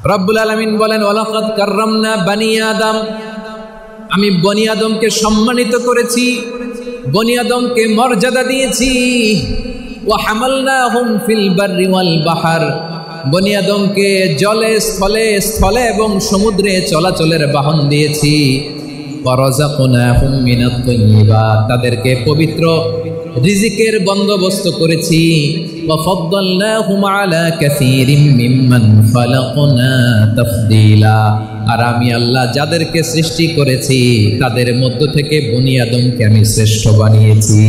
রব্বুল আলামিন বলেন ওয়ালাকাদ কাররামনা বানি আদম, আমি বনি আদমকে সম্মানিত করেছি, বনি আদমকে মর্যাদা দিয়েছি। ওয়া হামালনাহুম ফিল বাররি ওয়াল বাহর, বনি আদমকে জলে স্থলে স্থলে এবং সমুদ্রে চলাচলের বাহন দিয়েছি। ওয়া রাযাকনাহুম মিনাত তাইয়্যিবাত, তাদেরকে পবিত্র রিজিকের বন্দোবস্ত করেছি। ওয়া ফাদ্দালনাহুম আলা কাসীরিম মিম্মান খালাকনা তাফদীলা, আর আমি আল্লাহ যাদেরকে সৃষ্টি করেছি তাদের মধ্য থেকে বনি আদমকে আমি শ্রেষ্ঠ বানিয়েছি।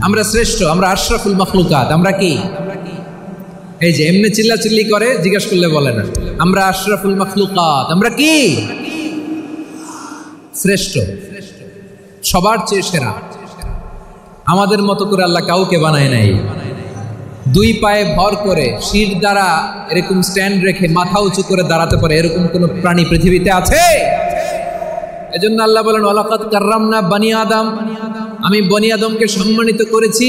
আমরা শ্রেষ্ঠ, আমরা আশরাফুল মাখলুকাত। আমরা কি এই যে এমনি চিল্লাচিল্লি করে জিজ্ঞেস করলে বলে না, আমরা আশরাফুল মাখলুকাত। আমরা কি শ্রেষ্ঠ, সবার চেয়ে সেরা। আমাদের মতো করে আল্লাহ কাউকে বানায় নাই। দুই পায়ে ভর করে শির দ্বারা এরকম স্ট্যান্ড রেখে মাথা উঁচু করে দাঁড়াতে পারে এরকম কোন প্রাণী পৃথিবীতে আছে? এজন্য আল্লাহ বলেন ওয়ালাকাদ কাররামনা বানি আদম, আমি বনি আদমকে সম্মানিত করেছি,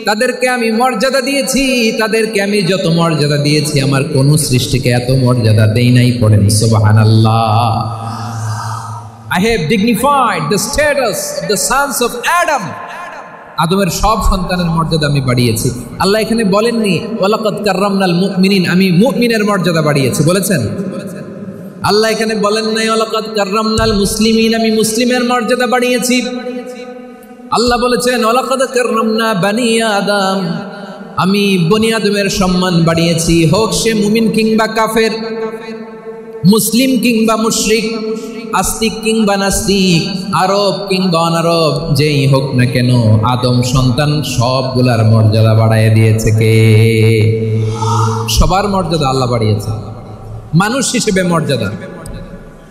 তাদেরকে আমি মর্যাদা দিয়েছি। তাদেরকে আমি যত মর্যাদা দিয়েছি আমার কোন সৃষ্টিকে এত মর্যাদা দেই নাই। পড়েন সুবহানাল্লাহ। I have dignified the status of the sons of Adam. আদমের সব সন্তানের মর্যাদা আমি বাড়িয়েছি। আল্লাহ এখানে বলেননি ওয়ালাকাদ কাররামনাল মুমিনিন, আমি মুমিনের মর্যাদা বাড়িয়েছি, বলেছেন? আল্লাহ এখানে বলেন নাই ওয়ালাকাদ কাররামনাল মুসলিমিন, আমি মুসলিমের মর্যাদা বাড়িয়েছি। আল্লাহ বলেছেন ওয়ালাকাদ কাররামনা বানি আদম, আমি বনি আদমের সম্মান বাড়িয়েছি। হোক সে মুমিন কিংবা কাফের, মুসলিম কিংবা মুশরিক, আস্তিক কিংবা নাস্তিক, আরব কিংবা অনারব, যেই হোক না কেন আদম সন্তান সবগুলার মর্যাদা বাড়াইয়া দিয়েছে কে? সবার মর্যাদা আল্লাহ বাড়িয়েছে। মানুষ হিসেবে মর্যাদা।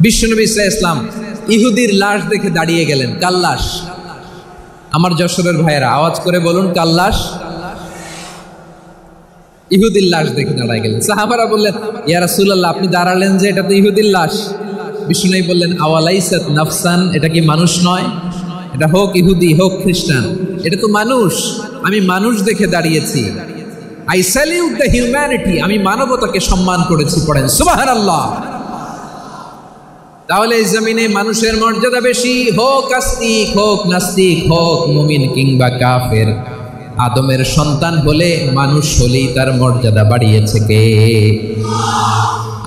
বিশ্বনবী সাল্লাল্লাহু আলাইহি ওয়াসাল্লাম ইহুদির লাশ দেখে দাঁড়িয়ে গেলেন। কার লাশ? আমার যশোরের ভাইয়েরা আওয়াজ করে বলুন, কার লাশ? ইহুদির লাশ দেখে দাঁড়ায় গেলেন। সাহাবারা বললেন ইয়া রাসূলুল্লাহ, আপনি দাঁড়ালেন যে, এটা তো ইহুদির লাশ। বিষ্ণু বললেন আওয়ালাইসাত নাফসান, এটা কি মানুষ নয়? এটা হোক ইহুদি হোক খ্রিস্টান, এটা তো মানুষ। আমি মানুষ দেখে দাঁড়িয়েছি। আই স্যালিউট দ্য হিউম্যানিটি, আমি মানবতাকে সম্মান করেছি। পড়েন সুবহানাল্লাহ। তাহলে এই জমিনে মানুষের মর্যাদা বেশি। হোক আস্তিক হোক নাস্তিক, হোক মুমিন কিংবা কাফের, আদমের সন্তান বলে মানুষ হলেই তার মর্যাদা বাড়িয়েছে কে?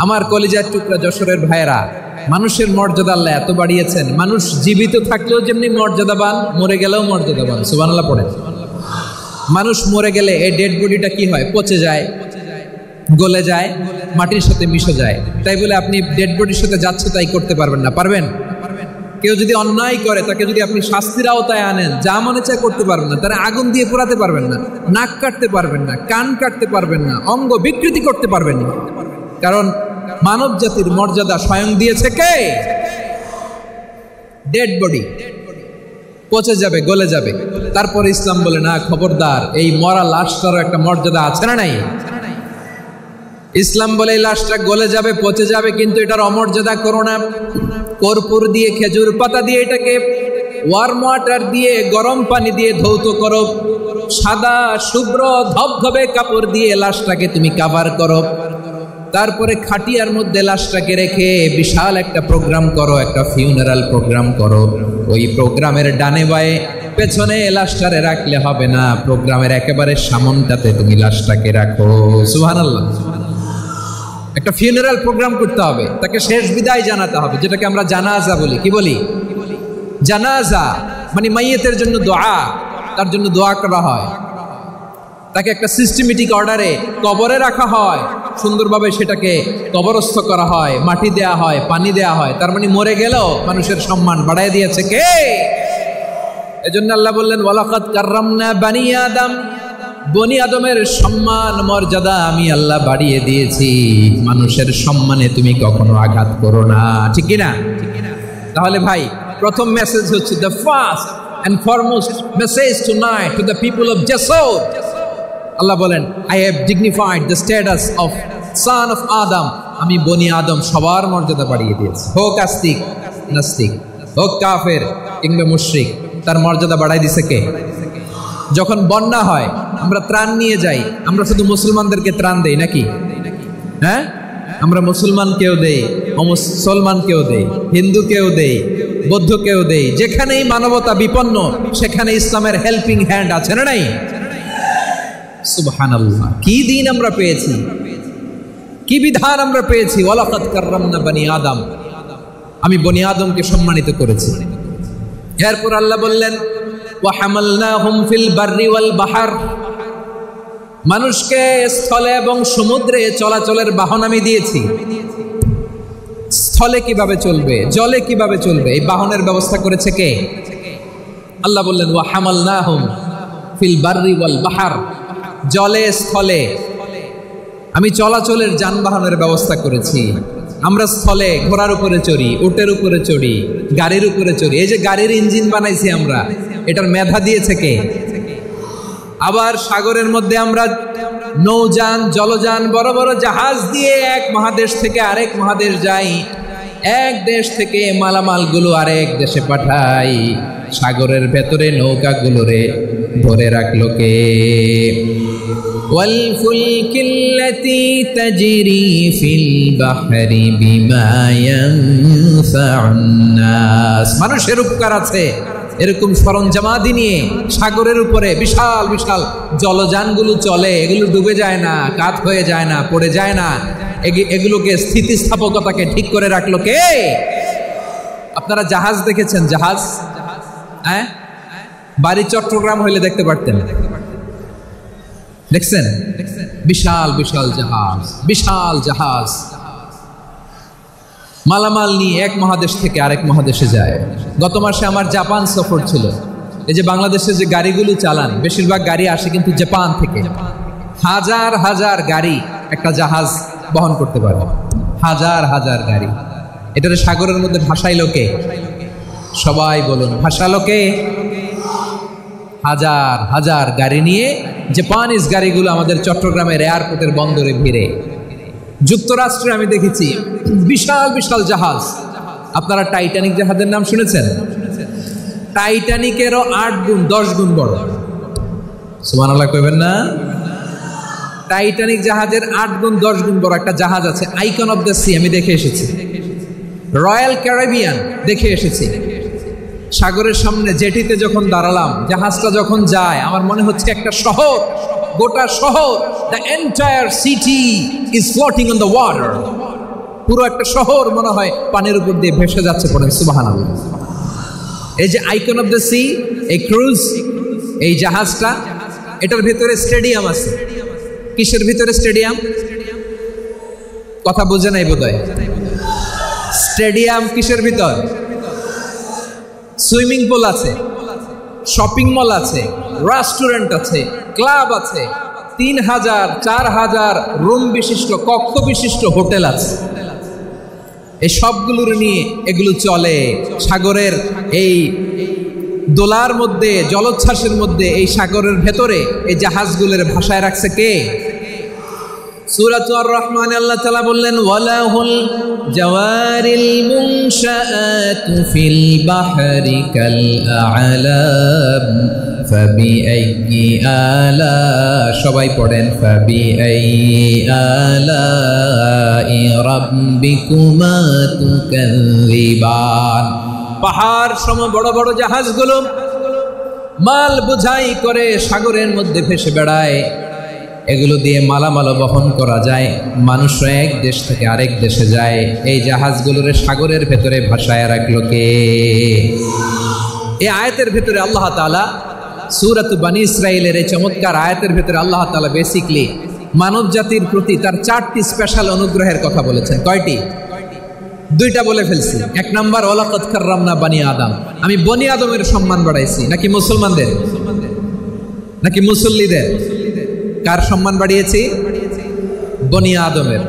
আমার কলিজার টুকরা যশোরের ভাইয়েরা, মানুষের মর্যাদা আল্লাহ এত বাড়িয়েছেন, মানুষ জীবিত থাকলেও যেমনি মর্যাদাবান, মরে গেলেও মর্যাদাবান। সুবহানাল্লাহ পড়েন। মানুষ মরে গেলে এই ডেড বডিটা কি হয়? পচে যায়, গলে যায়, মাটির সাথে মিশে যায়। তাই বলে আপনি ডেড বডির সাথে যাচ্ছে তাই করতে পারবেন না। পারবেন? কেউ যদি অন্যায় করে তাকে যদি আপনি শাস্তির আওতায় আনেন, যা মনে চায় করতে পারবেন না। তারা আগুন দিয়ে পোড়াতে পারবেন না, নাক কাটতে পারবেন না, কান কাটতে পারবেন না, অঙ্গ বিকৃতি করতে পারবেন না। কারণ মানব জাতির মর্যাদা স্বয়ং দিয়েছে কে? ডেড বডি পচে যাবে, গলে যাবে। তারপরে ইসলাম বলে না, খবরদার, এই মরা লাশটারও একটা মর্যাদা আছে না নাই? ইসলাম বলে এই লাশটা গলে যাবে, পচে যাবে, কিন্তু এটার অমর্যাদা করো না। কর্পূর দিয়ে, খেজুর পাতা দিয়ে এটাকে ওয়ার্ম ওয়াটার দিয়ে, গরম পানি দিয়ে ধৌত করো। সাদা শুভ্র ধবধবে কাপড় দিয়ে লাশটাকে তুমি কাভার করো। তারপরে খাটিয়ার মধ্যে লাশটাকে রেখে বিশাল একটা প্রোগ্রাম করো, একটা ফিউনারাল প্রোগ্রাম করো। ওই প্রোগ্রামের ডানে বায়ে পেছনে লাশটারে রাখলে হবে না, প্রোগ্রামের একেবারে সামনটাতে তুমি লাশটাকে রাখো। সুবহানাল্লাহ। একটা ফিউনারাল প্রোগ্রাম করতে হবে, তাকে শেষ বিদায় জানাতে হবে, যেটাকে আমরা জানাজা বলি। কি বলি? জানাজা মানে মাইয়েতের জন্য দোয়া, তার জন্য দোয়া করা হয়। তাকে একটা সিস্টেমেটিক অর্ডারে কবরে রাখা হয়, সুন্দরভাবে সেটাকে কবরস্থ করা হয়, মাটি দেয়া হয়, পানি দেয়া হয়। তার মানে মরে গেলেও মানুষের সম্মান বাড়ায় দিয়েছে কে? এজন্য আল্লাহ বললেন ওয়ালাকাদ কাররামনা বানি আদম, বনি আদমের সম্মান মর্যাদা আমি আল্লাহ বাড়িয়ে দিয়েছি। মানুষের সম্মানে তুমি কখনো আঘাত করো না, ঠিক কিনা? তাহলে ভাই, প্রথম মেসেজ হচ্ছে, the first and foremost message tonight to the people of Jasod. আল্লাহ বলেন I have dignified the status of son of Adam, আমি বনি আদম সবার মর্যাদা বাড়িয়ে দিয়েছি। হোক আস্তিক নাস্তিক, হোক কাফের কিংবা মুশরিক, তার মর্যাদা বাড়াই দিছে কে? যখন বন্যা হয় আমরা ত্রাণ নিয়ে যাই, আমরা শুধু মুসলমানদেরকে ত্রাণ দেই নাকি? হ্যাঁ, আমরা মুসলমানকেও দেই, অমুসলমানকেও দেই, হিন্দুকেও দেই, বৌদ্ধকেও দেই। যেখানেই মানবতা বিপন্ন সেখানে ইসলামের হেল্পিং হ্যান্ড আছে না নাই? সুবহানাল্লাহ, কি দিন আমরা পেয়েছি, কি বিধান আমরা পেয়েছি। ওয়ালাকাদ কাররামনা বনি আদম, আমি বনি আদমকে সম্মানিত করেছি। এরপর আল্লাহ বললেন ওয়া হামালনাহুম ফিল বাররি ওয়াল বাহর, মানুষকে স্থলে এবং সমুদ্রে চলাচলের বাহন আমি দিয়েছি। স্থলে কিভাবে চলবে, জলে কিভাবে চলবে, এই বাহনের ব্যবস্থা করেছে কে? আল্লাহ বললেন ওয়া হামালনাহুম ফিল বাররি ওয়াল বাহর, জলে স্থলে আমি চলাচলের যানবাহনের ব্যবস্থা করেছি। আমরা স্থলে ঘোড়ার উপরে চড়ি, উটের উপরে চড়ি, গাড়ির উপরে চড়ি। এই যে গাড়ির ইঞ্জিন বানাইছি আমরা, এটার মেধা দিয়েছে কে? আবার সাগরের মধ্যে আমরা নৌযান, জলযান, বড় বড় জাহাজ দিয়ে এক মহাদেশ থেকে আরেক মহাদেশ যাই, এক দেশ থেকে মালামালগুলো আরেক দেশে পাঠাই। সাগরের ভেতরে নৌকাগুলোরে ধরে রাখলো কে? والفلك التي تجري في البحر بما ينفع الناس, মানুষের উপকার আছে এরকম সরঞ্জামাদি নিয়ে সাগরের উপরে বিশাল বিশাল জলযানগুলো চলে। এগুলো ডুবে যায় না, কাত হয়ে যায় না, পড়ে যায় না। এগুলোকে স্থিতিস্থাপকতাকে ঠিক করে রাখলো কে? আপনারা জাহাজ দেখেছেন? জাহাজ, হ্যাঁ, বাড়ি চট্টগ্রাম হইলে দেখতে পারতেন, দেখছেন? বিশাল বিশাল জাহাজ, বিশাল জাহাজ মালামাল নিয়ে এক মহাদেশ থেকে আরেক মহাদেশে যায়। গত মাসে আমার জাপান সফর ছিল। এই যে বাংলাদেশে যে গাড়িগুলো চালান, বেশিরভাগ গাড়ি আসে কিন্তু জাপান থেকে। হাজার হাজার গাড়ি একটা জাহাজ বহন করতে পারে, হাজার হাজার গাড়ি। এটারে সাগরের মধ্যে ভাসাইলো কে? সবাই বলুন, ভাসালো কে? হাজার হাজার গাড়ি নিয়ে জাপানিজ গাড়িগুলো আমাদের চট্টগ্রামের এয়ারপোর্টের বন্দরে ভিড়ে। যুক্তরাষ্ট্রে আমি দেখেছি বিশাল বিশাল জাহাজ। আপনারা টাইটানিক জাহাজের নাম শুনেছেন? টাইটানিকেরও 8 গুণ 10 গুণ বড়। সুবহানাল্লাহ কইবেন না? টাইটানিক জাহাজের 8 গুণ 10 গুণ বড় একটা জাহাজ আছে, আইকন অফ দ্য সি, আমি দেখে এসেছি। রয়্যাল ক্যারিবিয়ান দেখে এসেছি। সাগরের সামনে জেটিতে যখন দাঁড়ালাম, জাহাজটা যখন যায়, আমার মনে হচ্ছে একটা শহর, গোটা শহর, the entire city is floating on the water, পুরো একটা শহর মনে হয় পানির উপর দিয়ে ভেসে যাচ্ছে। পড়েন সুবহানাল্লাহ। এই যে আইকন অফ দ্য সি, এই ক্রুজ, এই জাহাজটা, এটার ভিতরে স্টেডিয়াম আছে। কিসের ভিতরে স্টেডিয়াম? কথা বুঝে নাই বোধহয়। স্টেডিয়াম কিসের ভিতর? সুইমিং পুল আছে, শপিং মল আছে, রেস্টুরেন্ট আছে, ক্লাব আছে, 3000 4000 রুম বিশিষ্ট, কক্ষ বিশিষ্ট হোটেল আছে। এই সবগুলোর নিয়ে এগুলো চলে সাগরের এই দোলার মধ্যে, জলোচ্ছ্বাসের মধ্যে। এই সাগরের ভেতরে এই জাহাজগুলোর ভাষায় রাখছে কে? সূরাত আর-রহমান আল্লাহ তাআলা বললেন ওয়ালাহুল জাওয়ারিল মুনশাআতু ফিল বাহরি কাল আ'লাম ফাবিআইয়ি আলা, সবাই পড়েন ফাবিআইয়ি আলাই রাব্বিকুমা তুকাযিবান। পাহাড় সম বড় বড় জাহাজগুলো মাল বোঝাই করে সাগরের মধ্যে ভেসে বেড়ায়। এগুলো দিয়ে মালামাল বহন করা যায়, মানুষরা এক দেশ থেকে আরেক দেশে যায়। এই জাহাজগুলোর সাগরের ভেতরে ভাসায় রাখলো কে? এই আয়াতের ভেতরে আল্লাহ তাআলা সূরাত বনী ইসরাঈলের এই চমৎকার আয়াতের ভেতরে আল্লাহ তাআলা বেসিক্যালি মানব জাতির প্রতি তার 4টি স্পেশাল অনুগ্রহের কথা বলেছেন। কয়টি? 2টা বলে ফেলছি। 1 নাম্বার ওয়ালাকাদ কাররামনা বনি আদম, আমি বনি আদমের সম্মান বাড়াইছি। নাকি মুসলমানদের? নাকি মুসল্লিদের? কার সম্মান বাড়িয়েছি? বনি আদমের।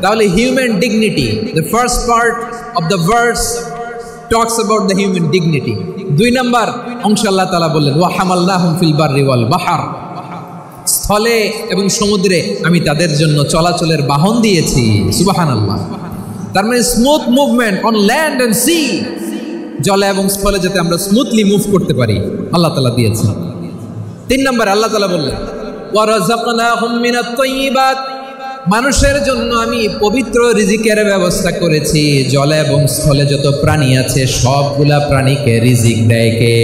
তাহলে human dignity, the first part of the verse talks about the human dignity. 2 number অংশ আল্লাহ তাআলা বললেন ওয়া হামালনাহুম ফিল বাররি ওয়াল বাহর, স্থলে এবং সমুদ্রে আমি তাদের জন্য চলাচলের বাহন দিয়েছি। সুবহানাল্লাহ। তার মানে smooth movement on land and sea, জলে এবং স্থলে যাতে আমরা স্মুথলি মুভ করতে পারি আল্লাহ তাআলা দিয়েছেন। 3 নাম্বার আল্লাহ তাআলা বললেন ওয়ারাযাকনাহুম মিনাত তাইয়্যিবাত, মানুষের জন্য আমি পবিত্র রিজিকের ব্যবস্থা করেছি। জলে এবং স্থলে যত প্রাণী আছে সবগুলা প্রাণীকে রিজিক দেয় কে?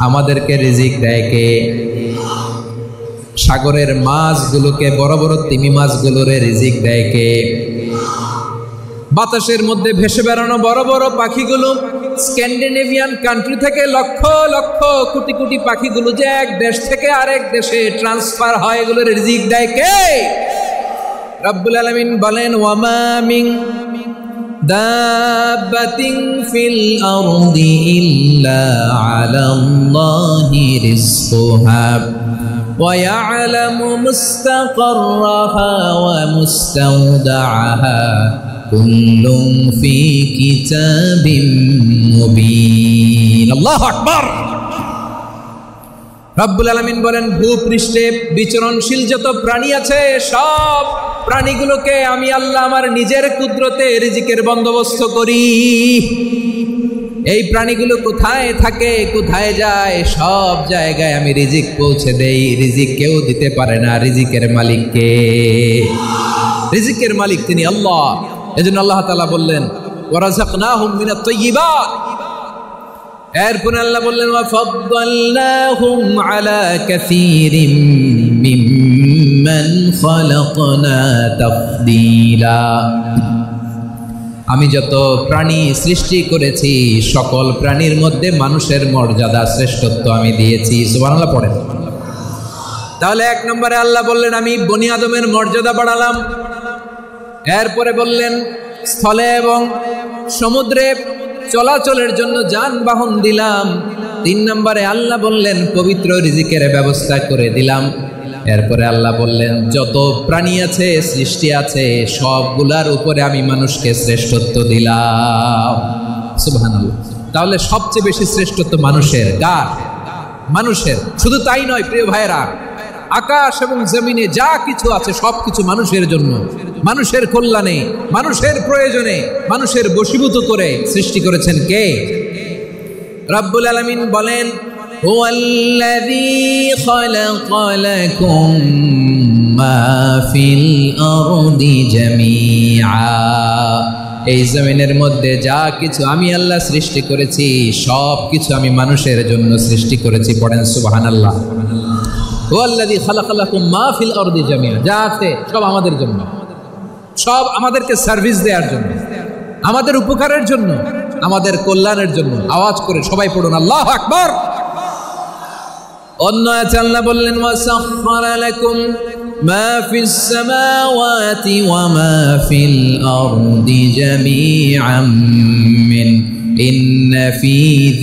আমাদেরকে রিজিক দেয় কে? সাগরের মাছগুলোকে, বড় বড় তিমি মাছগুলোরে রিজিক দেয় কে? বাতাসের মধ্যে ভেসে বেড়ানো বড় বড় পাখিগুলো, স্ক্যান্ডিনেভিয়ান কান্ট্রি থেকে লক্ষ লক্ষ কোটি কোটি পাখিগুলো যে এক দেশ থেকে আরেক দেশে ট্রান্সফার হয়, এগুলোর রিজিক দেয় কে? রব্বুল আলামিন বলেন, ওয়ামা মিন দাব্বাতিন ফিল আরদি ইল্লা আলাল্লাহি রিজকুহা ওয়া ইয়ালামু মুস্তাকাররাহা ওয়া মুস্তাওদাআহা কুল্লুম ফি কিতাবিম মুবিন। আল্লাহু আকবার। রব্বুল আলামিন বলেন, ভূপৃষ্ঠে বিচরণশীল যত প্রাণী আছে সব প্রাণীগুলোকে আমি আল্লাহ আমার নিজের কুদরতে রিজিকের বন্দোবস্ত করি। এই প্রাণীগুলো কোথায় থাকে, কোথায় যায়, সব জায়গায় আমি রিজিক পৌঁছে দেই। রিজিক কেউ দিতে পারে না, রিজিকের মালিক কে? রিজিকের মালিক তিনি আল্লাহ। এজন্য আল্লাহ তাআলা বললেন, ওয়ারাযাকনাহুম মিনাত তাইয়্যিবাত। এরপর আল্লাহ বললেন, ওয়াফাদ্দালনাহুম আলা কাসীরিম মিম্মান খালাকনা তাফদীলা। আমি যত প্রাণী সৃষ্টি করেছি সকল প্রাণীর মধ্যে মানুষের মর্যাদা, শ্রেষ্ঠত্ব আমি দিয়েছি। সুবহানাল্লাহ পড়েন। তাহলে এক নম্বরে আল্লাহ বললেন, আমি বনি আদমের মর্যাদা বাড়ালাম। এরপরে বললেন, স্থলে এবং সমুদ্রে চলাচলের জন্য যানবাহন দিলাম। 3 নম্বরে আল্লাহ বললেন, পবিত্র রিজিকের ব্যবস্থা করে দিলাম। এরপরে আল্লাহ বললেন, যত প্রাণী আছে, সৃষ্টি আছে, সবগুলার উপরে আমি মানুষকে শ্রেষ্ঠত্ব দিলাম। সুবহানাল্লাহ। তাহলে সবচেয়ে বেশি শ্রেষ্ঠত্ব মানুষের। গার মানুষের। শুধু তাই নয় প্রিয় ভাইরা, আকাশ এবং জমিনে যা কিছু আছে সবকিছু মানুষের জন্য, মানুষের কল্যাণে, মানুষের প্রয়োজনে, মানুষের বশীভূত করে সৃষ্টি করেছেন কে? রব্বুল আলামিন বলেন, হুয়াল্লাযী খালাকা লাকুম মা ফিল আরদি জামিআ। এই জমিনের মধ্যে যা কিছু আমি আল্লাহ সৃষ্টি করেছি সব কিছু আমি মানুষের জন্য সৃষ্টি করেছি। পড়েন সুবহানাল্লাহ। হুয়াল্লাযী খালাকা লাকুম মা ফিল আরদি জামিআ। যা আছে সব আমাদের জন্য, সব আমাদেরকে সার্ভিস দেওয়ার জন্য, আমাদের উপকারের জন্য, আমাদের কল্যাণের জন্য। আওয়াজ করে সবাই পড়ুন আল্লাহু আকবার। অন্য আয়াতে আল্লাহ বললেন, ওয়াসাখখারা লাকুম মা ফিস সামাওয়াতি ওয়া মা ফিল আরদি জামিআম মিন ইন্না ফি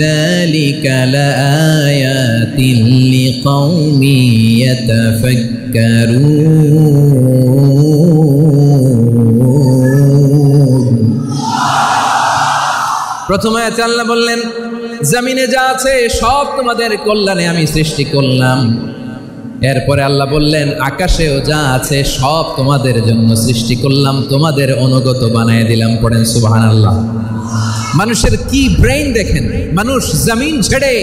যালিকা লাআয়াতিন লিকাওমিন ইয়াতাফাক্কারুন। প্রথম আয়াতে আল্লাহ বললেন, জমিনে যা আছে সব তোমাদের কল্যাণে আমি সৃষ্টি করলাম। এরপরে আল্লাহ বললেন, আকাশেও যা আছে সব তোমাদের জন্য সৃষ্টি করলাম, তোমাদের অনুগত বানিয়ে দিলাম। পড়েন সুবহানাল্লাহ। মানুষের কি ব্রেইন দেখেন, মানুষ জমিন ছেড়ে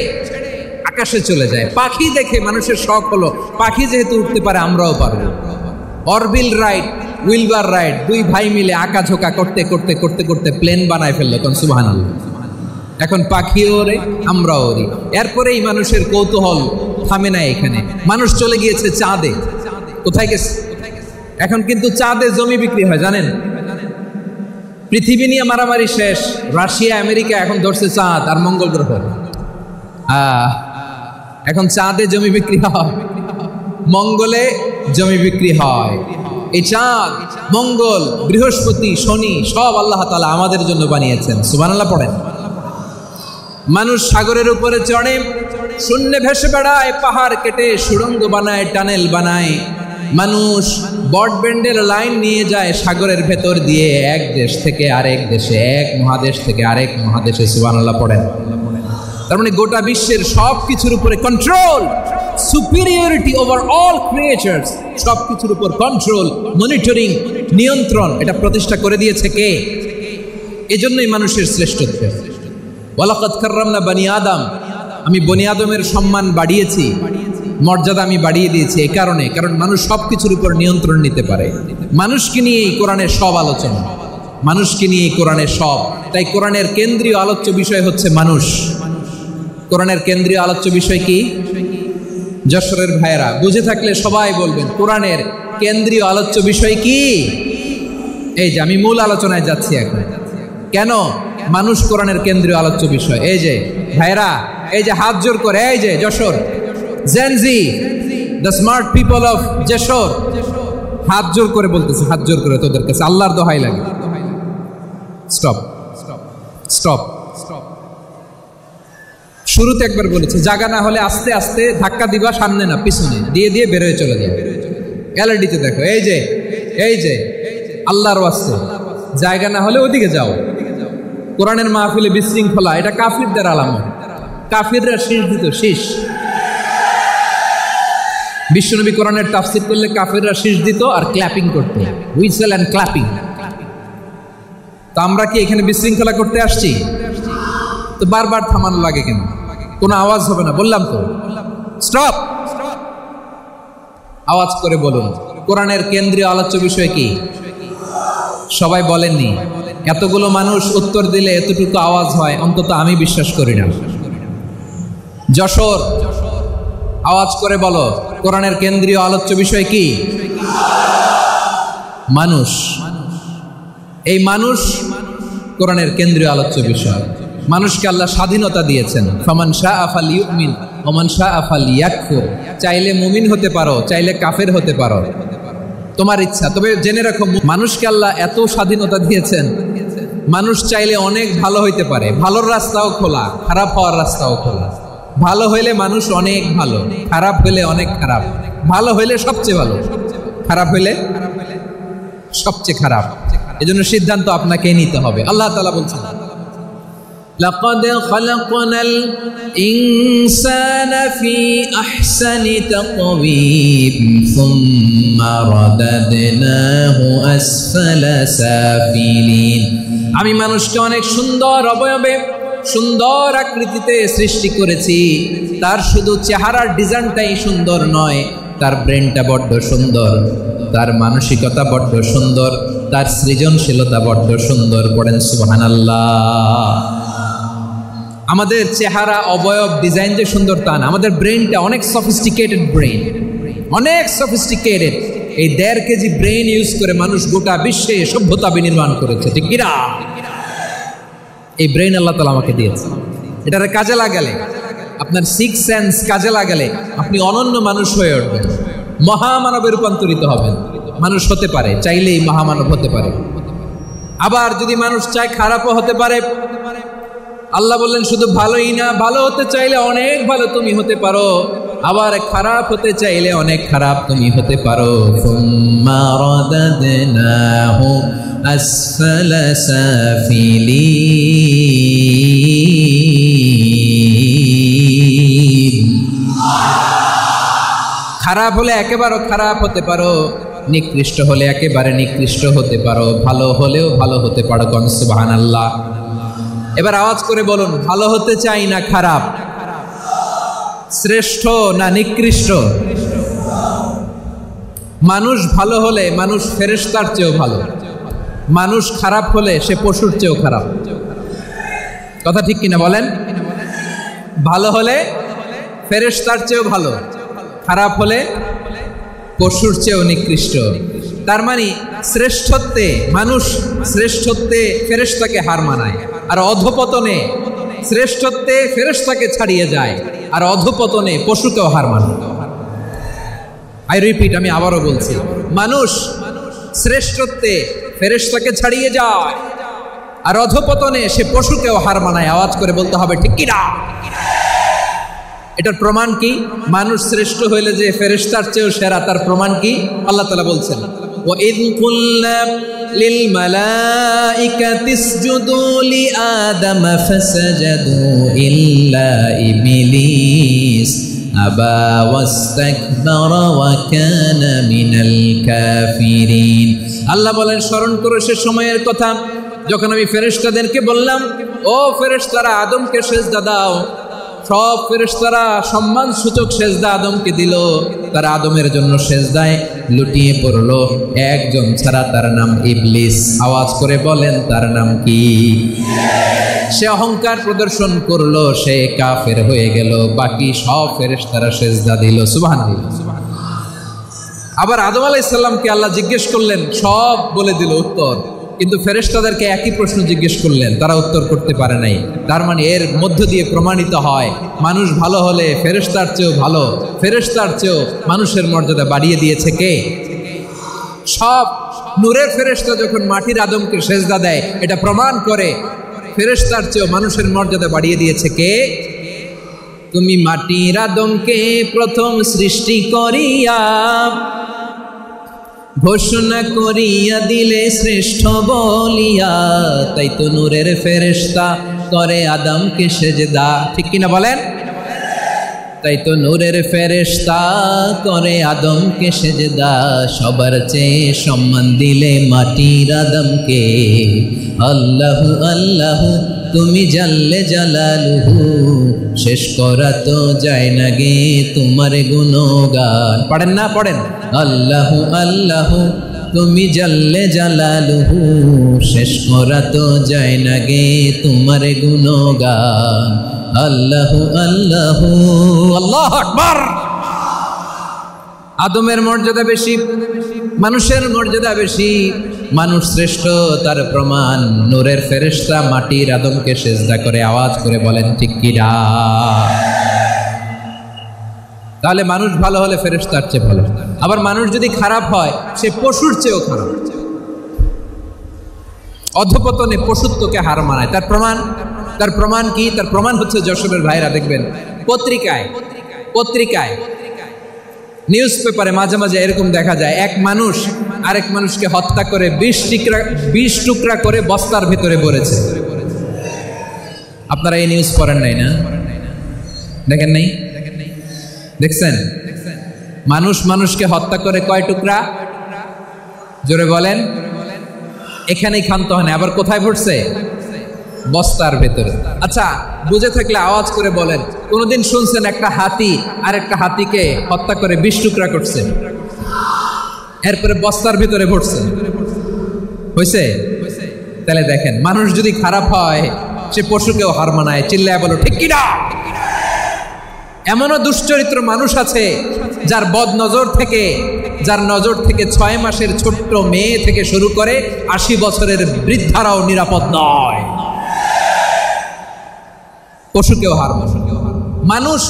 আকাশে চলে যায়। পাখি দেখে মানুষের শখ হলো, পাখি যেহেতু উঠতে পারে আমরাও পারবো। অরবিল রাইট, উইলবার রাইট, 2 ভাই মিলে আঁকাঝোঁকা করতে করতে করতে করতে প্লেন বানায় ফেললো। কোন সুবহানাল্লাহ। এখন পাখিও ওরে, আমরাও ওরি। এরপরেই মানুষের কৌতূহল থামে না এখানে। মানুষ চলে গিয়েছে চাঁদে। কোথায় গেছে? এখন কিন্তু চাঁদে জমি বিক্রি হয় জানেন। পৃথিবী নিয়ে মারামারি শেষ। রাশিয়া আমেরিকা এখন ধরছে চাঁদ আর মঙ্গল গ্রহ। এখন চাঁদে জমি বিক্রি হয়, মঙ্গলে জমি বিক্রি হয়। এই চাঁদ, মঙ্গল, বৃহস্পতি, শনি সব আল্লাহ তাআলা আমাদের জন্য বানিয়েছেন। সুবহানাল্লাহ পড়েন। মানুষ সাগরের উপরে চড়ে, শূন্যে ভেসে বেড়ায়, পাহাড় কেটে সুড়ঙ্গ বানায়, টানেল বানায়। মানুষ ব্রডব্যান্ডের লাইন নিয়ে যায় সাগরের ভেতর দিয়ে, এক দেশ থেকে আরেক দেশে, এক মহাদেশ থেকে আরেক মহাদেশে। সুবহানাল্লাহ পড়েন। তার মানে গোটা বিশ্বের সব কিছুর উপরে control, superiority over all creatures, সব কিছুর উপর কন্ট্রোল, মনিটরিং, নিয়ন্ত্রণ, এটা প্রতিষ্ঠা করে দিয়েছে কে? এজন্যই মানুষের শ্রেষ্ঠত্ব। ওয়ালাকাদ কাররামনা বনি আদম, আমি বনি আদমের সম্মান বাড়িয়েছি। মর্যাদা আমি বাড়িয়ে দিয়েছি এই কারণে, কারণ মানুষ সবকিছুর উপর নিয়ন্ত্রণ নিতে পারে। মানুষকে নিয়ে এই কোরআনের সব আলোচনা, মানুষকে নিয়ে এই কোরআনের সব। তাই কোরআনের কেন্দ্রীয় আলোচ্য বিষয় হচ্ছে মানুষ। কোরআনের কেন্দ্রীয় আলোচ্য বিষয় কি? যশোরের ভাইয়েরা বুঝে থাকলে সবাই বলবেন কোরআনের কেন্দ্রীয় আলোচ্য বিষয় কি? এই যে আমি মূল আলোচনায় যাচ্ছি এখন। কেন মানুষ কোরআনের কেন্দ্রীয় আলোচ্য বিষয়? এই যে ভাইয়েরা, এই যে হাত জোর করে, এই যে Jessore Gen Z, the smart people of Jessore, হাত জোর করে বলতেছে, হাত জোর করে তোদের কাছে আল্লাহর দোহাই লাগে, স্টপ স্টপ। শুরুতে একবার বলেছে জায়গা না হলে আস্তে আস্তে ধাক্কা দিবা, সামনে না পিছনে দিয়ে দিয়ে বেরোয় চলে যাবে। এলইডিতে দেখো, এই যে এই যে আল্লাহর ওয়াস্তে জায়গা না হলে ওদিকে যাও। কোরআনের মাহফিলে বিশৃঙ্খলা, এটা কাফিরদের আলামত। কাফিররা শীষ দিত, শীষ। বিশ্বনবী কোরআনের তাফসীর করলে কাফিররা শীষ দিত আর ক্ল্যাপিং করত, হুইসেল এন্ড ক্ল্যাপিং। তো আমরা কি এখানে বিশৃঙ্খলা করতে আসছি? তো বারবার থামানো লাগে কেন? কোনো আওয়াজ হবে না, বললাম তো স্টপ। আওয়াজ করে বলুন কোরআনের কেন্দ্রীয় আলোচ্য বিষয় কি? সবাই বলেননি। এতগুলো মানুষ উত্তর দিলে এতটুকু আওয়াজ হয়, অন্তত আমি বিশ্বাস করি না। যশোর আওয়াজ করে বলো কোরআনের কেন্দ্রীয় আলোচ্য বিষয় কি? মানুষ। এই মানুষ কোরআনের কেন্দ্রীয় আলোচ্য বিষয়। মানুষকে আল্লাহ স্বাধীনতা দিয়েছেন, ফামান শাআ ফালইউমিন ওয়া মান শাআ ফালইয়াকফুর। চাইলে মুমিন হতে পারো, চাইলে কাফের হতে পারো, তোমার ইচ্ছা। তবে জেনে রাখো মানুষকে আল্লাহ এত স্বাধীনতা দিয়েছেন, মানুষ চাইলে অনেক ভালো হইতে পারে। ভালোর রাস্তাও খোলা, খারাপ হওয়ার রাস্তাও খোলা। ভালো হইলে মানুষ অনেক ভালো, খারাপ হইলে অনেক খারাপ। ভালো হইলে সবচেয়ে ভালো, খারাপ হইলে সবচেয়ে খারাপ। এজন্য সিদ্ধান্ত আপনাকে নিতে হবে। আল্লাহ তাআলা বলছেন লাকাদ খালাকনাল ইনসানা ফি আহসানি তাকওয়িম সুম্মা রাদাদনাহু আসফালা সাফিলিন। আমি মানুষকে অনেক সুন্দর অবয়বে, সুন্দর আকৃতিতে সৃষ্টি করেছি। তার শুধু চেহারার ডিজাইনটাই সুন্দর নয়, তার ব্রেনটা বড্ড সুন্দর, তার মানসিকতা বড্ড সুন্দর, তার সৃজনশীলতা বড্ড সুন্দর। পড়েন সুবহানাল্লাহ। আমাদের চেহারা অবয়ব ডিজাইন যে সুন্দর তা না, আমাদের ব্রেনটা অনেক সফিস্টিকেটেড ব্রেন, অনেক সফিস্টিকেটেড। এই 1.5 কেজি ব্রেন ইউজ করে মানুষ গোটা বিশ্বে সভ্যতা বিনির্মাণ করেছে, ঠিক কিনা? এই ব্রেন আল্লাহ তাআলা আমাকে দিয়েছে। এটারে কাজে লাগালে, আপনার 6 সেন্স কাজে লাগালে আপনি অনন্য মানুষ হয়ে উঠবেন, মহামানবে রূপান্তরিত হবেন। মানুষ হতে পারে, চাইলেই মহামানব হতে পারে। আবার যদি মানুষ চায় খারাপও হতে পারে। আল্লাহ বললেন শুধু ভালোই না, ভালো হতে চাইলে অনেক ভালো তুমি হতে পারো, আবার খারাপ হতে চাইলে অনেক খারাপ তুমি হতে পারো। সুম্মা রাদাদনাহু আসফালা সাফিলিন। খারাপ হলে একেবারে খারাপ হতে পারো, নিকৃষ্ট হলে একেবারে নিকৃষ্ট হতে পারো, ভালো হলেও ভালো হতে পারো। কোন সুবহানাল্লাহ। এবার আওয়াজ করে বলুন ভালো হতে চাই না খারাপ, শ্রেষ্ঠ না নিকৃষ্ট? মানুষ ভালো হলে মানুষ ফেরেশতার চেয়েও ভালো, মানুষ খারাপ হলে সে পশুর চেয়েও খারাপ। কথা ঠিক কিনা বলেন? ভালো হলে ফেরেশতার চেয়েও ভালো, খারাপ হলে পশুর চেয়েও নিকৃষ্ট। তার মানে শ্রেষ্ঠত্বে মানুষ, শ্রেষ্ঠত্বে ফেরেশতাকে হার মানায়, আর অধপতনে শ্রেষ্ঠত্বে ফেরেশতাকে ছাড়িয়ে যায়, আর অধপতনে পশুকেও হার মানায়। আই রিপিট, আমি আবারও বলছি, মানুষ শ্রেষ্ঠত্বে ফেরেশতাকে ছাড়িয়ে যায়, আর অধপতনে সে পশুকেও হার মানায়। আওয়াজ করে বলতে হবে ঠিক কিনা? এটার প্রমাণ কি? মানুষ শ্রেষ্ঠ হইলে যে ফেরেশতার চেয়েও সেরা, তার প্রমাণ কি? আল্লাহ তাআলা বলছেন وَإِذْ قُلْنَا لِلْمَلَائِكَةِ اسْجُدُوا لِآدَمَ فَسَجَدُوا إِلَّا إِبْلِيسَ أَبَى وَاسْتَكْبَرَ وَكَانَ مِنَ الْكَافِرِينَ। আল্লাহ বলেন স্মরণ করো সে সময়ের কথা যখন আমি ফেরেশতাদেরকে বললাম, ও ফেরেশতারা আদমকে সিজদা দাও, সব ফেরেশতারা সম্মান সূচক সেজদা আদমকে দিল। তারা আদমের জন্য সেজদায় লুটিয়ে পড়লো, একজন ছাড়া, তার নাম ইবলিস। আওয়াজ করে বলেন তার নাম কি? সে অহংকার প্রদর্শন করলো, সে কাফের হয়ে গেল। বাকি সব ফেরেশতারা সেজদা দিল। সুবহানাল্লাহ। আবার আদম আলাইহিস সালামকে আল্লাহ জিজ্ঞেস করলেন, সব বলে দিল উত্তর, কিন্তু ফেরেশতাদেরকে একই প্রশ্ন জিজ্ঞেস করলেন, তারা উত্তর করতে পারে নাই। তার মানে এর মধ্য দিয়ে প্রমাণিত হয়, মানুষ ভালো হলে ফেরেশতার চেয়েও ভালো, ফেরেশতার চেয়েও মানুষের মর্যাদা বাড়িয়ে দিয়েছে কে? সব নূরের ফেরেশতা যখন মাটির আদমকে সেজদা দেয়, এটা প্রমাণ করে ফেরেশতার চেয়েও মানুষের মর্যাদা বাড়িয়ে দিয়েছে কে? তুমি মাটির আদমকে প্রথম সৃষ্টি করিয়া ঘোষণা করিয়া দিলে শ্রেষ্ঠ বলিয়া, তাই তো নূরের ফেরেশতা করে আদমকে সেজদা। ঠিক কিনা বলেন? তাই তো নূরের ফেরেশতা করে আদমকে সেজদা। সবার চেয়ে সম্মান দিলে মাটির আদমকে। আল্লাহু আল্লাহু তুমি জাল্লে জালালুহু, শেষ করা তো যায় না গে তোমার গুণগান। পড়েন না? পড়েন। আল্লাহু আল্লাহু তুমি জাল্লে জালালুহু, শেষ করা তো যায় না গে তোমার গুণগান। আল্লাহু আল্লাহু। আল্লাহু আকবার। আদমের মর্যাদা বেশি, মানুষের মর্যাদা বেশি, মানুষ শ্রেষ্ঠ তার প্রমাণ নূরের ফেরেশতা মাটির আদমকে সেজদা করে। আওয়াজ করে বলেন ঠিক কি না? তাহলে মানুষ ভালো হলে ফেরেশতার চেয়ে ভালো। আবার মানুষ যদি খারাপ হয়, সে পশুর চেয়েও খারাপ। অধপতনে পশুত্বকে হার মানায়। তার প্রমাণ কি? তার প্রমাণ হচ্ছে যশোরের ভাইরা দেখবেন পত্রিকায় নিউজ পেপারে মাঝে মাঝে এরকম দেখা যায়, এক মানুষ আরেক মানুষকে হত্যা করে 20 টুকরা করে বস্তার ভিতরে ভরেছে। আপনারা এই নিউজ পড়েন নাই না? দেখেন নাই? দেখছেন? মানুষ মানুষকে হত্যা করে কয় টুকরা? জোরে বলেন। এখানেই ক্ষান্ত হয় না, আবার কোথায় ভরছে? বস্তার ভেতরে। আচ্ছা, বুঝে থাকলে আওয়াজ করে বলেন, কোনদিন শুনছেন একটা হাতি আর একটা হাতিকে হত্যা করে 20 টুকরা করছে, এরপরে বস্তার ভিতরে ভরছে? হয়েছে? তাহলে দেখেন, মানুষ যদি খারাপ হয় সে পশুকেও হার মানায়। চিল্লায় বলো ঠিক কি না? এমনও দুশ্চরিত্র মানুষ আছে যার নজর থেকে 6 মাসের ছোট্ট মেয়ে থেকে শুরু করে 80 বছরের বৃদ্ধারাও নিরাপদ নয়। পশুকেও হার মানে।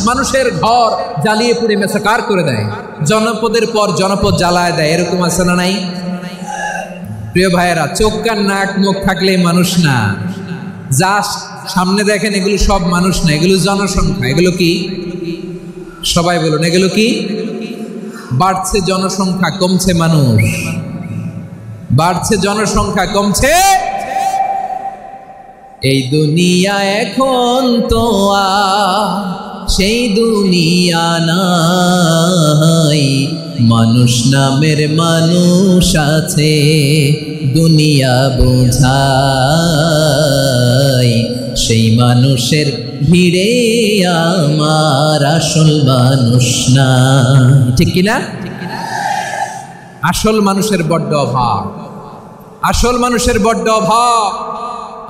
মানুষের ঘর জ্বালিয়ে পুড়ে মেসাকার করে দেয়, জনপদের পর জনপদ জ্বালায় দেয়। এরকম আছে না নাই? প্রিয় ভাইয়েরা, চোখ কান নাক মুখ থাকলেই মানুষ না। যা সামনে দেখেন এগুলো সব মানুষ না, এগুলো জনসংখ্যা। এগুলো কি? সবাই বলুন, এগুলো কি? বাড়ছে জনসংখ্যা, কমছে মানুষ। বাড়ছে জনসংখ্যা, কমছে। এই দুনিয়া এখন তো সেই দুনিয়া নাই, মানুষ নামের মানুষ আছে, দুনিয়া বোঝাই। সেই মানুষের ভিড়ে আমার আসল মানুষ না। ঠিক কিনা? আসল মানুষের বড্ড অভাব, আসল মানুষের বড্ড অভাব।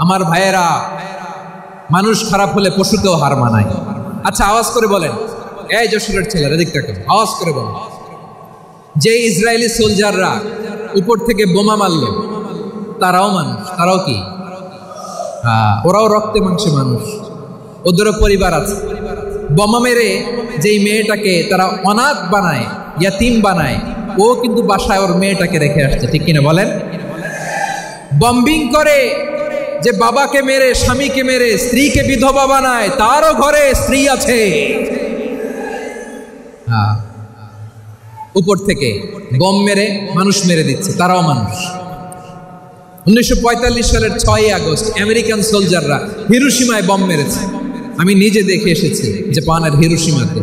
আমার ভাইয়েরা, মানুষ খারাপ হলে পশুকেও হার মানায়। আচ্ছা, আওয়াজ করে বলেন, এই যশোরের ছেলেরা দিক থেকে আওয়াজ করে বলেন, যে ইসরায়েলি সোলজাররা উপর থেকে বোমা মারল, তারাও মানুষ? তারাও কি? ওরাও রক্তে মাংসে মানুষ, ওদেরও পরিবার আছে। বোমা মেরে যেই মেয়েটাকে তারা অনাথ বানায়, ইয়াতিম বানায়, ও কিন্তু বাসায় ওর মেয়েটাকে রেখে আসছে। ঠিক কিনা বলেন? বম্বিং করে যে বাবাকে মেরে, স্বামীকে মেরে স্ত্রীকে বিধবা বানায়, তারও ঘরে স্ত্রী আছে। উপর থেকে বম মেরে মানুষ মেরে দিচ্ছে, তারাও মানুষ। 1945 সালের 6 আগস্ট আমেরিকান সোলজাররা হিরোশিমায় বম মেরেছে। আমি নিজে দেখে এসেছি জাপানের হিরোশিমাতে।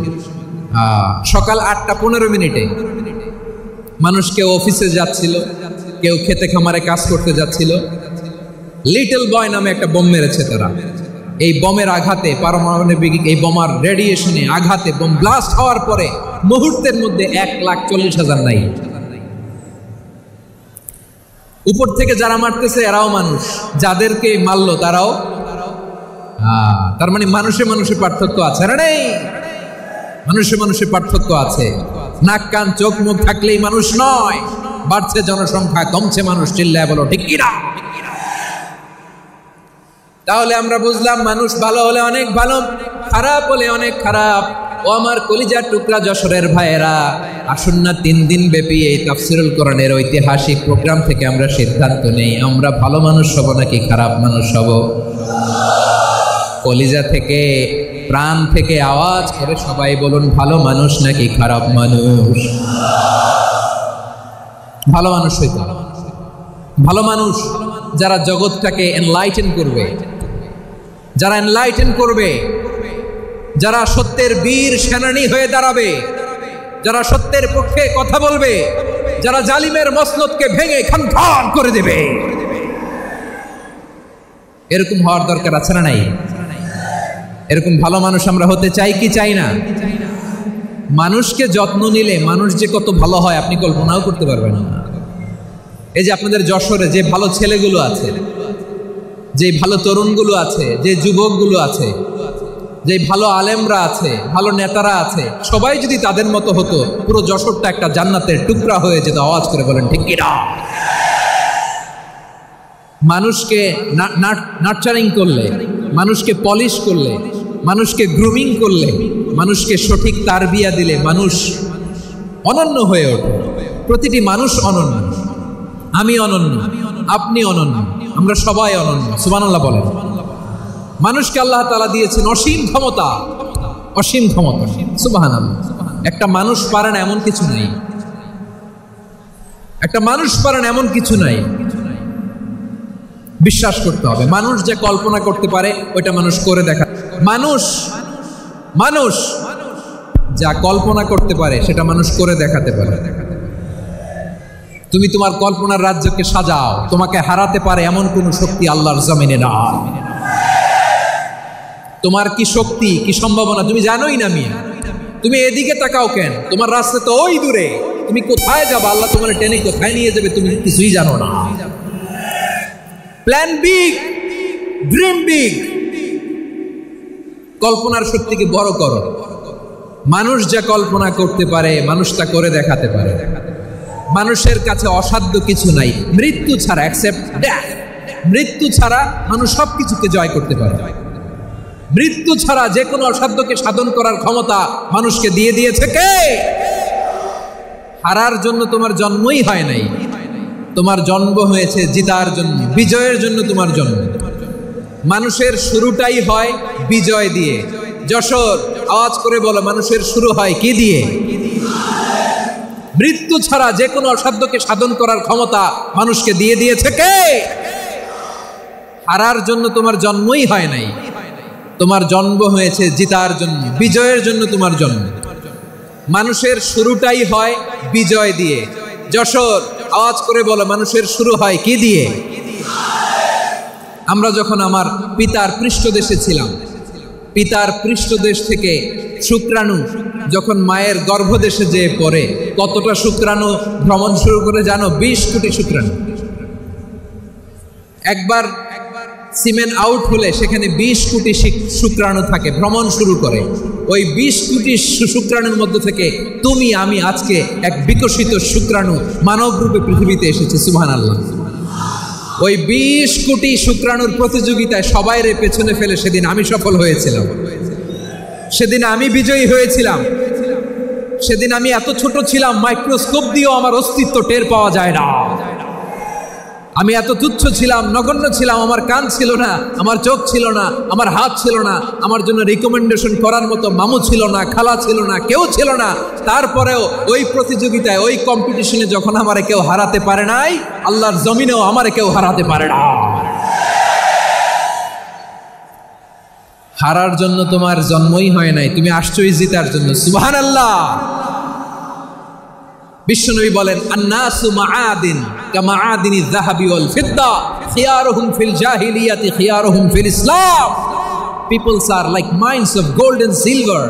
সকাল 8:15 মানুষ কেউ অফিসে যাচ্ছিল, কেউ খেতে খামারে কাজ করতে যাচ্ছিল। লিটল বয় নামে একটা বোম মেরেছে তারা। এই বোমের আঘাতে, পারমাণবিক এই বোমার রেডিয়েশনে আঘাতে, বোম ব্লাস্ট হওয়ার পরে মুহূর্তের মধ্যে 1,40,000 নাই। উপর থেকে যারা মারতেছে এরাও মানুষ, যাদেরকে মারলো তারাও। তার মানে মানুষে মানুষের পার্থক্য আছে না? নেই, মানুষে মানুষের পার্থক্য আছে। নাক কান চোখ মুখ থাকলেই মানুষ নয়। বাড়ছে জনসংখ্যা, কমছে মানুষ, চিল্লায় বলো ঠিক কি না? তাহলে আমরা বুঝলাম মানুষ ভালো হলে অনেক ভালো, খারাপ হলে অনেক খারাপ। ও আমার কলিজার টুকরা যশোরের ভাইয়েরা, আসুন না 3 দিন ব্যাপী এই তাফসীরুল কোরআনের ঐতিহাসিক প্রোগ্রাম থেকে আমরা সিদ্ধান্ত নেই, আমরা ভালো মানুষ হব নাকি খারাপ মানুষ হব। কলিজা থেকে, প্রাণ থেকে আওয়াজ করে সবাই বলুন, ভালো মানুষ নাকি খারাপ মানুষ? ভালো মানুষ হইতে হবে। ভালো মানুষ যারা জগৎটাকে এনলাইটেন করবে, যারা এনলাইটেন করবে, যারা সত্যের বীর সেনানী হয়ে দাঁড়াবে, যারা সত্যের পক্ষে কথা বলবে, যারা জালিমের মসনদকে ভেঙে খানখান করে দেবে, এরকম হওয়ার দরকার আছে না নাই? এরকম ভালো মানুষ আমরা হতে চাই কি চাই না? মানুষকে যত্ন নিলে মানুষ যে কত ভালো হয় আপনি কল্পনাও করতে পারবেন না। এই যে আপনাদের যশোরে যে ভালো ছেলেগুলো আছে, যে ভালো তরুণগুলো আছে, যে যুবকগুলো আছে, যে ভালো আলেমরা আছে, ভালো নেতারা আছে, সবাই যদি তাদের মতো হতো, পুরো যশোরটা একটা জান্নাতের টুকরা হয়ে যেত। আওয়াজ করে বলেন ঠিক কি না? মানুষকে নার্চারিং করলে, মানুষকে পলিশ করলে, মানুষকে গ্রুমিং করলে, মানুষকে সঠিক তারবিয়া দিলে মানুষ অনন্য হয়ে ওঠে। প্রতিটি মানুষ অনন্য। আমি অনন্য, আপনি অনন্য, আমরা সবাই অনন্য। সুবহানাল্লাহ বলেন। মানুষকে আল্লাহ তাআলা দিয়েছেন অসীম ক্ষমতা, অসীম ক্ষমতা। সুবহানাল্লাহ। একটা মানুষ পারে না এমন কিছু নাই, একটা মানুষ পারে না এমন কিছু নাই। বিশ্বাস করতে হবে, মানুষ যে কল্পনা করতে পারে ওইটা মানুষ করে দেখা। মানুষ মানুষ যা কল্পনা করতে পারে সেটা মানুষ করে দেখাতে পারে। তুমি তোমার কল্পনার রাজ্যকে সাজাও, তোমাকে হারাতে পারে এমন কোন শক্তি আল্লাহর জমিনে না। তোমার কি শক্তি, কি সম্ভাবনা তুমি জানোই না মিয়া। তুমি এদিকে তাকাও কেন? তোমার রাস্তা তো ওই দূরে, তুমি কোথায় যাবে? আল্লাহ তোমার টেনে কোথায় নিয়ে যাবে তুমি কিছুই জানো না। প্ল্যান বিগ, ড্রিম বিগ, কল্পনার শক্তিকে বড় করো। মানুষ যা কল্পনা করতে পারে মানুষ তা করে দেখাতে পারে। মানুষের কাছে অসাধ্য কিছু নাই, মৃত্যু ছাড়া, অ্যাকসেপ্ট ডেথ, মৃত্যু ছাড়া মানুষ সবকিছুকে জয় করতে পারে। মৃত্যু ছাড়া যে কোনো অসাধ্যকে সাধন করার ক্ষমতা মানুষকে দিয়ে দিয়েছে কে? হারার জন্য তোমার জন্মই হয় নাই, তোমার জন্ম হয়েছে জিতার জন্য, বিজয়ের জন্য তোমার জন্ম। মানুষের শুরুটাই হয় বিজয় দিয়ে। যশোর, আওয়াজ করে বলো, মানুষের শুরু হয় কি দিয়ে? মৃত্যু ছাড়া যে কোনো অসাধ্যকে সাধন করার ক্ষমতা মানুষকে দিয়ে দিয়েছে কে? হারার জন্য তোমার জন্মই হয় নাই, তোমার জন্ম হয়েছে জিতার জন্য, বিজয়ের জন্য তোমার জন্ম। মানুষের শুরুটাই হয় বিজয় দিয়ে। যশোর, আওয়াজ করে বলো, মানুষের শুরু হয় কি দিয়ে? আমরা যখন আমার পিতার পৃষ্ঠদেশে ছিলাম, পিতার পৃষ্ঠদেশ থেকে শুক্রাণু যখন মায়ের গর্ভদেশে যেয়ে পড়ে, কতটা শুক্রাণু ভ্রমণ শুরু করে জানো? 20 কোটি শুক্রাণু। একবার সিমেন আউট হলে সেখানে 20 কোটি শুক্রাণু থাকে, ভ্রমণ শুরু করে। ওই 20 কোটি শুক্রাণুর মধ্যে থেকে তুমি আমি আজকে এক বিকশিত শুক্রাণু মানব রূপে পৃথিবীতে এসেছে। সুবহানাল্লাহ। ওই 20 কোটি শুক্রাণুর প্রতিযোগিতায় সবাই রে পেছনে ফেলে সেদিন আমি সফল হয়েছিলাম, সেদিন আমি বিজয়ী হয়েছিলাম। সেদিন আমি এত ছোট ছিলাম, মাইক্রোস্কোপ দিয়েও আমার অস্তিত্ব টের পাওয়া যায় না। আমি এত তুচ্ছ ছিলাম, নগণ্য ছিলাম। আমার কান ছিল না, আমার চোখ ছিল না, আমার হাত ছিল না, আমার জন্য রিকমেন্ডেশন করার মতো মামু ছিল না, খালা ছিল না, কেউ ছিল না। তারপরেও ওই প্রতিযোগিতায়, ওই কম্পিটিশনে যখন আমারে কেউ হারাতে পারে নাই, আল্লাহর জমিনেও আমারে কেউ হারাতে পারে না। হারার জন্য তোমার জন্মই হয় নাই, তুমি আসছোই জিতার জন্য। সুবহানাল্লাহ। বিশ্বনবী বলেন, আন্নাসু মাআদিন কামাআদিনিয যাহাবি ওয়াল ফিদ্দা, খিয়ারুহুম ফিল জাহিলিয়াতি খিয়ারুহুম ফিল ইসলাম। peoples are like mines of gold and silver.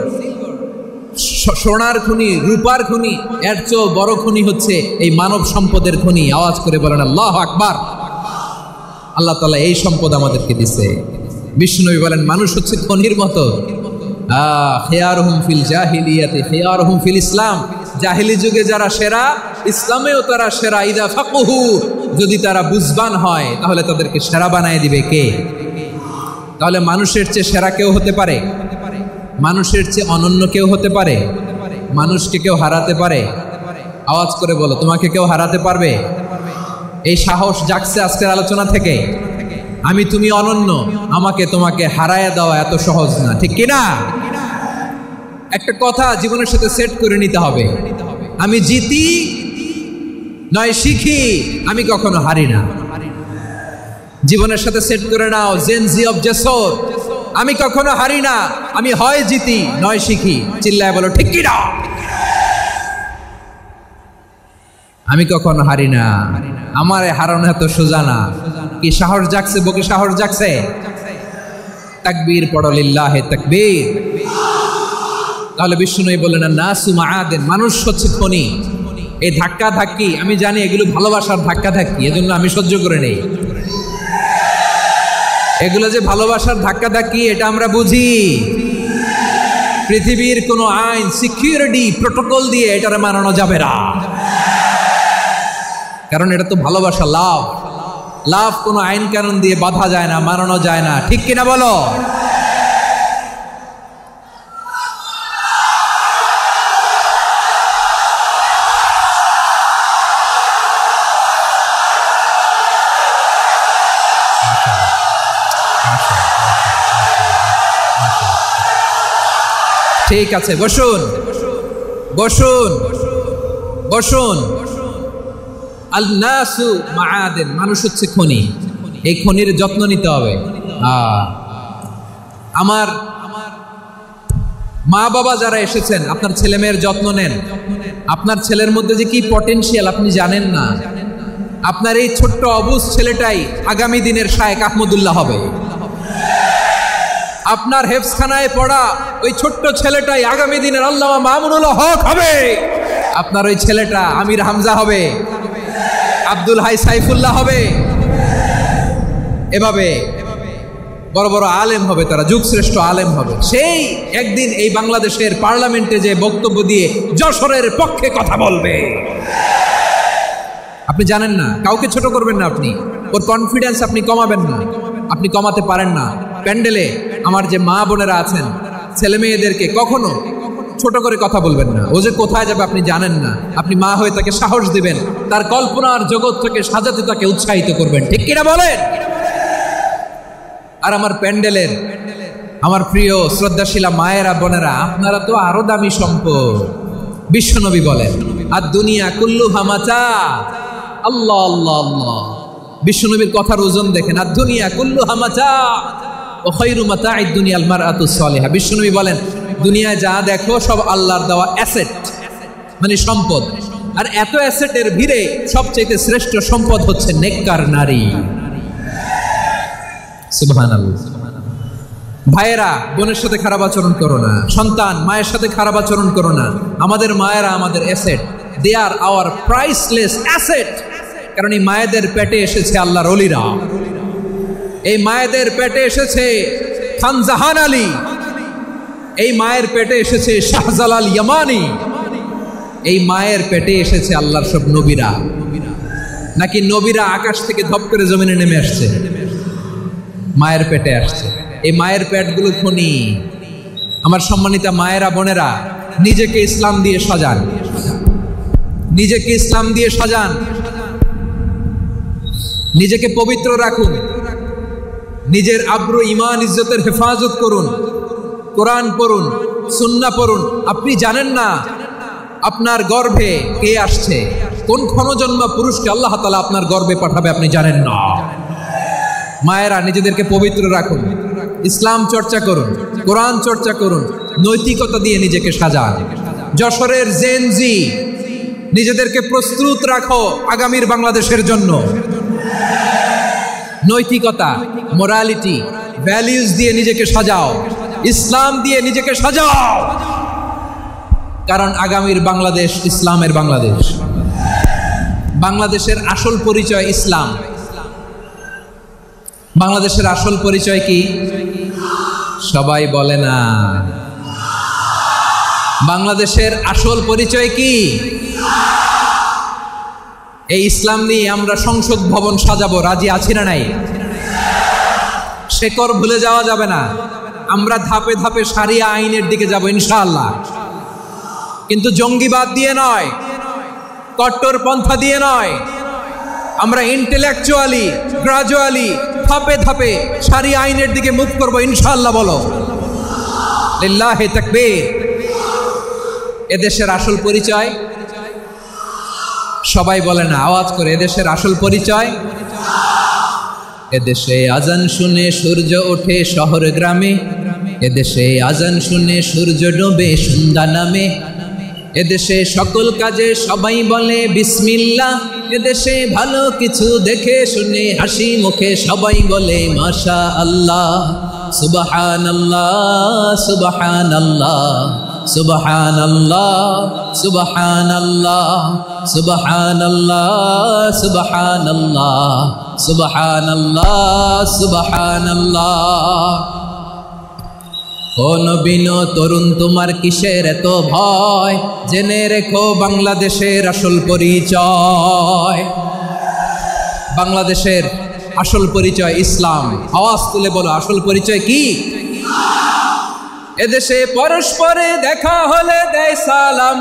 সোনার খনি, রূপার খনি, এর চেয়েও বড় খনি হচ্ছে এই মানব সম্পদের খনি। আওয়াজ করে বলেন আল্লাহু আকবার। আল্লাহ তাআলা এই সম্পদ আমাদেরকে দিয়েছে। বিষ্ণুনবী বলেন মানুষ হচ্ছে খনির মতো। খিয়ারুহুম ফিল জাহিলিয়াতি খিয়ারুহুম ফিল ইসলাম। জাহিলি যুগে যারা সেরা, ইসলামেও তারা সেরা। ইদা ফাকুহু, যদি তারা বুঝবান হয় তাহলে তাদেরকে সেরা বানায় দিবে কে? তাহলে মানুষের চেয়ে সেরা কেউ হতে পারে? মানুষের চেয়ে অনন্য কেউ হতে পারে? মানুষকে কেউ হারাতে পারে? আওয়াজ করে বলো, তোমাকে কেউ হারাতে পারবে? এই সাহস জাগছে আজকের আলোচনা থেকে। আমি তুমি অনন্য, আমাকে তোমাকে হারায় দেওয়া এত সহজ না, ঠিক কিনা? একটা কথা জীবনের সাথে সেট করে নিতে হবে, আমি জিতি নয় শিখি, আমি কখনো হারি না। জীবনের সাথে সেট করে নাও, জেনজি অফ জেসর, আমি কখনো হারি না, আমি হয় জিতি নয় শিখি। চিল্লায় বলো ঠিক কিনা? আমি কখনো হারি না, আমার হারানো এত সোজা না। কি সাহস জাগছে, বুকে সাহস জাগছে? তাকবীর পড়ো, লিল্লাহে তাকবীর। তাহলে বিষ্ণুনবী বললেন নাসু মাআদিন, মানুষ হচ্ছে খনি। এই ধাক্কা ধাক্কি আমি জানি এগুলো ভালোবাসার ধাক্কা ধাক্কি, এজন্য আমি সহ্য করে নেই। এগুলো যে ভালোবাসার ধাক্কা ধাক্কি এটা আমরা বুঝি। পৃথিবীর কোনো আইন, সিকিউরিটি প্রটোকল দিয়ে এটারে মানানো যাবে না, কারণ এটা তো ভালোবাসা, লাভ। লাভ কোনো আইন কানুন দিয়ে বাধা যায় না, মানানো যায় না, ঠিক কিনা বলো? ঠিক আছে, বসুন বসুন বসুন। আল নাসু মাআদিন, মানুষ হচ্ছে খনি। এই খনির যত্ন নিতে হবে। আমার মা বাবা যারা এসেছেন, আপনার ছেলে মেয়ের যত্ন নেন। আপনার ছেলের মধ্যে যে কি পটেনশিয়াল আপনি জানেন না। আপনার এই ছোট্ট অবুজ ছেলেটাই আগামী দিনের শায়েখ আহমদুল্লাহ হবে। আপনার হেফজখানায় পড়া ওই ছোট্ট ছেলেটাই আগামী দিনের আল্লামা মামুনুল হক হবে। আপনার ওই ছেলেটা আমির হামজা হবে, আব্দুল হাই সাইফুল্লাহ হবে। এভাবে বড় বড় আলেম হবে, তারা যুগশ্রেষ্ঠ আলেম হবে। সেই একদিন এই বাংলাদেশের পার্লামেন্টে যে বক্তব্য দিয়ে যশোরের পক্ষে কথা বলবে। আপনি জানেন না, কাউকে ছোট করবেন না, আপনি ওর কনফিডেন্স আপনি কমাবেন না, আপনি কমাতে পারেন না। প্যান্ডেলে আমার যে মা বোনেরা আছেন, ছেলে মেয়েদেরকে কখনো ছোট করে কথা বলবেন না। ও যে কোথায় যাবে আপনি জানেন না, আপনি মা হয়ে তাকে সাহস দিবেন, তার কল্পনার জগৎ থেকে সাজাতে তাকে উৎসাহিত করবেন, ঠিক কিনা বলেন? আর আমার প্যান্ডেলের আমার প্রিয় শ্রদ্ধাশীলা মায়েরা বোনেরা, আপনারা তো আরো দামি সম্পদ। বিশ্বনবী বলেন আর দুনিয়া কুল্লুহা মাতা। আল্লাহ আল্লাহ আল্লাহ, বিশ্বনবীর কথার ওজন দেখেন। আর দুনিয়া কুল্লুহা মাতা ওয়া খায়রু মাতা'আদ দুনিয়াল মারআতুস সালিহা। বিশ্বনবী বলেন দুনিয়ায় যা দেখো সব আল্লাহর দেওয়া অ্যাসেট, মানে সম্পদ। আর এত অ্যাসেটের ভিড়ে সবচেয়ে শ্রেষ্ঠ সম্পদ হচ্ছে নেককার নারী। সুবহানাল্লাহ। ভাইয়েরা, বোনের সাথে খারাপ আচরণ করো না। সন্তান মায়ের সাথে খারাপ আচরণ করো না। আমাদের মায়েরা আমাদের asset, they are our priceless asset. কারণ এই মায়েদের পেটে এসেছে আল্লাহর ওলিরা, এই মায়েদের পেটে এসেছে খান জাহান আলী, এই মায়ের পেটে এসেছে শাহজালাল ইয়ামানি, এই মায়ের পেটে এসেছে আল্লাহর সব নবীরা। নাকি নবীরা আকাশ থেকে ধপ করে জমিনে নেমে আসছে? মায়ের পেটে আসছে। এই মায়ের পেটগুলো খনি। আমার সম্মানিতা মায়েরা বোনেরা, নিজেকে ইসলাম দিয়ে সাজান, নিজেকে ইসলাম দিয়ে সাজান, নিজেকে পবিত্র রাখুন, নিজের আব্রু ইমান ইজ্জতের হেফাজত করুন, কোরআন পড়ুন, সুন্নাহ পড়ুন। আপনি জানেন না আপনার গর্ভে কে আসছে, কোন ক্ষণজন্মা পুরুষকে আল্লাহ তাআলা আপনার গর্ভে পাঠাবে আপনি জানেন না। মায়েরা, নিজেদেরকে পবিত্র রাখুন, ইসলাম চর্চা করুন, কোরআন চর্চা করুন, নৈতিকতা দিয়ে নিজেকে সাজান। যশোরের জেনজি, নিজেদেরকে প্রস্তুত রাখো আগামীর বাংলাদেশের জন্য। নৈতিকতা, মোরালিটি, ভ্যালিউজ দিয়ে নিজেকে সাজাও, ইসলাম দিয়ে নিজেকে সাজাও, কারণ আগামীর বাংলাদেশ ইসলামের বাংলাদেশ। বাংলাদেশের আসল পরিচয় ইসলাম। বাংলাদেশের আসল পরিচয় কি? সবাই বলে না। বাংলাদেশের আসল পরিচয় কি? এই ইসলাম নিয়ে আমরা সংসদ ভবন সাজাবো, রাজি আছি না নাই? শেকড় ভুলে যাওয়া যাবে না। আমরা ধাপে ধাপে শারিয়া আইনের দিকে যাব ইনশাআল্লাহ, কিন্তু জঙ্গিবাদ দিয়ে নয়, কট্টর পন্থা দিয়ে নয়। আমরা ইন্টেলেকচুয়ালি গ্রাজুয়ালি ধাপে ধাপে শারিয়া আইনের দিকে মুভ করবো ইনশাআল্লাহ। বলো লিল্লাহি তাকবীর। এদেশের আসল পরিচয় সবাই বলে না, আওয়াজ করে, এদেশের আসল পরিচয়। এদেশে আজান শুনে সূর্য ওঠে শহর গ্রামে, এদেশে আজান শুনে সূর্য ডোবে সন্ধ্যা নামে, এদেশে সকল কাজে সবাই বলে বিসমিল্লাহ, এদেশে ভালো কিছু দেখে শুনে হাসি মুখে সবাই বলে মাশা আল্লাহ, সুবহানাল্লাহ সুবহানাল্লাহ সুবহানাল্লাহ সুবহানাল্লাহ সুবহানাল্লাহ সুবহানাল্লাহ সুবহানাল্লাহ সুবহানাল্লাহ। ও নবীন তরুণ তোমার কিসের এত ভয়, জেনে রেখো বাংলাদেশের আসল পরিচয়। বাংলাদেশের আসল পরিচয় ইসলাম। আওয়াজ তুলে বলো, আসল পরিচয় কি? এদেশে পরস্পরে দেখা হলে দেয় সালাম,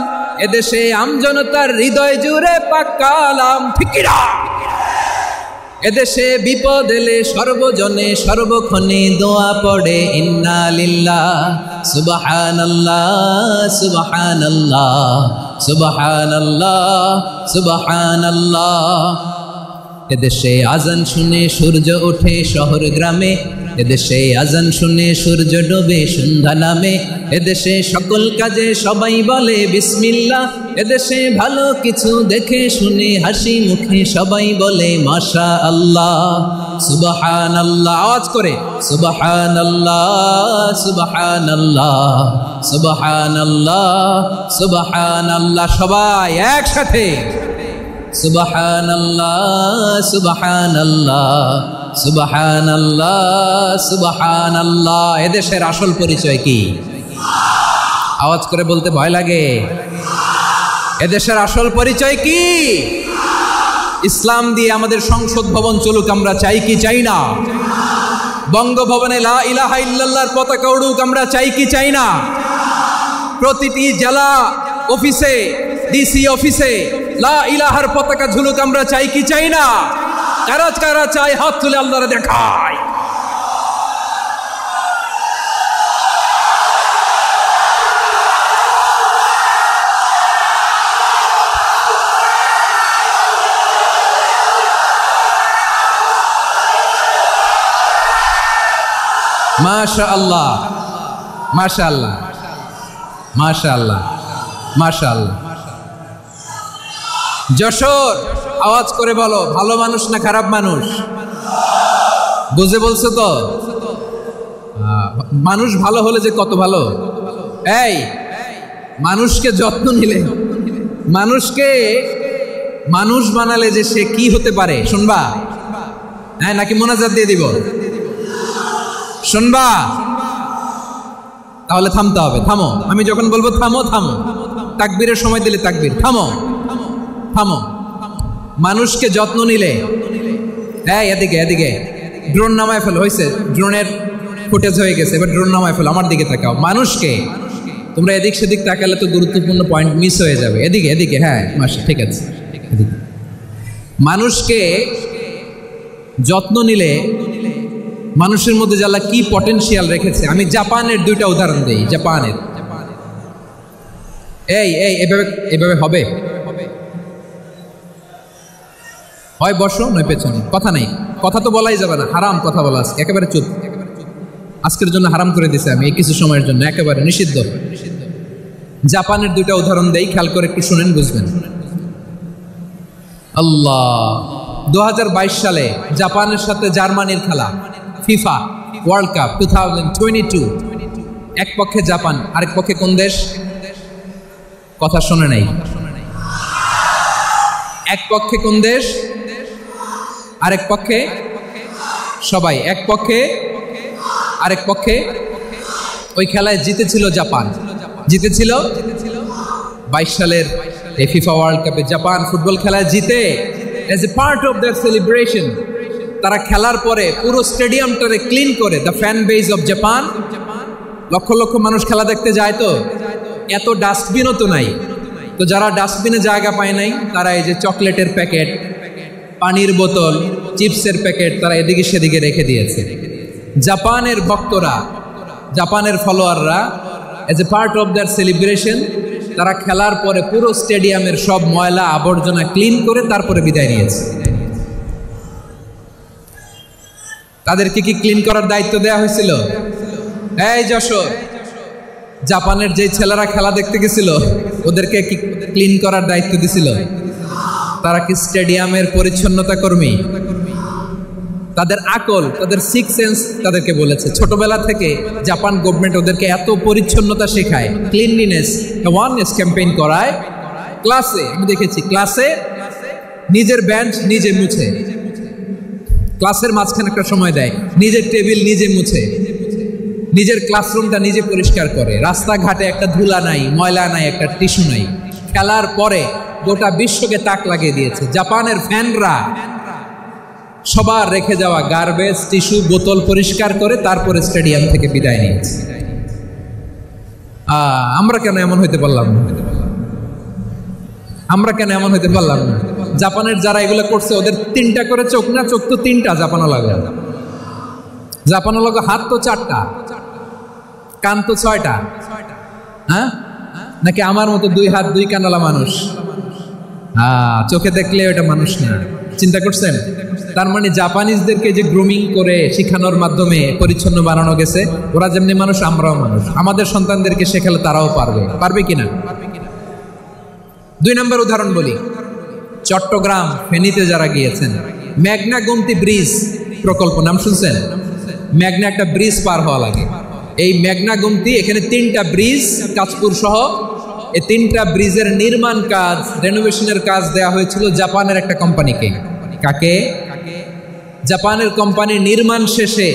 এদেশে আমজনতার হৃদয় জুড়ে পাক্কালাম, ঠিক কি না? এদেশে বিপদ এলে সর্বজনে সর্বক্ষণে দোয়া পড়ে ইন্না লিল্লাহ সুবহানাল্লাহ সুবহানাল্লাহ সুবহানাল্লাহ সুবহানাল্লাহ। এদেশে আজান শুনে সূর্য ওঠে শহর গ্রামে, এদেশে আজান শুনে সূর্য ডোবে সন্ধ্যা নামে, এদেশে সকল কাজে সবাই বলে বিসমিল্লাহ, এদেশে ভালো কিছু দেখে শুনে হাসি মুখে সবাই বলে মাশা আল্লাহ সুবহানাল্লাহ। আওয়াজ করে সুবহানাল্লাহ সুবহানাল্লাহ সুবহানাল্লাহ সুবহানাল্লাহ। সবাই একসাথে সুবহানাল্লাহ সুবহানাল্লাহ সুবহানাল্লাহ সুবহানাল্লাহ। এদেশের আসল পরিচয় কি? আওয়াজ করে বলতে ভয় লাগে। এদেশের আসল পরিচয় কি? ইসলাম দিয়ে আমাদের সংসদ ভবন চলুক, আমরা চাই কি চাই না? বঙ্গভবনে লা ইলাহা ইল্লাল্লাহর পতাকা উড়ুক, আমরা চাই কি চাই না? প্রতিটি জেলা অফিসে, ডিসি অফিসে লা ইলাহার পতাকা ঝুলুক, আমরা চাই কি চাই না? কারা কারা চাই হাত তুলে আল্লাহরে দেখায়। মাশাআল্লাহ মাশাআল্লাহ মাশাআল্লাহ মাশাআল্লাহ। যশোর, আওয়াজ করে বলো, ভালো মানুষ না খারাপ মানুষ? বুঝে বলছো তো? মানুষ ভালো হলে যে কত ভালো। এই মানুষকে যত্ন নিলে, মানুষকে মানুষ বানালে যে সে কি হতে পারে শুনবা? হ্যাঁ, নাকি মোনাজাত দিয়ে দিব? শুনবা? তাহলে থামতে হবে। থামো, আমি যখন বলবো থামো থামো, তাকবীরের সময় দিলে তাকবীর, থামো থামো। মানুষকে যত্ন নিলে, হ্যাঁ এদিকে এদিকে, ড্রোন নামায় ফেলো। হয়েছে, ড্রোনের ফুটেজ হয়ে গেছে, এবার ড্রোন নামায় ফেলো। আমার দিকে তাকাও। মানুষকে, তোমরা এদিক সেদিক তাকালে তো গুরুত্বপূর্ণ পয়েন্ট মিস হয়ে যাবে। এদিকে এদিকে, হ্যাঁ মাসে, ঠিক আছে। মানুষকে যত্ন নিলে মানুষের মধ্যে যারা কি পটেনশিয়াল রেখেছে। আমি জাপানের দুইটা উদাহরণ দিই। জাপানের এই এই এভাবে এভাবে হবে, হয় বসো নয় পেছনে, কথা নেই, কথা তো বলাই যাবে না, হারাম কথা বলা আছে, একেবারে চুপ। আজকের জন্য হারাম করে দিছে আমি, এই কিছু সময়ের জন্য একেবারে নিষিদ্ধ। জাপানের দুইটা উদাহরণ দেই, খেয়াল করে একটু শুনেন, বুঝবেন। আল্লাহ, 2022 সালে জাপানের সাথে জার্মানির খেলা, ফিফা ওয়ার্ল্ড কাপ 2022, এক পক্ষে জাপান, আরেক পক্ষে কোন দেশ? কথা শোনে নাই। এক পক্ষে কোন দেশ, আরেক পক্ষে সবাই। এক পক্ষে আরেক পক্ষে। ওই খেলায় জিতেছিল জাপান, জিতেছিল 22 সালের এই ফিফা ওয়ার্ল্ড কাপে জাপান ফুটবল খেলায় জিতে as a part of their celebration তারা খেলার পরে পুরো স্টেডিয়ামটারে ক্লিন করে, the fan base of Japan, লক্ষ লক্ষ মানুষ খেলা দেখতে যায়, তো এত ডাস্টবিনও তো নাই, তো যারা ডাস্টবিনে জায়গা পায় নাই তারা এই যে চকলেটের প্যাকেট, পানির বোতল, চিপসের প্যাকেট তারা এদিকে সেদিকে রেখে দিয়েছে। জাপানের ভক্তরা, জাপানের ফলোয়াররা as a part of their celebration তারা খেলার পরে পুরো স্টেডিয়ামের সব ময়লা আবর্জনা ক্লিন করে তারপরে বিদায় নিয়েছে। তাদেরকে কি ক্লিন করার দায়িত্ব দেওয়া হয়েছিল? এই যশোর, জাপানের যে ছেলেরা খেলা দেখতে গেছিল ওদেরকে কি ক্লিন করার দায়িত্ব দিছিল? তারা কি স্টেডিয়ামের পরিচ্ছন্নতা কর্মী? তাদের আকল, তাদের সিক্স সেন্স তাদেরকে বলেছে। ছোটবেলা থেকে জাপান গভর্নমেন্ট ওদেরকে এত পরিচ্ছন্নতা শেখায়, ক্লিনলিনেস অ্যাওয়ারনেস ক্যাম্পেইন করায়। ক্লাসে আমি দেখেছি, ক্লাসে নিজের বেঞ্চ নিজে মুছে, ক্লাসের মাঝখানে একটা সময় দেয়, নিজের টেবিল নিজে মুছে, নিজের ক্লাসরুমটা নিজে পরিষ্কার করে। রাস্তাঘাটে একটা ধুলা নাই, ময়লা নাই, একটা টিস্যু নাই। খেলার পরে গোটা বিশ্বকে তাক লাগিয়ে দিয়েছে। জাপানের ফ্যানরা সবার রেখে যাওয়া গার্বেজ, টিস্যু, বোতল পরিষ্কার করে তারপরে স্টেডিয়াম থেকে বিদায় নিয়েছে। আমরা কেন এমন হইতে পারলাম না? আমরা কেন এমন হইতে পারলাম না? জাপানের যারা এগুলো করছে ওদের 3টা করে চোখ না? চোখ তো 3টা জাপানো লাগে, জাপানো লাগে। হাত তো 4টা, কান তো 6টা। হ্যাঁ, নাকি আমার মতো 2 হাত 2 কানওয়ালা মানুষ? চোখে দেখলে ওটা মানুষ না। চিন্তা করছেন? তার মানে জাপানিজদেরকে যে গ্রুমিং করে শিখানোর মাধ্যমে পরিচ্ছন্ন বানানো গেছে। ওরা যেমনি মানুষ, আমরাও মানুষ। আমাদের সন্তানদেরকে শেখালে তারাও পারবে, পারবে কিনা? 2 নম্বর উদাহরণ বলি। চট্টগ্রাম ফেনীতে যারা গিয়েছেন, মেঘনা গোমতী ব্রিজ প্রকল্প নাম শুনছেন? মেঘনা একটা ব্রিজ পার হওয়া লাগে। এই মেঘনা গোমতী, এখানে 3টা ব্রিজ, কাঁচপুর সহ এই 3টা ব্রিজের নির্মাণ কাজ, রেনোভেশনের কাজ দেয়া হয়েছিল জাপানের একটা কোম্পানিকে। কাকে? জাপানের কোম্পানির নির্মাণ শেষে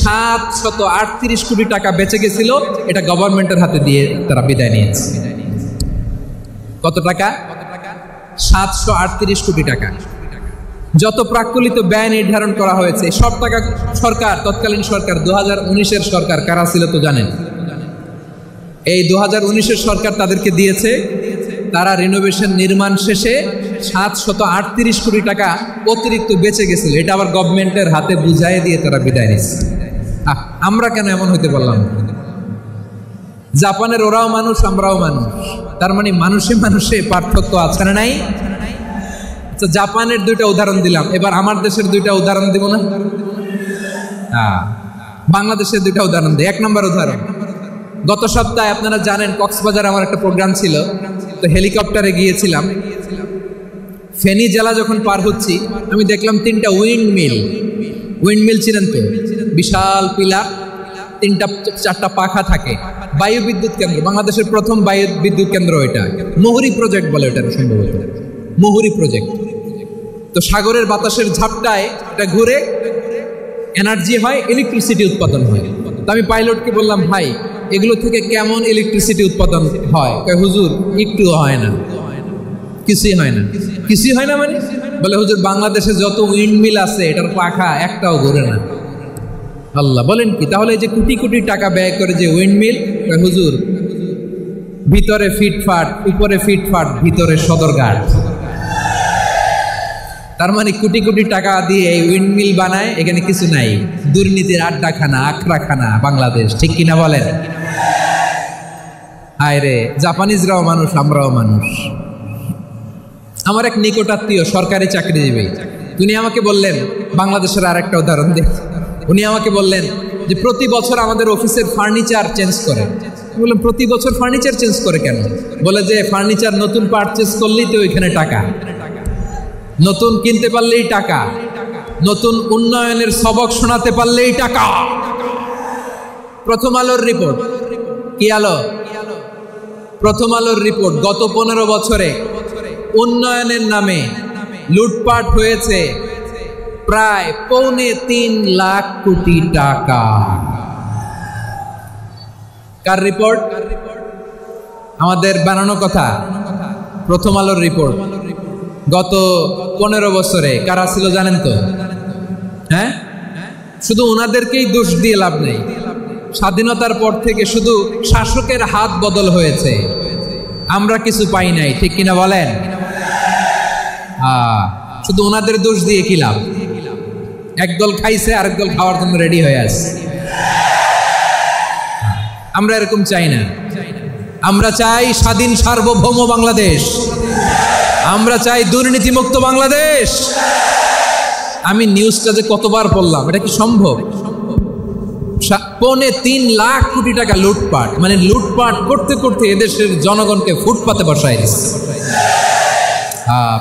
738 কোটি টাকা বেঁচে গেছিল। এটা গভর্নমেন্টের হাতে দিয়ে তারা বিদায় নিয়েছে। কত টাকা? 738 কোটি টাকা। যত প্রাক্কলিত ব্যয় নির্ধারণ করা হয়েছে সব টাকা সরকার, তৎকালীন সরকার 2019-এর সরকার কারা ছিল তো জানেন? এই 2019-এর সরকার তাদেরকে দিয়েছে। তারা রিনোভেশন নির্মাণ শেষে 738 কোটি টাকা অতিরিক্ত বেঁচে গেছিল। এটা আবার গভর্নমেন্টের হাতে বুঝাই দিয়ে তারা বিদায় নিচ্ছে। আমরা কেন এমন হইতে পারলাম? জাপানের ওরাও মানুষ, আমরাও মানুষ। তার মানে মানুষে মানুষে পার্থক্য আছে না নাই? আচ্ছা, জাপানের 2টা উদাহরণ দিলাম, এবার আমার দেশের 2টা উদাহরণ দিব না? বাংলাদেশের 2টা উদাহরণ দিই। 1 নম্বর উদাহরণ, গত সপ্তাহে আপনারা জানেন কক্সবাজার আমার একটা প্রোগ্রাম ছিল, তো হেলিকপ্টারে গিয়েছিলাম। ফেনী জেলা যখন পার হচ্ছি আমি দেখলাম 3টা উইন্ডমিল। উইন্ডমিল চিনেন তো? বিশাল পিলার, 3টা-4টা পাখা থাকে। বায়ু বিদ্যুৎ কেন্দ্র, বাংলাদেশের প্রথম বায়ু বিদ্যুৎ কেন্দ্র এটা। মুহুরী প্রজেক্ট বলে এটা সম্ভবত, মুহুরী প্রজেক্ট। তো সাগরের বাতাসের ঝাপটায় এটা ঘুরে এনার্জি হয়, ইলেকট্রিসিটি উৎপাদন হয়। তো আমি পাইলটকে বললাম, ভাই এগুলো থেকে কেমন ইলেকট্রিসিটি উৎপাদন হয়? হুজুর একটু হয় না, কিছুই হয় না। কিছুই হয় না মানে? বলে হুজুর বাংলাদেশে যত উইন্ডমিল আছে এটার পাখা একটাও ঘুরে না। আল্লাহ, বলেন কি? তাহলে এই যে কোটি কোটি টাকা ব্যয় করে যে উইন্ডমিল, হুজুর ভিতরে ফিটফাট, উপরে ফিটফাট, ভিতরে সদরঘাট। তার মানে কোটি কোটি টাকা দিয়ে এই উইন্ডমিল বানায়, এখানে কিছু নাই। দুর্নীতির আড্ডাখানা, আখড়াখানা বাংলাদেশ, ঠিক কিনা বলেন? আয় রে, জাপানিজরাও মানুষ, আমরাও মানুষ। আমার এক নিকটাত্মীয় সরকারি চাকরিজীবী, তিনি আমাকে বললেন, বাংলাদেশের আর একটা উদাহরণ দেখ। উনি আমাকে বললেন যে প্রতি বছর আমাদের অফিসের ফার্নিচার চেঞ্জ করে। বললাম, প্রতি বছর ফার্নিচার চেঞ্জ করে কেন? বলে যে ফার্নিচার নতুন পারচেজ করলেই তো ওইখানে টাকা, নতুন কিনতে পারলেই টাকা, নতুন উন্নয়নের সবক শোনাতে পারলেই টাকা। প্রথম আলোর রিপোর্ট, কি আলো? প্রথম আলোর রিপোর্ট, গত 15 বছরে উন্নয়নের নামে লুটপাট হয়েছে প্রায় 3.25 লাখ কোটি টাকা। কার রিপোর্ট? আমাদের বানানো কথা। প্রথম আলোর রিপোর্ট। গত 15 বছরে কারা ছিল জানেন তো? হ্যাঁ, শুধু ওনাদেরকেই দোষ দিয়ে লাভ নেই। স্বাধীনতার পর থেকে শুধু শাসকের হাত বদল হয়েছে, আমরা কিছু পাই নাই, ঠিক কিনা বলেন? শুধু ওনাদের দোষ দিয়ে কি লাভ? একদল খাইছে, আরেক দল খাওয়ার জন্য রেডি হয়ে আছে। আমরা এরকম চাই না। আমরা চাই স্বাধীন সার্বভৌম বাংলাদেশ, আমরা চাই দুর্নীতিমুক্ত বাংলাদেশ। আমি নিউজটা যে কতবার পড়লাম, এটা কি সম্ভব? 3.25 লাখ কোটি টাকা লুটপাট, মানে লুটপাট করতে করতে এদেশের জনগণকে ফুটপাতে বসায় দিচ্ছে।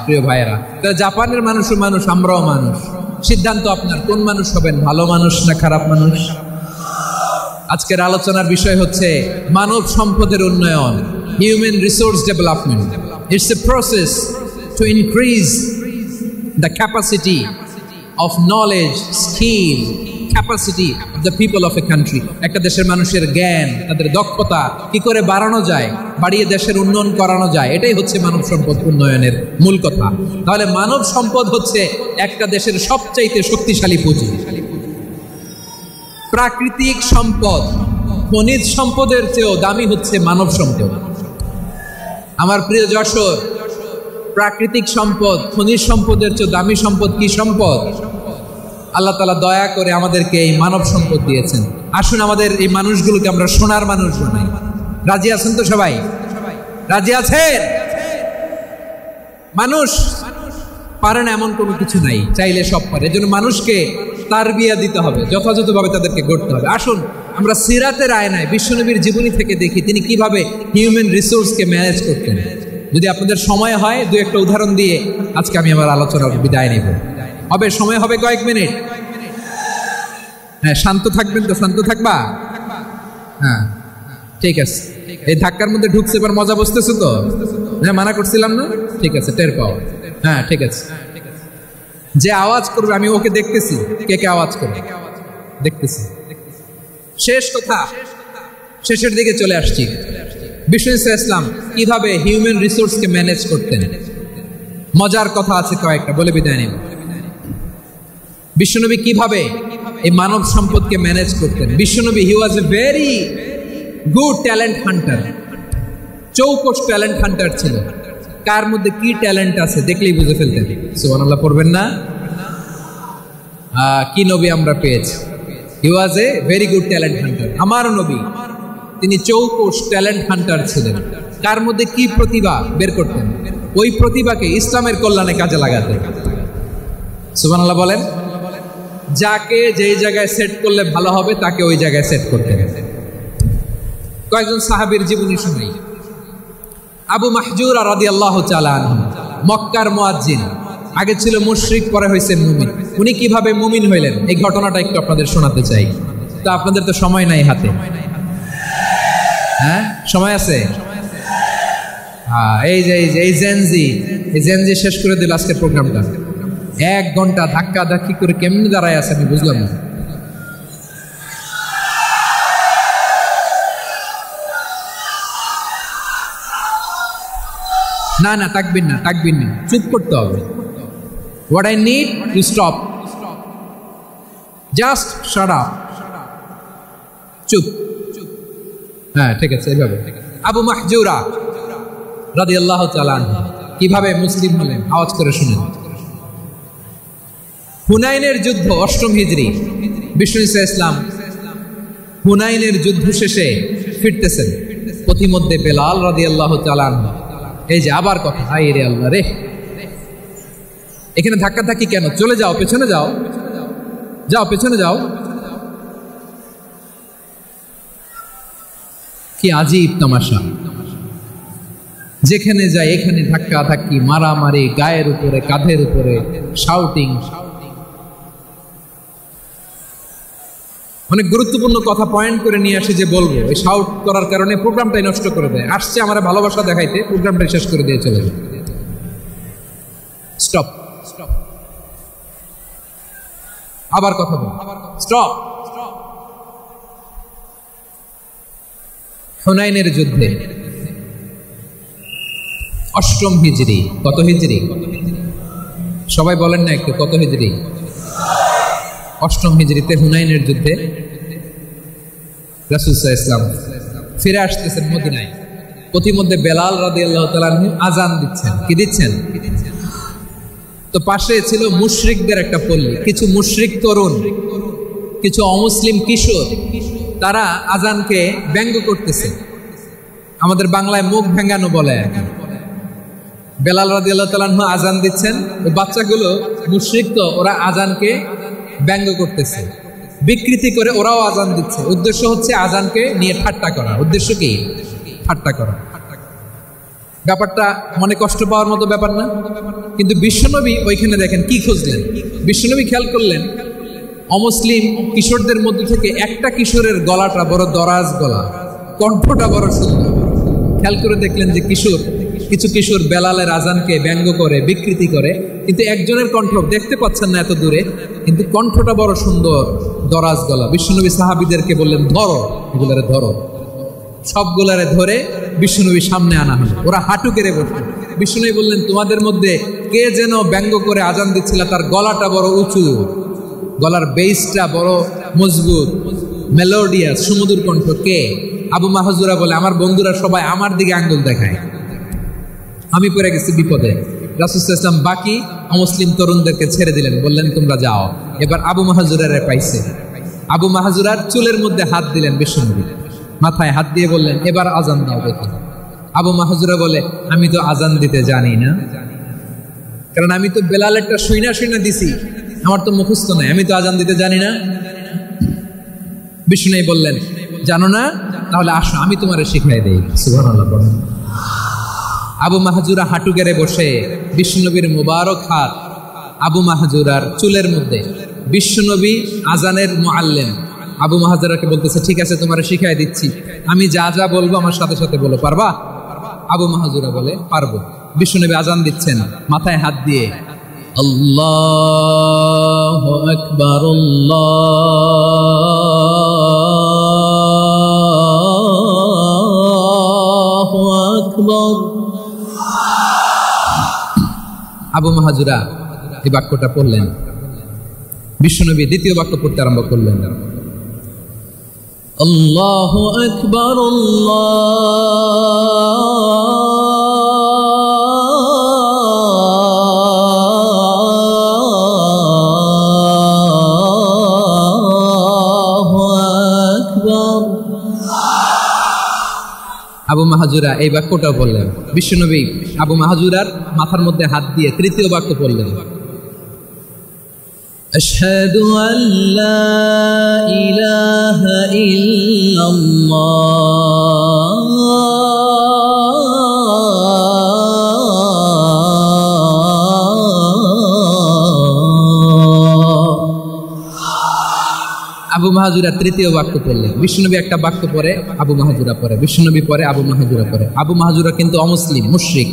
প্রিয় ভাইয়েরা, জাপানের মানুষও মানুষ, আমরাও মানুষ। সিদ্ধান্ত আপনার, কোন মানুষ হবেন, ভালো মানুষ না খারাপ মানুষ? আজকের আলোচনার বিষয় হচ্ছে মানব সম্পদের উন্নয়ন, human resource development. It's a process to increase the capacity of knowledge, skill, capacity of the people of a country. একটা দেশের মানুষের জ্ঞান, তাদের দক্ষতা কি করে বাড়ানো যায়, বাড়িয়ে দেশের উন্নয়ন করানো যায়, এটাই হচ্ছে মানব সম্পদ উন্নয়নের মূল কথা। তাহলে মানব সম্পদ হচ্ছে একটা দেশের সবচাইতে শক্তিশালী পুঁজি। প্রাকৃতিক সম্পদ, খনিজ সম্পদের চেয়েও দামি হচ্ছে মানব সম্পদ। আমার প্রিয় যশোর, প্রাকৃতিক সম্পদ, খনিজ সম্পদের চেয়ে দামি সম্পদ কি সম্পদ? আল্লাহ তাআলা দয়া করে আমাদেরকে এই মানব সম্পদ দিয়েছেন। আসুন আমাদের এই মানুষগুলোকে আমরা সোনার মানুষ বানাই। রাজি আছেন তো সবাই? রাজি আছেন? মানুষ পারে না এমন কোনো কিছু নাই, চাইলে সব পারে। এজন্য মানুষকে তারবিয়া দিতে হবে, যথাযথভাবে তাদেরকে গড়তে হবে। আসুন আমরা সিরাতের আয়নায় বিশ্বনবীর জীবনী থেকে দেখি তিনি কিভাবে হিউম্যান রিসোর্সকে ম্যানেজ করতেন। যদি আপনাদের সময় হয়, দু একটা উদাহরণ দিয়ে আজকে আমি আমার আলোচনার বিদায় নেব। হবে সময় হবে কয়েক মিনিট? হ্যাঁ, শান্ত থাকবেন তো? শান্ত থাকবা? হ্যাঁ, ঠিক আছে। এই ধাক্কার মধ্যে ঢুকছে, এবার মজা বুঝতেছো তো? হ্যাঁ, মানা করছিলাম না? ঠিক আছে, টের পাও। হ্যাঁ, ঠিক আছে। যে আওয়াজ করবে আমি ওকে দেখতেছি, কে কে আওয়াজ করবে দেখতেছি। শেষ কথা, শেষের দিকে চলে আসছি। বিষ্ণু ইসলাম কিভাবে হিউম্যান রিসোর্সকে ম্যানেজ করতেন, মজার কথা আছে কয়েকটা, বলে বিদায় নেব। বিশ্বনবী কিভাবে এই মানব সম্পদকে ম্যানেজ করতেন। বিশ্বনবী, he was a very good talent hunter, চৌকস ট্যালেন্ট হান্টার ছিল। কার মধ্যে কি ট্যালেন্ট আছে দেখলেই বুঝে ফেলতেন। সুবহানাল্লাহ পড়বেন না? কি নবী আমরা পেয়েছি। He was a very good talent hunter. আমার নবী, তিনি চৌকস ট্যালেন্ট হান্টার ছিলেন। কার মধ্যে কি প্রতিভা বের করতেন, ওই প্রতিভাকে ইসলামের কল্যাণে কাজে লাগাতেন। সুবহানাল্লাহ বলেন। যাকে যেই জায়গায় সেট করলে ভালো হবে তাকে ওই জায়গায় সেট করতেন। কয়েকজন সাহাবীর জীবনী শুনাই। আবু মাহজুরা রাদিয়াল্লাহু তাআলা আনহু, মক্কার মুয়াজ্জিন, আগে ছিল মুশরিক, পরে হয়েছেন মুমিন। উনি কিভাবে মুমিন হইলেন এই ঘটনাটা একটু আপনাদের শোনাতে চাই। তো আপনাদের তো সময় নাই হাতে। হ্যাঁ, সময় আছে? এই জেনজি শেষ করে দিল আজকের প্রোগ্রামটা। 1 ঘন্টা ধাক্কা ধাক্কি করে কেমনি দাঁড়ায় আছে আমি বুঝলাম না। না না, তাকবির না, তাকবির না, চুপ করতে হবে। What I need, you stop. Just shut up. চুপ। হ্যাঁ, ঠিক আছে, এইভাবে। আবু মাহজুরা রাদিয়াল্লাহু তাআলা আনহু কিভাবে মুসলিম হলেন আওয়াজ করে শুনেন। হুনাইনের যুদ্ধ, 8ম হিজরি। বিষ্ণু ইসলাম হুনাইনের যুদ্ধ শেষে ফিরতেছেন। পথিমধ্যে বেলাল রাদিয়াল্লাহু তাআলা আনহু, এই যে আবার কথা, হায় রে আল্লাহ রে, এখানে ধাক্কা ধাক্কি কেন? চলে যাও, পেছনে যাও, যাও পেছনে যাও। কি আজীব তামাশা! যেখানে যায় এখানে ধাক্কা ধাক্কি, মারামারি, গায়ের উপরে, কাঁধের উপরে, শাউটিং। অনেক গুরুত্বপূর্ণ কথা পয়েন্ট করে নিয়ে আসে যে বলবো, এই শাউট করার কারণে প্রোগ্রামটাই নষ্ট করে দেয়। আসছে আমার ভালোবাসা দেখাইতে, প্রোগ্রামটাই শেষ করে দিয়ে চলে যায়। স্টপ, আবার কথা বল, স্টপ। হুনাইনের যুদ্ধে 8ম হিজরি, কত হিজরি সবাই বলেন না একটু, কত হিজরি? 8ম হিজরিতে হুনাইনের যুদ্ধে রাসূল সাল্লাল্লাহু আলাইহি ওয়াসাল্লাম ফিরে আসতেছেন মদিনায়। প্রতিমধ্যে বেলাল রাদিয়াল্লাহু তাআলা আনহু আজান দিচ্ছেন। কি দিচ্ছেন? তো পাশে ছিল মুশরিকদের একটা পল্লী, কিছু মুশরিক তরুণ, কিছু অমুসলিম কিশোর, তারা আজানকে ব্যঙ্গ করতেছে। আমাদের বাংলায় মুখ ভেঙ্গানো বলে। বেলাল রাদিয়াল্লাহু তাআলা আনহু আজান দিচ্ছেন, ওই বাচ্চাগুলো মুশরিক, তো ওরা আজানকে ব্যঙ্গ করতেছে, বিকৃতি করে ওরাও আজান দিচ্ছে। উদ্দেশ্য হচ্ছে আজানকে নিয়ে ঠাট্টা করা। উদ্দেশ্য কি? ঠাট্টা করা। ব্যাপারটা মনে কষ্ট পাওয়ার মতো ব্যাপার না? কিন্তু বিশ্বনবী ওইখানে দেখেন কি খুঁজলেন। বিশ্বনবী খেয়াল করলেন অমুসলিম কিশোরদের মধ্যে থেকে একটা কিশোরের গলাটা বড় দরাজ গলা, কণ্ঠটা বড় সুন্দর। খেয়াল করে দেখলেন যে কিছু কিশোর বেলালের আজানকে ব্যঙ্গ করে, বিকৃতি করে, কিন্তু একজনের কণ্ঠ দেখতে পাচ্ছেন না এত দূরে, কিন্তু কণ্ঠটা বড় সুন্দর, দরাজ গলা। বিশ্বনবী সাহাবীদেরকে বললেন, ধরো এগুলারে, ধরো। সবগুলারে ধরে বিশ্বনবী সামনে আনা হলো। ওরা হাঁটু কেড়ে বসল। বিশ্বনবী বললেন, তোমাদের মধ্যে কে যেন ব্যঙ্গ করে আজান দিচ্ছিল, তার গলাটা বড় উঁচু, গলার বেসটা বড় মজবুত, মেলোডিয়াস, সুমধুর কণ্ঠ। কে? আবু মাহজুরা বলে, আমার বন্ধুরা সবাই আমার দিকে আঙ্গুল দেখায়, আমি পড়ে গেছি বিপদে। রাসূল সাল্লাল্লাহু আলাইহি ওয়াসাল্লাম বাকি অমুসলিম তরুণদেরকে ছেড়ে দিলেন, বললেন তোমরা যাও। এবার আবু মাহজুরারে পাইছে। আবু মাহজুরার চুলের মধ্যে হাত দিলেন বিশ্বনবী, মাথায় হাত দিয়ে বললেন, এবার আজান দাও দেখি। আবু মাহজুরা বলে, আমি তো আজান দিতে জানি না, কারণ আমি তো বেলালেরটা শুইনা দিছি, আমার তো মুখস্থ নাই, আমি তো আজান দিতে জানি না। বিশ্বনবী বললেন, জানো না? তাহলে আসো, আমি তোমারে শিখাই দেই। সুবহানাল্লাহ বলেন। আবু মাহজুরা হাঁটু গেড়ে বসে, বিশ্বনবীর মুবারক হাত আবু মাহজুরার চুলের মধ্যে। বিশ্বনবী আজানের মুআল্লিম আবু মাহজুরাকে বলতেছে, ঠিক আছে তোমারে শিখাই দিচ্ছি, আমি যা যা বলবো আমার সাথে সাথে বলো, পারবা? আবু মাহজুরা বলে, পারবো। বিশ্বনবী আজান দিচ্ছেন, মাথায় হাত দিয়ে আল্লাহু আকবার, আল্লাহু আকবার। আবু মাহজুরা এই বাক্যটা পড়লেন। বিশ্বনবী দ্বিতীয় বাক্য পড়তে আরম্ভ করলেন, আল্লাহু আকবার, আল্লাহু আকবার। আবু মাহজুরা এই বাক্যটাও বললেন। বিশ্বনবী আবু মাহজুরার মাথার মধ্যে হাত দিয়ে তৃতীয় বাক্য বললেন, আশহাদু আল্লা ইলাহা ইল্লাল্লাহ, আবু মাহজুরা তৃতীয় বাক্য পড়লেন। বিশ্বনবী একটা বাক্য পরে আবু মাহজুরা পরে, বিশ্বনবী পরে আবু মাহজুরা পরে। আবু মাহজুরা কিন্তু অমুসলিম, মুশরিক।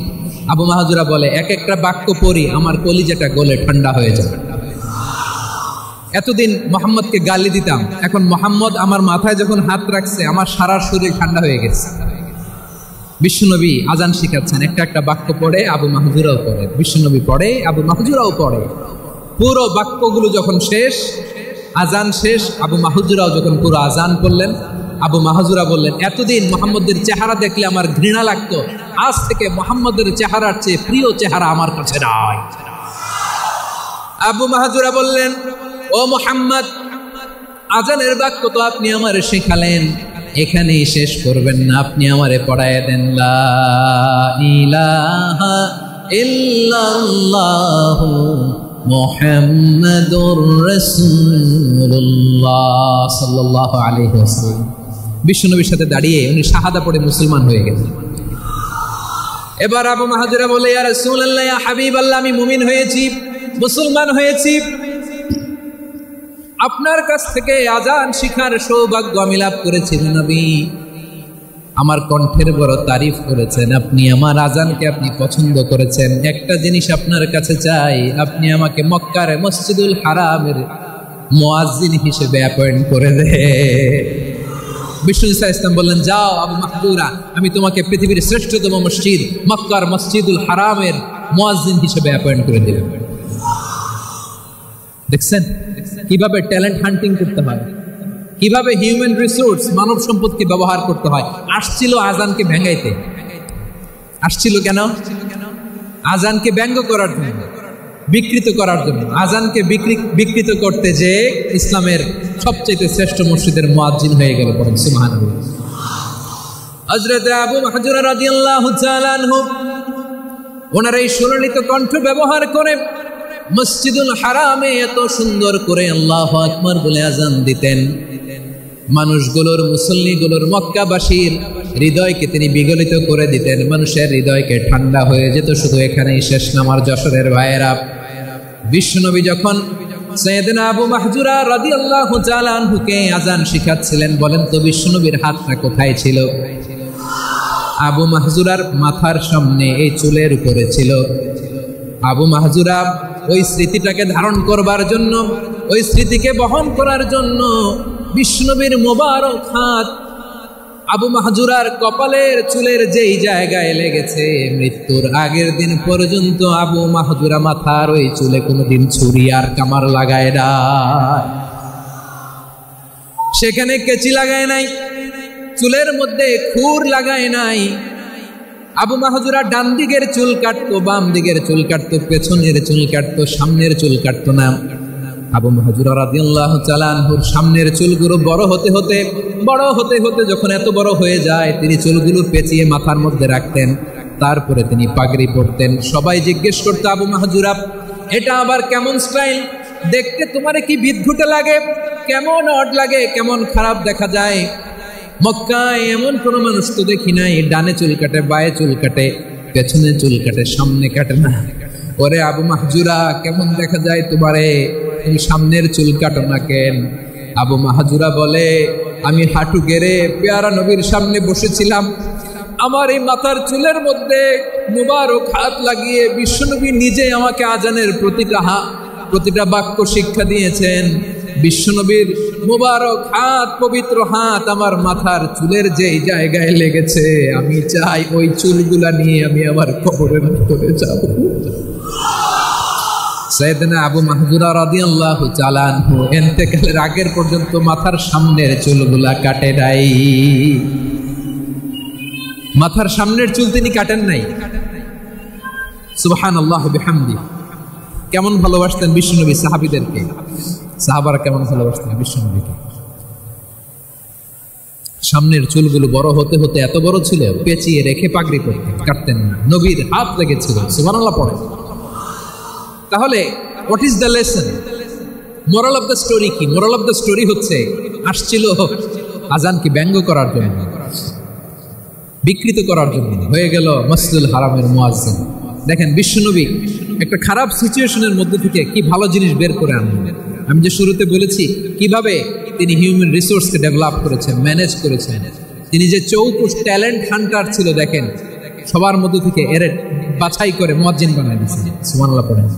আবু মাহজুরা বলে, এক একটা বাক্য পড়ি আমার কলিজাটা গলে ঠান্ডা হয়ে যায়। এতদিন মোহাম্মদকে গালি দিতাম, এখন মোহাম্মদ আমার মাথায় যখন হাত রাখছে আমার সারা শরীর ঠান্ডা হয়ে গেছে। বিশ্বনবী আজান শিখাচ্ছেন, একটা একটা বাক্য পড়ে আবু মাহজুরাও পড়ে, বিশ্বনবী পড়ে, আবু মাহজুরাও পড়ে। পুরো বাক্যগুলো যখন শেষ, আজান শেষ, আবু মাহজুরাও যখন পুরো আজান করলেন, আবু মাহজুরা বললেন, এতদিন মোহাম্মদের চেহারা দেখলে আমার ঘৃণা লাগতো, আজ থেকে মোহাম্মদের চেহারার চেয়ে প্রিয় চেহারা আমার কাছে নাই। আবু মাহজুরা বললেন, ও মুহাম্মদ, আজানের বাক্য তো আপনি আমারে শেখালেন, এখানেই শেষ করবেন না, আপনি আমারে পড়ায় দেন, লা ইলাহা ইল্লাল্লাহু মুহাম্মাদুর রাসূলুল্লাহ সাল্লাল্লাহু আলাইহি ওয়াসাল্লাম। বিশ্বনবীর সাথে দাঁড়িয়ে উনি শাহাদা পড়ে মুসলমান হয়ে গেলেন। এবার আবু মাহজুরা বলে, ইয়া রাসূলুল্লাহ, ইয়া হাবিবাল্লাহ, আমি মুমিন হয়েছি, মুসলমান হয়েছি। আপনার কাছ থেকে আজান শিখার সৌভাগ্য আমি লাভ করেছিলেন নবী। আমার কণ্ঠের বড় তারিফ করেছেন আপনি, আমার আজানকে আপনি পছন্দ করেছেন। একটা জিনিস আপনার কাছে চাই, আপনি আমাকে মক্কার মসজিদুল হারামের মুয়াজ্জিন হিসেবে অ্যাপয়েন্ট করে দে। বিষ্ণু ইসলাম বললেন, যাও আবু মাহজুরা, আমি তোমাকে পৃথিবীর শ্রেষ্ঠতম মসজিদ মক্কার মসজিদুল হারামের মুয়াজ্জিন হিসেবে অ্যাপয়েন্ট করে দিলেন। দেখছেন কিভাবে ট্যালেন্ট হান্টিং করতে হয়, কিভাবে হিউম্যান রিসোর্স মানব সম্পদকে ব্যবহার করতে হয়। আসছিল আজানকে ভেঙাইতে, আসছিল কেন? আজানকে ব্যঙ্গ করার জন্য, বিকৃত করার জন্য। আজানকে বিকৃত করতে যে ইসলামের সবচেয়ে শ্রেষ্ঠ মসজিদের মুয়াজ্জিন হয়ে গেল। বলেন সুবহানাল্লাহ। হযরত আবু মাহজুরা রাদিয়াল্লাহু তাআলা আনহু ওনার এই সুললিত কণ্ঠ ব্যবহার করে মসজিদুল হারামে এত সুন্দর করে আল্লাহু আকবার বলে আজান দিতেন। মানুষগুলোর, মুসল্লিগুলোর, মক্কাবাসীর হৃদয়কে তিনি বিগলিত করে দিতেন। মানুষের হৃদয়কে ঠান্ডা হয়ে যেত। শুধু এখানেই শেষ না আমার যশোরের ভাইয়েরা। বিশ্বনবী যখন সাইয়েদনা আবু মাহজুরা রাদিয়াল্লাহু তাআলা আনহুকে আজান শিখাচ্ছিলেন, বলেন তো বিশ্বনবীর হাতটা কোথায় ছিল? আবু মাহজুরার মাথার সামনে, এই চুলের উপরে ছিল। আবু মাহজুরা ওই স্মৃতিটাকে ধারণ করবার জন্য, ওই স্মৃতিকে বহন করার জন্য বিশ্বনবীর মোবারক হাত আবু মাহজুরার কপালের চুলের যেই জায়গায় লেগেছে, মৃত্যুর আগের দিন পর্যন্ত আবু মাহজুরা মাথার ওই চুলে কোনোদিন ছুরি আর কামার লাগায় না, সেখানে কেচি লাগায় নাই, চুলের মধ্যে খুর লাগায় নাই। আবু মাহজুরা ডান দিকের চুল কাটতো, বাম দিকের চুল কাটতো, পেছনের চুল কাটতো, সামনের চুল কাটতো না। আবু মাহজুরা রাদিয়াল্লাহু তাআলা আনহুর সামনের চুলগুলো বড় হতে হতে যখন এত বড় হয়ে যায়, তিনি চুলগুলো পেঁচিয়ে মাথার মধ্যে রাখতেন। তারপরে তিনি পাগড়ি পরতেন। সবাই জিজ্ঞেস করতো, আবু মাহজুরা এটা আবার কেমন স্টাইল? দেখতে তোমার কি বিদ্ঘুটে লাগে? কেমন অড লাগে? কেমন খারাপ দেখা যায়? মক্কায় এমন কোন মানুষ তো দেখি নাই, ডানে চুল কাটে, বায়ে চুল কাটে, পেছনে চুল কাটে, সামনে কাটে না। ওরে আবু মাহজুরা কেমন দেখা যায় তোমারে? তুমি সামনের চুল কাটো না কেন? আবু মাহজুরা বলে, আমি হাঁটু গেড়ে পেয়ারা নবীর সামনে বসেছিলাম, আমার এই মাথার চুলের মধ্যে মুবারক হাত লাগিয়ে বিশ্বনবী নিজে আমাকে আজানের প্রতিটা বাক্য শিক্ষা দিয়েছেন। বিশ্বনবীর মুবারক হাত, পবিত্র হাত আমার মাথার চুলের যেই জায়গায় লেগেছে, আমি চাই ওই চুলগুলা নিয়ে আমি আমার কবরের ভিতরে যাব। সাইয়েদনা আবু মাহজুরা রাদিয়াল্লাহু তাআলা আনহু ইন্তেকালের আগের পর্যন্ত মাথার সামনের চুলগুলা কাটে নাই। মাথার সামনের চুল তিনি কাটেন নাই। সুবহানাল্লাহ বিহামদি। কেমন ভালোবাসতেন বিশ্বনবী সাহাবীদেরকে, সাহাবারা কেমন ভালোবাসতেন বিশ্বনবীকে। সামনের চুলগুলো বড় হতে হতে এত বড় ছিল, পেঁচিয়ে রেখে পাগড়ি পরতেন, কাটতেন না। নবীর হাত লেগেছিল। সুবহানাল্লাহ পড়ে। তাহলে what is the lesson? Moral of the story কি? মোরাল অফ দ্য স্টোরি হচ্ছে, আসছিল আজানকে ব্যঙ্গ করার জন্য, বিকৃত করার জন্য, হয়ে গেল মসজিদুল হারামের মুয়াজ্জিন। দেখেন বিশ্বনবী একটা খারাপ সিচুয়েশনের মধ্যে থেকে কি ভালো জিনিস বের করে আনলেন। আমি যে শুরুতে বলেছি কিভাবে তিনি হিউম্যান রিসোর্সকে ডেভেলপ করেছেন, ম্যানেজ করেছেন। তিনি যে চৌকুশ ট্যালেন্ট হান্টার ছিল, দেখেন সবার মধ্যে থেকে এর বাছাই করে মুয়াজ্জিন বানাই দিয়েছেন। সুবহানাল্লাহ পড়েন।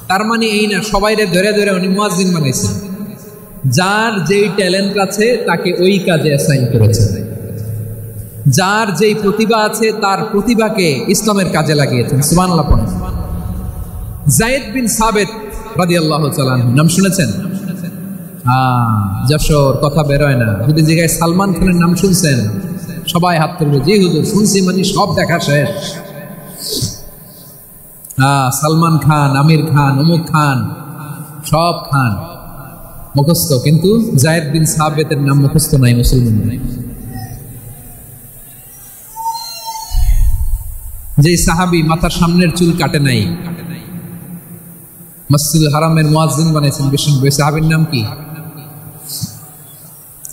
তার মানে এই না সবাইরে ধরে ধরে উনি মুয়াজ্জিন বানাইছেন। যার যেই ট্যালেন্ট আছে তাকে ওই কাজে অ্যাসাইন করেছেন। যার যেই প্রতিভা আছে তার প্রতিভাকে ইসলামের কাজে লাগিয়েছেন। সুবহানাল্লাহ পড়েন। যায়েদ বিন সাবিত রাদিয়াল্লাহু তাআলা নাম শুনেছেন? যশোর কথা বেরোয় না। যদি জায়গায় সালমান খানের নাম শুনছেন, সবাই হাত তুলবে, জি হুজুর শুনছি, মানে সব দেখা শেষ। সালমান খান, আমির খান, অমুক খান, সব খান মুখস্থ, কিন্তু যায়েদ বিন সাবিতের নাম মুখস্থ নাই মুসলমানদের। যে সাহাবী মাথার সামনের চুল কাটে নাই, মসজিদুল হারামের মুয়াজ্জিন বানাইছেন বিশ্বনবী, সাহাবীর নাম কি?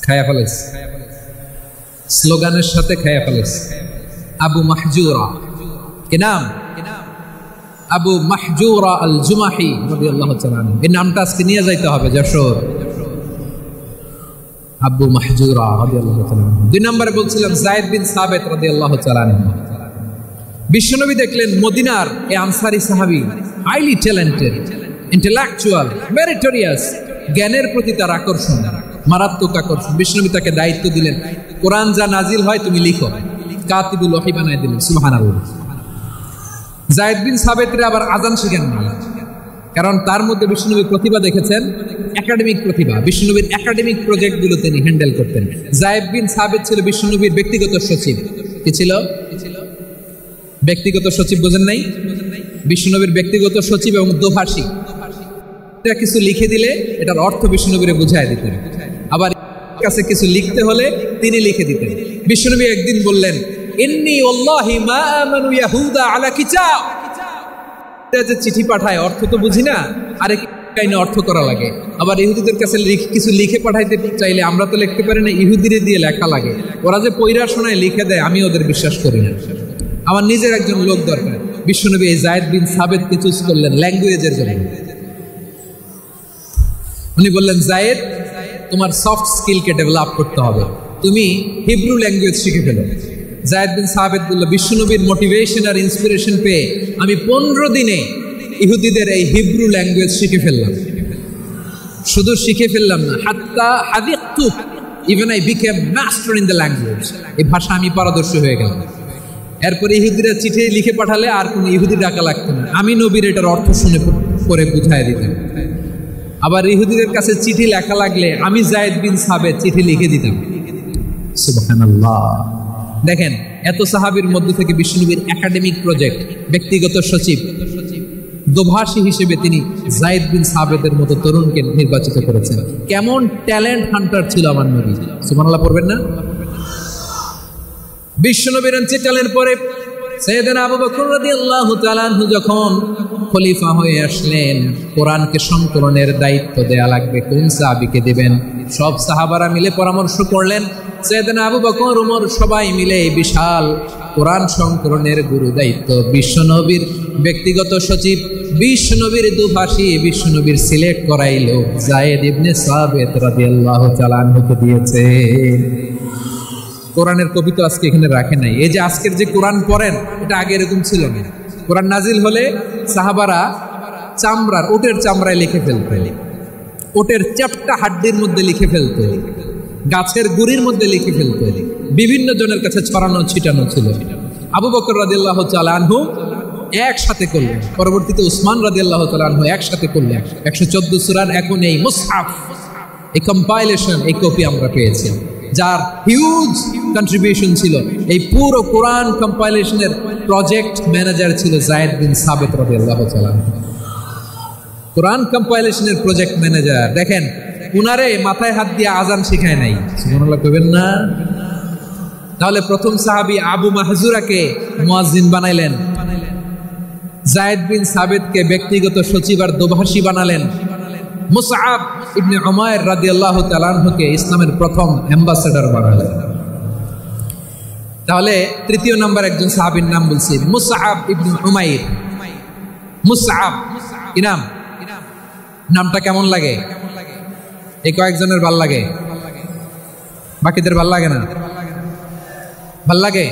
খায়া ফেলেছ, স্লোগানের সাথে খায়া ফেলেছ। আবু মাহজুরা। কি নাম? আবু মাহজুরা আল জুমাহি রাদিয়াল্লাহু তাআলা আনহু। এই নামটা আজকে নিয়ে যাইতে হবে যশোর। আবু মাহজুরা রাদিয়াল্লাহু তাআলা আনহু। 2 নম্বরে বলছিলাম যায়েদ বিন সাবিত রাদিয়াল্লাহু তাআলা আনহু। বিশ্বনবী দেখলেন মদিনার এই আনসারী সাহাবী হাইলি ট্যালেন্টেড, ইন্টেলেকচুয়াল, মেরিটোরিয়াস, জ্ঞানের প্রতি তার আকর্ষণ, মারাত্মক আকর্ষণ। বিশ্বনবী তাকে দায়িত্ব দিলেন, কোরআন যা নাজিল হয় তুমি লিখো, কাতিবুল ওহী বানায় দিলেন। সুবহানাল্লাহ। যায়েদ বিন সাবিতের আবার আযান শিখেন না, কারণ তার মধ্যে বিশ্বনবী প্রতিভা দেখেছেন, একাডেমিক প্রতিভা। বিশ্বনবীর একাডেমিক প্রজেক্টগুলো তিনি হ্যান্ডেল করতেন। যায়েদ বিন সাবিত ছিল বিশ্বনবীর ব্যক্তিগত সচিব। কি ছিল? ব্যক্তিগত সচিব। বোঝেন নাই? বিশ্বনবীর ব্যক্তিগত সচিব এবং দোভাষী। কিছু লিখে দিলে এটার অর্থ বিশ্বনবীরে বুঝায় দিতেন, আবার কাছে কিছু লিখতে হলে তিনি লিখে দিতেন। বিশ্বনবী একদিন বললেন, ইন্নী ওয়াল্লাহি মা আমানু ইয়াহুদা আলা কিতাব। যে চিঠি পাঠায় অর্থ তো বুঝি না, আরে কাইনে অর্থ করা লাগে। আবার ইহুদিদের কাছে কিছু লিখে পাঠাইতে চাইলে আমরা তো লিখতে পারি না, ইহুদিরে দিয়ে লেখা লাগে। ওরা যে পয়রা শোনায় লিখে দেয়, আমি ওদের বিশ্বাস করি না, আমার নিজের একজন লোক দরকার। বিশ্বনবী এই যায়েদ বিন সাবিতকে চুজ করলেন ল্যাঙ্গুয়েজের জন্য। উনি বললেন, যায়েদ, তোমার সফট স্কিলকে ডেভেলপ করতে হবে, তুমি হিব্রু ল্যাঙ্গুয়েজ শিখে ফেলো। যায়েদ বিন সাবিত বলল, বিশ্বনবীর মোটিভেশন আর ইন্সপিরেশন পেয়ে আমি 15 দিনে ইহুদিদের এই হিব্রু ল্যাঙ্গুয়েজ শিখে ফেললাম। শুধু শিখে ফেললাম না, হাত্তা হাদিকতু, even I became master in the language. এই ভাষা আমি পারদর্শী হয়ে গেলাম। এরপরে ইহুদিরা চিঠি লিখে পাঠালে আর কোনো ইহুদি ডাকা লাগতো না, আমি নবীর এটার অর্থ শুনে পরে বুঝাই দিতাম। আবার ইহুদিদের কাছে চিঠি লেখা লাগলে আমি যায়েদ বিন সাবিত চিঠি লিখে দিতাম। সুবহানাল্লাহ। দেখেন, এত সাহাবীর মধ্য থেকে বিশ্বনবীর একাডেমিক প্রজেক্ট, ব্যক্তিগত সচিব, দোভাষী হিসেবে তিনি যায়েদ বিন সাবিতের মতো তরুণকে নির্বাচিত করেছেন। কেমন ট্যালেন্ট হান্টার ছিল আমার নবী। সুবহানাল্লাহ পড়বেন না? বিশ্বনবীর চিটালের পরে সাইয়েদনা আবু বকর রাদিয়াল্লাহু তাআলা আনহু যখন খলিফা হয়ে আসলেন, কোরআনকে সংকলনের দায়িত্ব দেয়া লাগবে, কোন সাহাবীকে দিবেন? সব সাহাবারা মিলে পরামর্শ করলেন। সাইয়েদনা আবু বকর, ওমর সবাই মিলে এই বিশাল কোরআন সংকলনের গুরু দায়িত্ব বিশ্বনবীর ব্যক্তিগত সচিব, বিশ্বনবীর দুভাষী, বিশ্বনবীর সিলেক্ট করাইল যায়েদ ইবনে সাবিত রাদিয়াল্লাহু তাআলা আনহুকে দিয়েছে। কোরআনের কপি তো আজকে এখানে রাখে নাই। এই যে আজকের যে কোরআন পড়েন, এটা আগে এরকম ছিল না। কোরআন নাজিল হলে সাহাবারা চামড়ার, ওটের চামড়ায় লিখে ফেলতো, ওটের চ্যাপ্টা হাড্ডির মধ্যে লিখে ফেলতো, গাছের গুড়ির মধ্যে লিখে ফেলতো, বিভিন্ন জনের কাছে ছড়ানো ছিটানো ছিল। আবু বকর রাদিয়াল্লাহু তাআলা আনহু একসাথে করলেন, পরবর্তীতে উসমান রাদিয়াল্লাহু তাআলা আনহু একসাথে করলেন। 114 সূরার এখন এই মুসহাফ, এই কম্পাইলেশন, এই কপি আমরা পেয়েছি, যার হিউজ কন্ট্রিবিউশন ছিল। এই পুরো কোরআন কম্পাইলেশনের প্রজেক্ট ম্যানেজার ছিল যায়েদ বিন সাবিত রাদিয়াল্লাহু তাআলা। কোরআন কম্পাইলেশনের প্রজেক্ট ম্যানেজার। দেখেন, উনারে মাথায় হাত দিয়ে আজান শিখায় নাই। সুবহানাল্লাহ কইবেন না? তাহলে প্রথম সাহাবী আবু মাহজুরাকে মুয়াজ্জিন বানাইলেন, যায়েদ বিন সাবিতকে ব্যক্তিগত সচিব আর দোভাষী বানালেন, মুসআব ইবনে উমাইর রাদিয়াল্লাহু তাআলা আনহুকে ইসলামের প্রথম অ্যাম্বাসেডর বানালেন। তাহলে তৃতীয় নাম্বার একজন সাহাবীর নাম বলছি, মুসআব ইবনে উমাইর। মুসআব কি নাম? নামটা কেমন লাগে? এই কয়েকজনের ভাল লাগে, বাকিদের ভাল লাগে না? ভাল লাগে?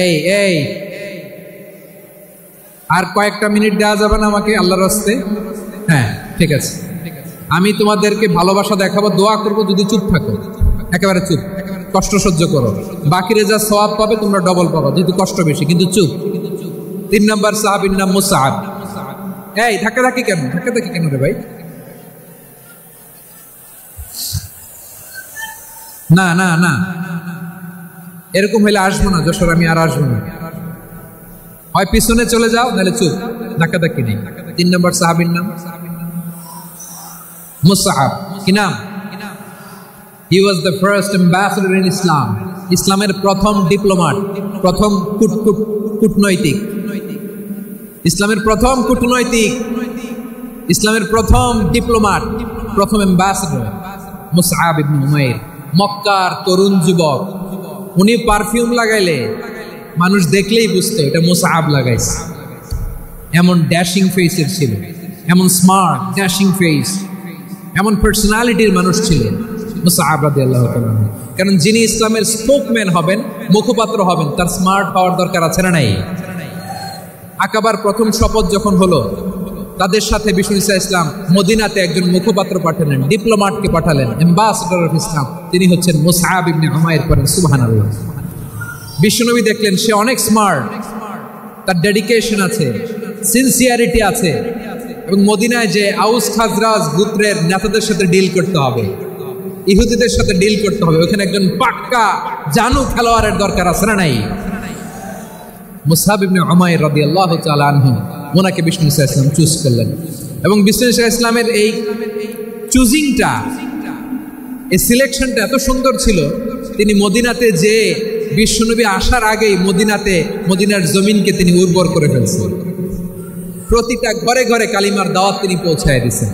এই এই আর কয়েকটা মিনিট দেওয়া যাবে না আমাকে আল্লাহর রাস্তে? হ্যাঁ, ঠিক আছে। আমি তোমাদেরকে ভালোবাসা দেখাবো, দোয়া করবো, যদি চুপ থাকো, একেবারে চুপ, কষ্ট সহ্য করো, বাকিরে যা সওয়াব পাবে তোমরা ডবল পাবা, যেহেতু কষ্ট বেশি, কিন্তু চুপ। 3 নম্বর সাহাবীর নাম মুসআব। এই ধাক্কাধাক্কি কেন? ধাক্কাধাক্কি কেন রে ভাই? না না না, এরকম হইলে আসবো না যশোর, আমি আর আসবো না। হয় পিছনে চলে যাও, নাহলে চুপ, ধাক্কাধাক্কি নেই। 3 নম্বর সাহাবীর নাম মুসআব। কি নাম? He was the first ambassador in Islam. ইসলামের প্রথম ডিপ্লোম্যাট, প্রথম কূটনৈতিক, ইসলামের প্রথম কূটনৈতিক, ইসলামের প্রথম ডিপ্লোম্যাট, প্রথম অ্যাম্বাসেডর মুসআব ইবনে উমাইর। মক্কার তরুণ যুবক, উনি পারফিউম লাগাইলে মানুষ দেখলেই বুঝতো এটা মুসআব লাগাইছে। এমন ড্যাশিং ফেসের ছিল, এমন স্মার্ট ড্যাশিং ফেস, এমন পার্সোনালিটির মানুষ ছিলেন মুসআব রাদিয়াল্লাহু তাআলা। কারণ যিনি ইসলামের স্পোকম্যান হবেন, মুখপাত্র হবেন, তার স্মার্ট হওয়ার দরকার আছে না নাই? আকাবার প্রথম শপথ যখন হলো, তাদের সাথে বিষ্ণু ঈসা ইসলাম মদিনাতে একজন মুখপাত্র পাঠালেন, ডিপ্লোম্যাটকে পাঠালেন, অ্যাম্বাসেডর অফ ইসলাম। তিনি হচ্ছেন মুসআব ইবনে উমাইর। পড়েন সুবহানাল্লাহ। বিশ্বনবী দেখলেন সে অনেক স্মার্ট, তার ডেডিকেশন আছে, সিনসিয়ারিটি আছে, এবং মদিনায় যে আউস খাজরাজ গোত্রের নেতাদের সাথে ডিল করতে হবে, ইহুদিদের সাথে ডিল করতে হবে, ওখানে একজন পাক্কা জানু খেলোয়াড়ের দরকার আছে না নাই? মুসআব ইবনে উমাইর রাদিয়াল্লাহু তাআলা আনহু, ওনাকে বিষ্ণু ঈসা ইসলাম চুজ করলেন। এবং বিষ্ণু ঈসা ইসলামের এই চুজিংটা, এই সিলেকশনটা এত সুন্দর ছিল, তিনি মদিনাতে যে বিশ্বনবী আসার আগেই মদিনার জমিনকে তিনি উর্বর করে ফেলছেন। প্রতিটা ঘরে ঘরে কালিমার দাওয়াত তিনি পৌঁছায় দিয়েছেন।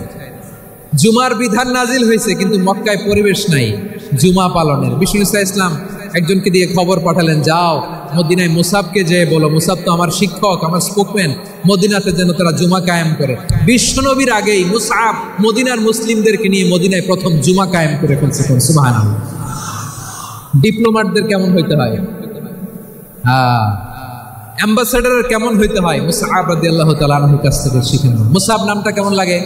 জুমার বিধান নাজিল হয়েছে, কিন্তু মক্কায় পরিবেশ নাই জুমা পালনের। বিষ্ণু ঈসা ইসলাম একজনকে দিয়ে খবর পাঠালেন, যাও মদিনায় মুসাবকে যে বলো, মুসাব তো আমার শিক্ষক, আমার স্পোকম্যান, মদিনাতে যেন তারা জুমা কায়েম করে। বিশ্বনবীর আগেই মুসআব মদিনার মুসলিমদেরকে নিয়ে মদিনায় প্রথম জুমা কায়েম করে ফেলছে। সুবহানাল্লাহ। ডিপ্লোম্যাটদের কেমন হইতে হয়, অ্যাম্বাসেডারের কেমন হইতে হয়, মুসআব রাদিয়াল্লাহু তাআলা আনহুর কাছ থেকে শিখেন। মুসআব নামটা কেমন লাগে?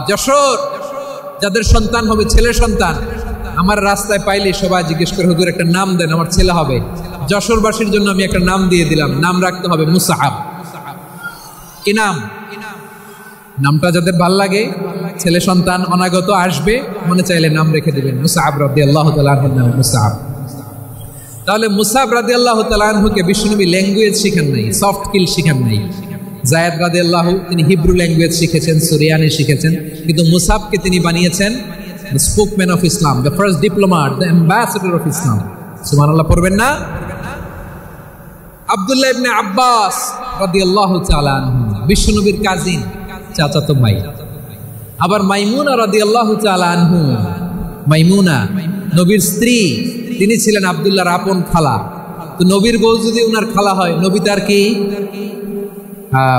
যশোর যাদের সন্তান হবে, ছেলে সন্তান, আমার রাস্তায় পাইলে সবাই জিজ্ঞেস করে, হুজুর একটা নাম দেন, আমার ছেলে হবে। যশোরবাসীর জন্য আমি একটা নাম দিয়ে দিলাম, নাম রাখতে হবে মুসআব। কি নাম? নামটা যাদের ভাল লাগে, ছেলে সন্তান অনাগত আসবে, মনে চাইলে নাম রেখে দিবেন মুসআব রাদিয়াল্লাহু তাআলা আনহুর নাম মুসআব। তাহলে মুসআব রাদিয়াল্লাহু তাআলা আনহুকে বিশ্বনবী ল্যাঙ্গুয়েজ শিখান নাই, সফট স্কিল শিখান নাই। যায়েদ রাদিয়াল্লাহু তিনি হিব্রু ল্যাঙ্গুয়েজ শিখেছেন, সুরিয়ানি শিখেছেন, কিন্তু মুসআবকে তিনি বানিয়েছেন the spokesman of Islam, the first diplomat, the ambassador of Islam. সুবহানাল্লাহ পড়বেন না? আব্দুল্লাহ ইবনে আব্বাস রাদিয়াল্লাহু তাআলা আনহু, বিশ্বনবীর কাজিন, চাচাতো ভাই। আবার মাইমুনা রাদিয়াল্লাহু তাআলা আনহু, মাইমুনা নবীর স্ত্রী, তিনি ছিলেন আব্দুল্লাহর আপন খালা। তো নবীর বউ যদি উনার খালা হয়, নবী তার কি?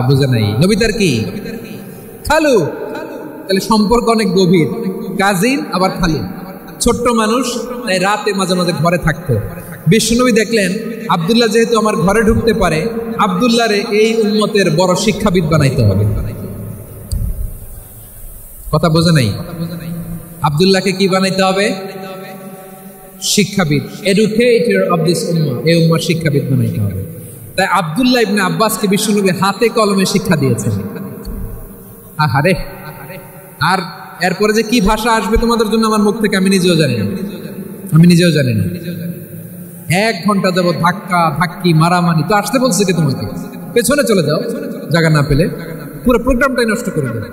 বুঝে নাই, নবী তার কি? খালু। তাহলে সম্পর্ক অনেক গভীর, কাজিন আবার খালু, ছোট্ট মানুষ, তাই রাতে মাঝে মাঝে ঘরে থাকতো। বিশ্বনবী দেখলেন আব্দুল্লাহ যেহেতু আমার ঘরে ঢুকতে পারে, আব্দুল্লাহরে এই উম্মতের বড় শিক্ষাবিদ বানাইতে হবে। কথা বোঝে নাই? আব্দুল্লাহকে কি বানাইতে হবে? শিক্ষাবিদ, এডুকেটর অফ দিস উম্মাহ, এই উম্মার শিক্ষাবিদ বানাইতে হবে। তাই আব্দুল্লাহ ইবনে আব্বাসকে বিশ্বনবী হাতে কলমে শিক্ষা দিয়েছেন। আহারে, আর এরপরে যে কি ভাষা আসবে তোমাদের জন্য আমার মুখ থেকে আমি নিজেও জানি না। 1 ঘন্টা যাবো ধাক্কা ধাক্কি মারামারি। তো আসতে বলছে কি তোমাকে? পেছনে চলে যাও, জায়গা না পেলে। পুরো প্রোগ্রামটাই নষ্ট করে দেবে।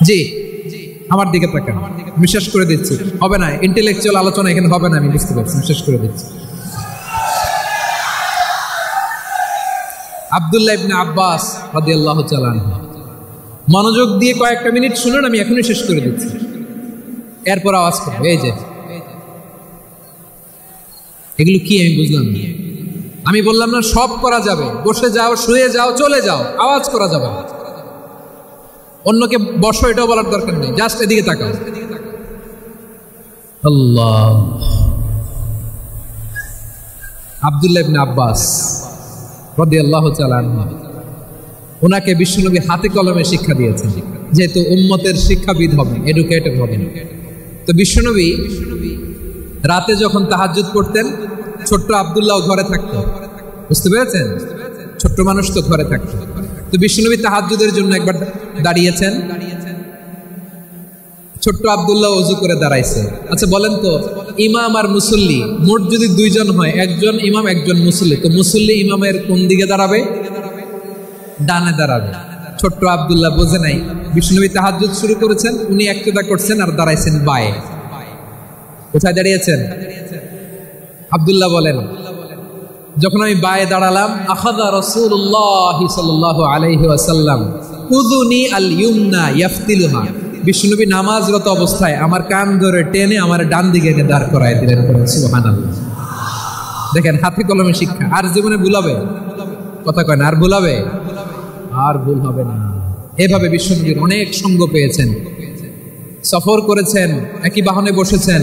জি, আমার দিকে তাকান, আমি শেষ করে দিচ্ছি। হবে না, ইন্টেলেকচুয়াল আলোচনা এখানে হবে না, আমি বুঝতে পারছি, শেষ করে দিচ্ছি। আব্দুল্লাহ ইবনে আব্বাস রাদিয়াল্লাহু তাআলা আনহু, মনোযোগ দিয়ে কয়েকটা মিনিট শুনুন, আমি এখনই শেষ করে দিচ্ছি, এরপর আওয়াজ করবো। এই যে এগুলো কি আমি বুঝলাম না। আমি বললাম না সব করা যাবে, বসে যাও, শুয়ে যাও, চলে যাও, আওয়াজ করা যাবে না। অন্যকে বসো এটাও বলার দরকার নেই, জাস্ট এদিকে তাকাও। আল্লাহ। আব্দুল্লাহ ইবনে আব্বাস রাদিয়াল্লাহু তাআলা আনহু, ওনাকে বিশ্বনবী হাতে কলমে শিক্ষা দিয়েছেন, যেহেতু উম্মতের শিক্ষাবিদ হবেন, এডুকেটর হবেন। তো বিশ্বনবী রাতে যখন তাহাজ্জুদ পড়তেন, ছোট্ট আব্দুল্লাহ ঘরে থাকতো, বুঝতে পেরেছেন? ছোট্ট মানুষ তো ঘরে থাকতো। তো বিশ্বনবী তাহাজ্জুদের জন্য একবার দাঁড়িয়েছেন, ছোট্ট আব্দুল্লাহ ওযু করে দাঁড়াইছে। আচ্ছা বলেন তো, ইমাম আর মুসল্লি মোট যদি 2 জন হয়, একজন ইমাম একজন মুসল্লি, তো মুসল্লি ইমামের কোন দিকে দাঁড়াবে? ডানে দাঁড়াবে। ছোট্ট আব্দুল্লাহ বোঝে নাই, বিশ্বনবী তাহাজ্জুদ শুরু করেছেন, উনি একতেদা করছেন আর দাঁড়াইছেন বায়ে। কোথায় দাঁড়িয়েছেন? আব্দুল্লাহ বলেন, যখন আমি বায়ে দাঁড়ালাম, আখাযা রাসূলুল্লাহ সাল্লাল্লাহু আলাইহি ওয়াসাল্লাম উযুনি আল ইউমনা ইয়াফতিলুহা, বিশ্বনবী নামাজরত অবস্থায় আমার কান ধরে টেনে আমার ডান দিকে দাঁড় করায় দিলেন। সুবহানাল্লাহ। দেখেন হাতে কলমে শিক্ষা। আর জীবনে ভুলাবে? কথা কয় না, আর ভুলাবে? আর ভুল হবে না। এভাবে বিশ্বনবীর অনেক সঙ্গ পেয়েছেন, সফর করেছেন, একই বাহনে বসেছেন,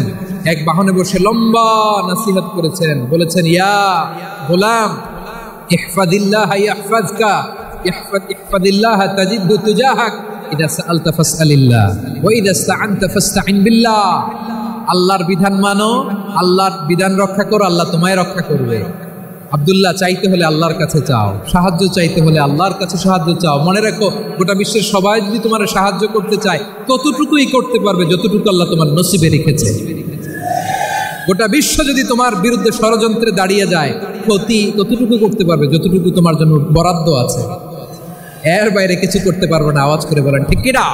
এক বাহনে বসে লম্বা নসিহত করেছেন, বলেছেন ইয়া গোলাম ইহফাদিল্লাহ ইয়াহফাজকা ইহফাদিল্লাহ তাজিদহু তুজাহাক ইদা সাআলতা ফাসআলিল্লাহ ওয়া ইদা ইসতাআনতা ফাসতাইন বিল্লাহ। আল্লাহর বিধান মানো, আল্লাহর বিধান রক্ষা করো, আল্লাহ তোমায় রক্ষা করবে। আব্দুল্লাহ, চাইতে হলে আল্লাহর কাছে চাও, সাহায্য চাইতে হলে আল্লাহর কাছে সাহায্য চাও। মনে রাখো, গোটা বিশ্বের সবাই যদি তোমার সাহায্য করতে চায় ততটুকুই করতে পারবে যতটুকু আল্লাহ তোমার নসিবে রেখেছে। গোটা বিশ্ব যদি তোমার বিরুদ্ধে ষড়যন্ত্রে দাঁড়িয়ে যায়, ক্ষতি ততটুকু করতে পারবে যতটুকু তোমার জন্য বরাদ্দ আছে, এর বাইরে কিছু করতে পারবে না। আওয়াজ করে বলেন ঠিক কিনা?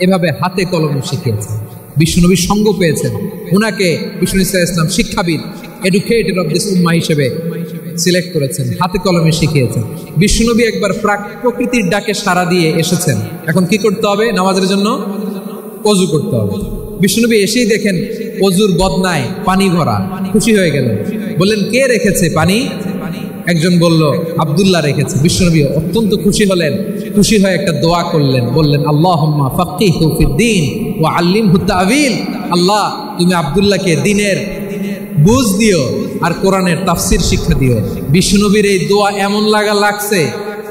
এভাবে হাতে কলমে শিখিয়েছেন, বিশ্বনবীর সঙ্গ পেয়েছেন। উনাকে বিষ্ণু ইসলাম শিক্ষাবিদ, এডুকেটেড অফ দিস উম্মাহ হিসেবে সিলেক্ট করেছেন, হাতে কলমে শিখিয়েছেন। বিশ্বনবী একবার প্রকৃতির ডাকে সাড়া দিয়ে এসেছেন। এখন কি করতে হবে? নামাজের জন্য ওযু করতে হবে। বিশ্বনবী এসেই দেখেন ওযুর বদনায় পানি ভরা, খুশি হয়ে গেলেন, বললেন কে রেখেছে পানি? একজন বলল আব্দুল্লাহ রেখেছে। বিশ্বনবী অত্যন্ত খুশি হলেন, খুশি হয়ে একটা দোয়া করলেন, বললেন আল্লাহুম্মা ফাক্কিহু ফিদ্দীন ওয়া আল্লিমহু তা'ওয়ীল। আল্লাহ, তুমি আব্দুল্লাহকে দ্বীনের বুঝ দিও আর কোরআনের তাফসীর শিক্ষা দিও। বিশ্বনবীর এই দোয়া এমন লাগছে,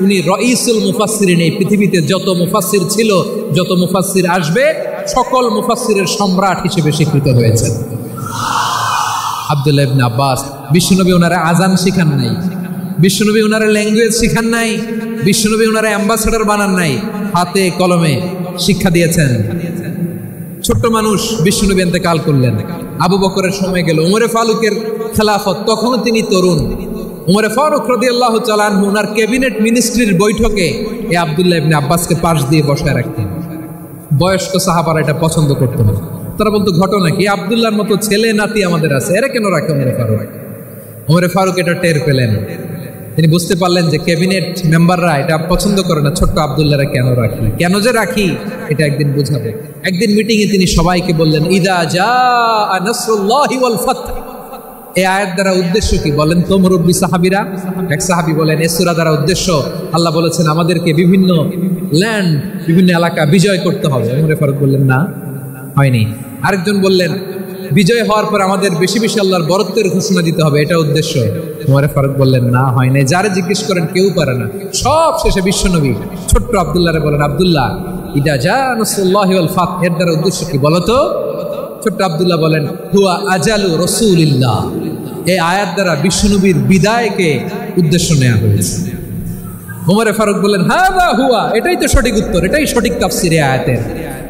উনি রাইসুল মুফাসসিরিন, এই পৃথিবীতে যত মুফাসসির ছিল, যত মুফাসসির আসবে, সকল মুফাসসিরের সম্রাট হিসেবে স্বীকৃত হয়েছেন। আব্দুল্লাহ ইবনে আব্বাস, বিশ্বনবী ওনারা আজান শিখান নাই, বিশ্বনবী ওনারা ল্যাঙ্গুয়েজ শিখান নাই, বিশ্বনবী ওনারা অ্যাম্বাসেডর বানান নাই, হাতে কলমে শিক্ষা দিয়েছেন। ছোট্ট মানুষ, বিশ্বনবী ইন্তেকাল করলেন, আবু বকরের সময় গেল, উমরে ফারুকের খেলাফত, তখনও তিনি তরুণ। উমরে ফারুক রাদিয়াল্লাহু তাআলা আনহু ওনার ক্যাবিনেট মিনিস্ট্রির বৈঠকে এই আব্দুল্লাহ ইবনে আব্বাসকে পাশ দিয়ে বসায় রাখতেন। বয়স্ক সাহাবারা এটা পছন্দ করতেন না। তারা বলতো ঘটনা কি, আব্দুল্লাহর মতো ছেলে নাতি আমাদের আছে, এরা কেন রাখে উমরে ফারুক? উমরে ফারুক এটা টের পেলেন, তিনি বুঝতে পারলেন যে ক্যাবিনেট মেম্বাররা এটা পছন্দ করে না, ছোট্ট আব্দুল্লাহরা কেন রাখি, কেন যে রাখি এটা একদিন বুঝাবে। একদিন মিটিংয়ে তিনি সবাইকে বললেন ইদা জাআ নাসরুল্লাহি ওয়াল ফাতহ। এই আয়াত দ্বারা উদ্দেশ্য কি বলেন তো মুরব্বী সাহাবীরা? এক সাহাবী বলেন এই সূরা দ্বারা উদ্দেশ্য, আল্লাহ বলেছেন আমাদেরকে বিভিন্ন ল্যান্ড, বিভিন্ন এলাকা বিজয় করতে হবে। উমরে ফারুক বললেন না, হয়নি। আরেকজন বললেন বিজয় হওয়ার পর আমাদের বেশি বেশি আল্লাহর বরত্বের ঘোষণা দিতে হবে, এটা উদ্দেশ্য। উমরে ফারুক বললেন না, হয় নাই। যারে জিজ্ঞেস করেন কেউ পারে না। সব শেষে বিশ্বনবী ছোট্ট আব্দুল্লাহরে বলেন আব্দুল্লাহ ইদা জাআ নাসরুল্লাহি ওয়াল ফাতহ, এর দ্বারা উদ্দেশ্য কি বলো তো? ছোট্ট আব্দুল্লাহ বলেন হুয়া আজালু রাসূলিল্লাহ। এই আয়াত দ্বারা বিশ্বনবীর বিদায়কে উদ্দেশ্য নেওয়া হয়েছে। উমরে ফারুক বললেন হাযা হুয়া, এটাই তো সঠিক উত্তর, এটাই সঠিক তাফসীর এই আয়াতের।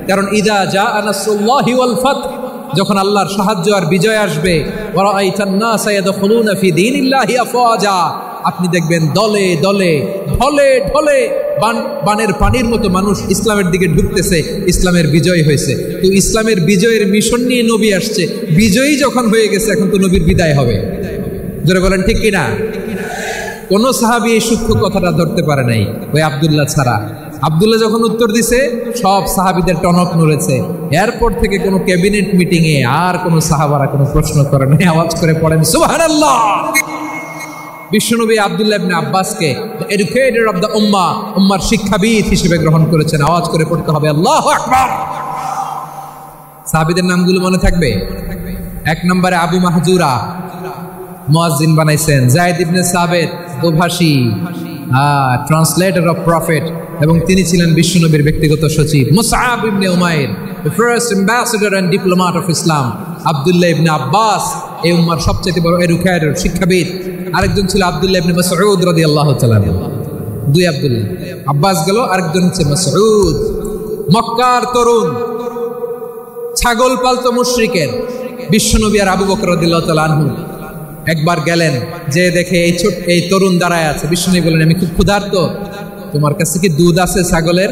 কারণ ইদা জাআ নাসরুল্লাহি ওয়াল ফাতহ, যখন আল্লাহর সাহায্য আর বিজয় আসবে, ওয়া রাআইতান নাসা ইয়াদখুলুনা ফি দীনিল্লাহি আফওয়াজা, আপনি দেখবেন দলে দলে ঢলে ঢলে বানের পানির মতো মানুষ ইসলামের দিকে ঢুকতেছে, ইসলামের বিজয় হয়েছে। তো ইসলামের বিজয়ের মিশন নিয়ে নবী আসছে, বিজয়ী যখন হয়ে গেছে এখন তো নবীর বিদায় হবে। জোরে বলেন ঠিক কিনা? কোন সাহাবী এই সূক্ষ্ম কথাটা ধরতে পারে নাই, ওই আব্দুল্লাহ ছাড়া। আব্দুল্লাহ যখন উত্তর দিছে সব সাহাবীদের টনক নড়েছে। এরপর থেকে কোনো ক্যাবিনেট মিটিং এ আর কোনো সাহাবারা কোনো প্রশ্ন করে নাই, আওয়াজ করে পড়েন সুবহানাল্লাহ। বিশ্বনবী আব্দুল্লাহ ইবনে আব্বাসকে এডুকেটর অফ দ্য উম্মাহ, উম্মার শিক্ষাবিদ হিসেবে গ্রহণ করেছেন। আওয়াজ করে পড়তে হবে আল্লাহু আকবার। সাহাবীদের নামগুলো মনে থাকবে? এক নম্বরে আবু মাহজুরা, মুয়াজ্জিন বানাইছেন। যায়েদ ইবনে সাবিত, দোভাষী, ট্রান্সলেটর অফ প্রফেট, এবং তিনি ছিলেন বিশ্বনবীর ব্যক্তিগত সচিব। মুসআব ইবনে Umair, the first ambassador and diplomat of Islam. Abdullah ইবনে আব্বাস, এই উম্মার সবচেয়ে বড় এডুকেটর, শিক্ষাবিদ। আরেকজন ছিল আব্দুল্লাহ ইবনে মাসউদ রাদিয়াল্লাহু তাআলা। দুই আব্দুল্লাহ, আব্বাস গেল, আরেকজন হচ্ছে মাসউদ। মক্কার তরুণ, ছাগল পালতো মুশরিকের। বিশ্বনবী আর আবু বকর রাদিয়াল্লাহু তাআলা আনহু একবার গেলেন, যে দেখে এই তরুণ দাঁড়ায় আছে। বিশ্বনবী বলেন আমি খুব ক্ষুধার্ত, তোমার কাছে কি দুধ আছে ছাগলের?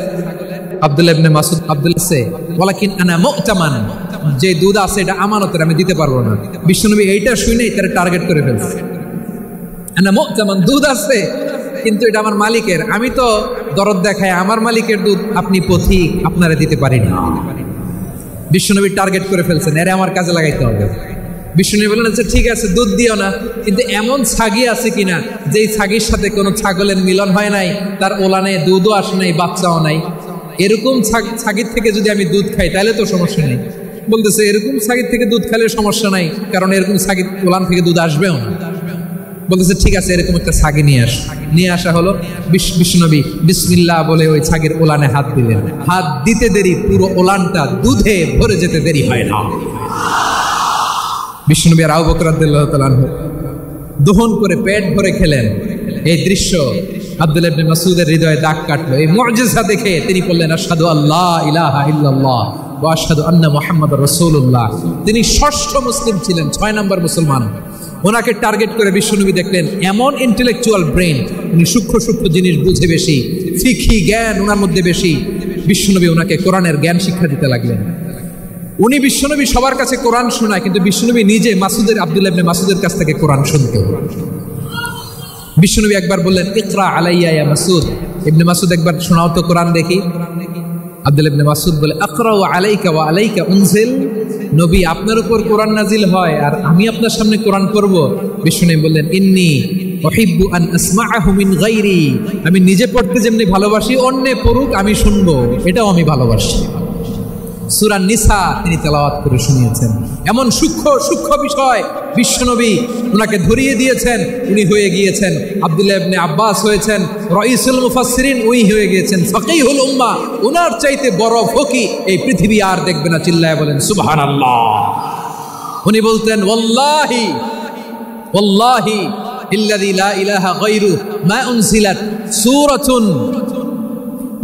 আব্দুল্লাহ ইবনে মাসউদ আব্দুল্লাহ সে ওয়ালাকিন আনা মু'তামান, যে দুধ আছে এটা আমানতের, আমি দিতে পারবো না। বিশ্বনবী এইটা শুনেই তার টার্গেট করে ফেলছে। আনা মু'তামান, দুধ আছে কিন্তু এটা আমার মালিকের, আমি তো দরদ দেখায় আমার মালিকের দুধ আপনি পথিক, আপনারা দিতে পারি না। বিশ্বনবী টার্গেট করে ফেলছেন, এরে আমার কাজে লাগাইতে হবে। বিষ্ণু বললেন আচ্ছা ঠিক আছে দুধ দিও না, কিন্তু এমন ছাগি আছে কিনা যেই ছাগির সাথে কোনো ছাগলের মিলন হয় নাই, তার ওলানে দুধও আসে নাই, বাচ্চাও নাই, এরকম ছাগির থেকে যদি আমি দুধ খাই তাহলে তো সমস্যা নেই। বলতেছে এরকম ছাগির থেকে দুধ খেলে সমস্যা নাই, কারণ এরকম ছাগির ওলান থেকে দুধ আসবেও না। বলতেছে ঠিক আছে এরকম একটা ছাগি নিয়ে আসা হলো। বিশ্বনবী বিসমিল্লাহ বলে ওই ছাগির ওলানে হাত দিলেন। হাত দিতে দেরি, পুরো ওলানটা দুধে ভরে যেতে দেরি হয় না। বিশ্বনবী আর আবু বকর রাদিয়াল্লাহু তাআলা আনহু দহন করে পেট ভরে খেলেন। এই দৃশ্য আব্দুল্লাহ ইবনে মাসউদের হৃদয়ে দাগ কাটলো। এই মুআজিজা দেখে তিনি বললেন আশহাদু আল্লা ইলাহা ইল্লাল্লাহ ওয়া আশহাদু আন্না মুহাম্মাদুর রাসূলুল্লাহ। তিনি ষষ্ঠ মুসলিম ছিলেন, 6 নম্বর মুসলমান। ওনাকে টার্গেট করে বিশ্বনবী দেখলেন এমন ইন্টেলেকচুয়াল ব্রেন, উনি সূক্ষ্ম সূক্ষ্ম জিনিস বুঝে বেশি, ফিকহি জ্ঞান ওনার মধ্যে বেশি। বিশ্বনবী ওনাকে কোরআনের জ্ঞান শিক্ষা দিতে লাগলেন। উনি বিশ্বনবী সবার কাছে কোরআন শোনায়, কিন্তু বিশ্বনবী নিজে আব্দুল্লাহ ইবনে মাসউদের কাছ থেকে কোরআন শুনতেন। বিশ্বনবী একবার বললেন ইকরা আলাইয়া ইয়া মাসউদ। ইবনে মাসউদ একবার শোনাও তো কোরআন দেখি। আব্দুল্লাহ ইবনে মাসউদ বলে আকরাউ আলাইকা ওয়া আলাইকা উনজিল। নবী আপনার উপর কোরআন নাজিল হয় আর আমি আপনার সামনে কোরআন পড়ব। বিশ্বনবী বললেন ইন্নী উহিব্বু আন আসমাআহু মিন গায়রি। আমি নিজে পড়তে যেমনি ভালোবাসি, অন্যে পড়ুক আমি শুনবো, এটাও আমি ভালোবাসি। সূরা নিসা তিনি তেলাওয়াত করে শুনিয়েছেন। এমন সূক্ষ্ম বিষয় বিশ্বনবী ওনাকে ধরিয়ে দিয়েছেন। উনি হয়ে গিয়েছেন আব্দুল্লাহ ইবনে আব্বাস, হয়েছেন রাইসুল মুফাসসিরিন, উনি হয়ে গিয়েছেন ফাকিহুল উম্মাহ। ওনার চাইতে বড় ফকি এই পৃথিবী আর দেখবে না। চিল্লায় বলেন সুবহানাল্লাহ। উনি বলতেন ওয়াল্লাহি ওয়াল্লাহি ইল্লাযী লা ইলাহা গায়রু মা উনজিলাত সূরাতুন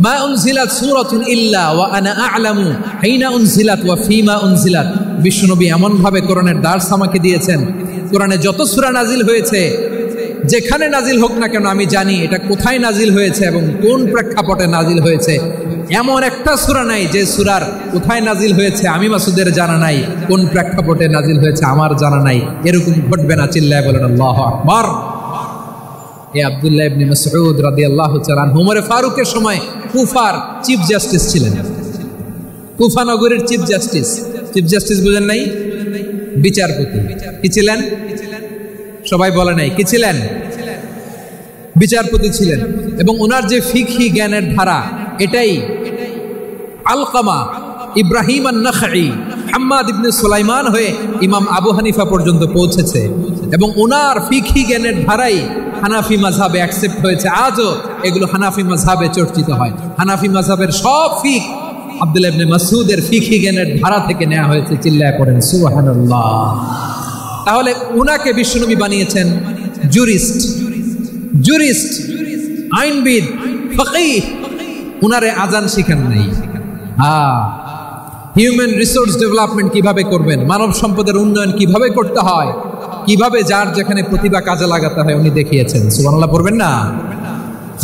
মা উনজিলাত সূরাতুন ইল্লা ওয়া আনা আ'লামু হাইনা উনজিলাত ওয়া ফীমা উনজিলাত। বিশ্বনবী এমন ভাবে কোরআনের দার্স আমাকে দিয়েছেন, কোরআনে যত সূরা নাজিল হয়েছে, যেখানে নাজিল হোক না কেন আমি জানি এটা কোথায় নাজিল হয়েছে এবং কোন প্রেক্ষাপটে নাজিল হয়েছে। এমন একটা সূরা নাই যে সূরার কোথায় নাজিল হয়েছে আমি মাসুদের জানা নাই, কোন প্রেক্ষাপটে নাজিল হয়েছে আমার জানা নাই। এরকম ঘটবে না। চিল্লায় বলেন আল্লাহু আকবার। আব্দুল্লাহ ইবনে মাসউদ রাদিয়াল্লাহু তাআলা আনহু উমরে ফারুকের সময় কুফার চিফ জাস্টিস ছিলেন। কুফা নগরীর চিফ জাস্টিস বুঝেন নাই? বিচারপতি। কি ছিলেন? সবাই বলে নাই কি ছিলেন? বিচারপতি ছিলেন। এবং ওনার যে ফিকহি জ্ঞানের ধারা, এটাই আলকামা, ইব্রাহিম আন-নাখঈ, হাম্মাদ ইবনে সুলাইমান হয়ে ইমাম আবু হানিফা পর্যন্ত পৌঁছেছে। এবং ওনার ফিকহি জ্ঞানের ধারাই হানাফি মাযহাবে অ্যাকসেপ্ট হয়েছে। আজও এগুলো হানাফি মাযহাবে চর্চিত হয়। হানাফি মাযহাবের সব ফিক আব্দুল্লাহ ইবনে মাসউদের ফিকহি জ্ঞানের ধারা থেকে নেওয়া হয়েছে। চিল্লায় পড়েন সুবহানাল্লাহ। তাহলে উনাকে বিশ্বনবী বানিয়েছেন জুরিস্ট, আইনবিদ, ফকিহ। উনারে আজান শিখান নাই। হিউম্যান রিসোর্স ডেভেলপমেন্ট কিভাবে করবেন, মানব সম্পদের উন্নয়ন কিভাবে করতে হয়, কিভাবে যার যেখানে প্রতিভা কাজে লাগাতে হয় উনি দেখিয়েছেন। সুবহানাল্লাহ পড়বেন না?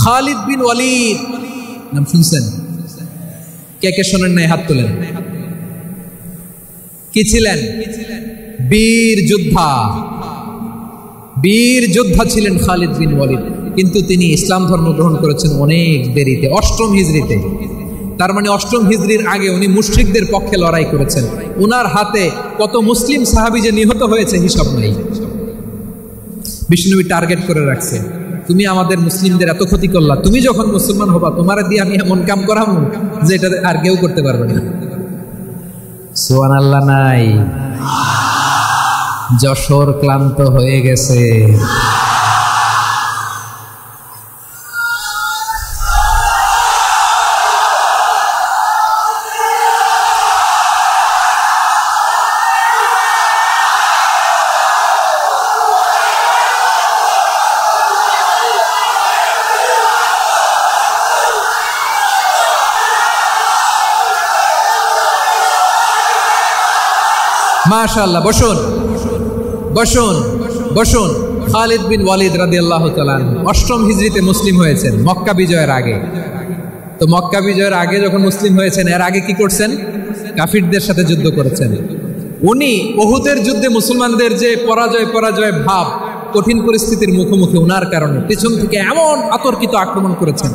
খালিদ বিন ওয়ালিদ নাম শুনছেন? কে কে শোনেন নাই হাত তোলেন। কি ছিলেন? বীর যোদ্ধা ছিলেন খালিদ বিন ওয়ালিদ। কিন্তু তিনি ইসলাম ধর্ম গ্রহণ করেছেন অনেক দেরিতে, 8ম হিজরিতে। তার মানে 8ম হিজরির আগে উনি মুশরিকদের পক্ষে লড়াই করেছেন। উনার হাতে কত মুসলিম সাহাবী যে নিহত হয়েছে হিসাব নেই। বিষ্ণুনবী টার্গেট করে রাখছে, তুমি আমাদের মুসলিমদের এত ক্ষতি করলা, তুমি যখন মুসলমান হবা তোমারে দিয়ে আমি এমন কাম করাবো যে এটা আর কেউ করতে পারবে না। সুবহানাল্লাহ নাই? যশোর ক্লান্ত হয়ে গেছে। মাশাআল্লাহ। বসুন। খালিদ বিন ওয়ালিদ রাদিয়াল্লাহু তাআলা 8ম হিজরিতে মুসলিম হয়েছেন, মক্কা বিজয়ের আগে। তো মক্কা বিজয়ের আগে যখন মুসলিম হয়েছেন, এর আগে কি করছেন? কাফিরদের সাথে যুদ্ধ করেছেন। উনি উহুদের যুদ্ধে মুসলমানদের যে পরাজয় ভাব, কঠিন পরিস্থিতির মুখোমুখি ওনার কারণে পিছন থেকে এমন অতর্কিত আক্রমণ করেছেন,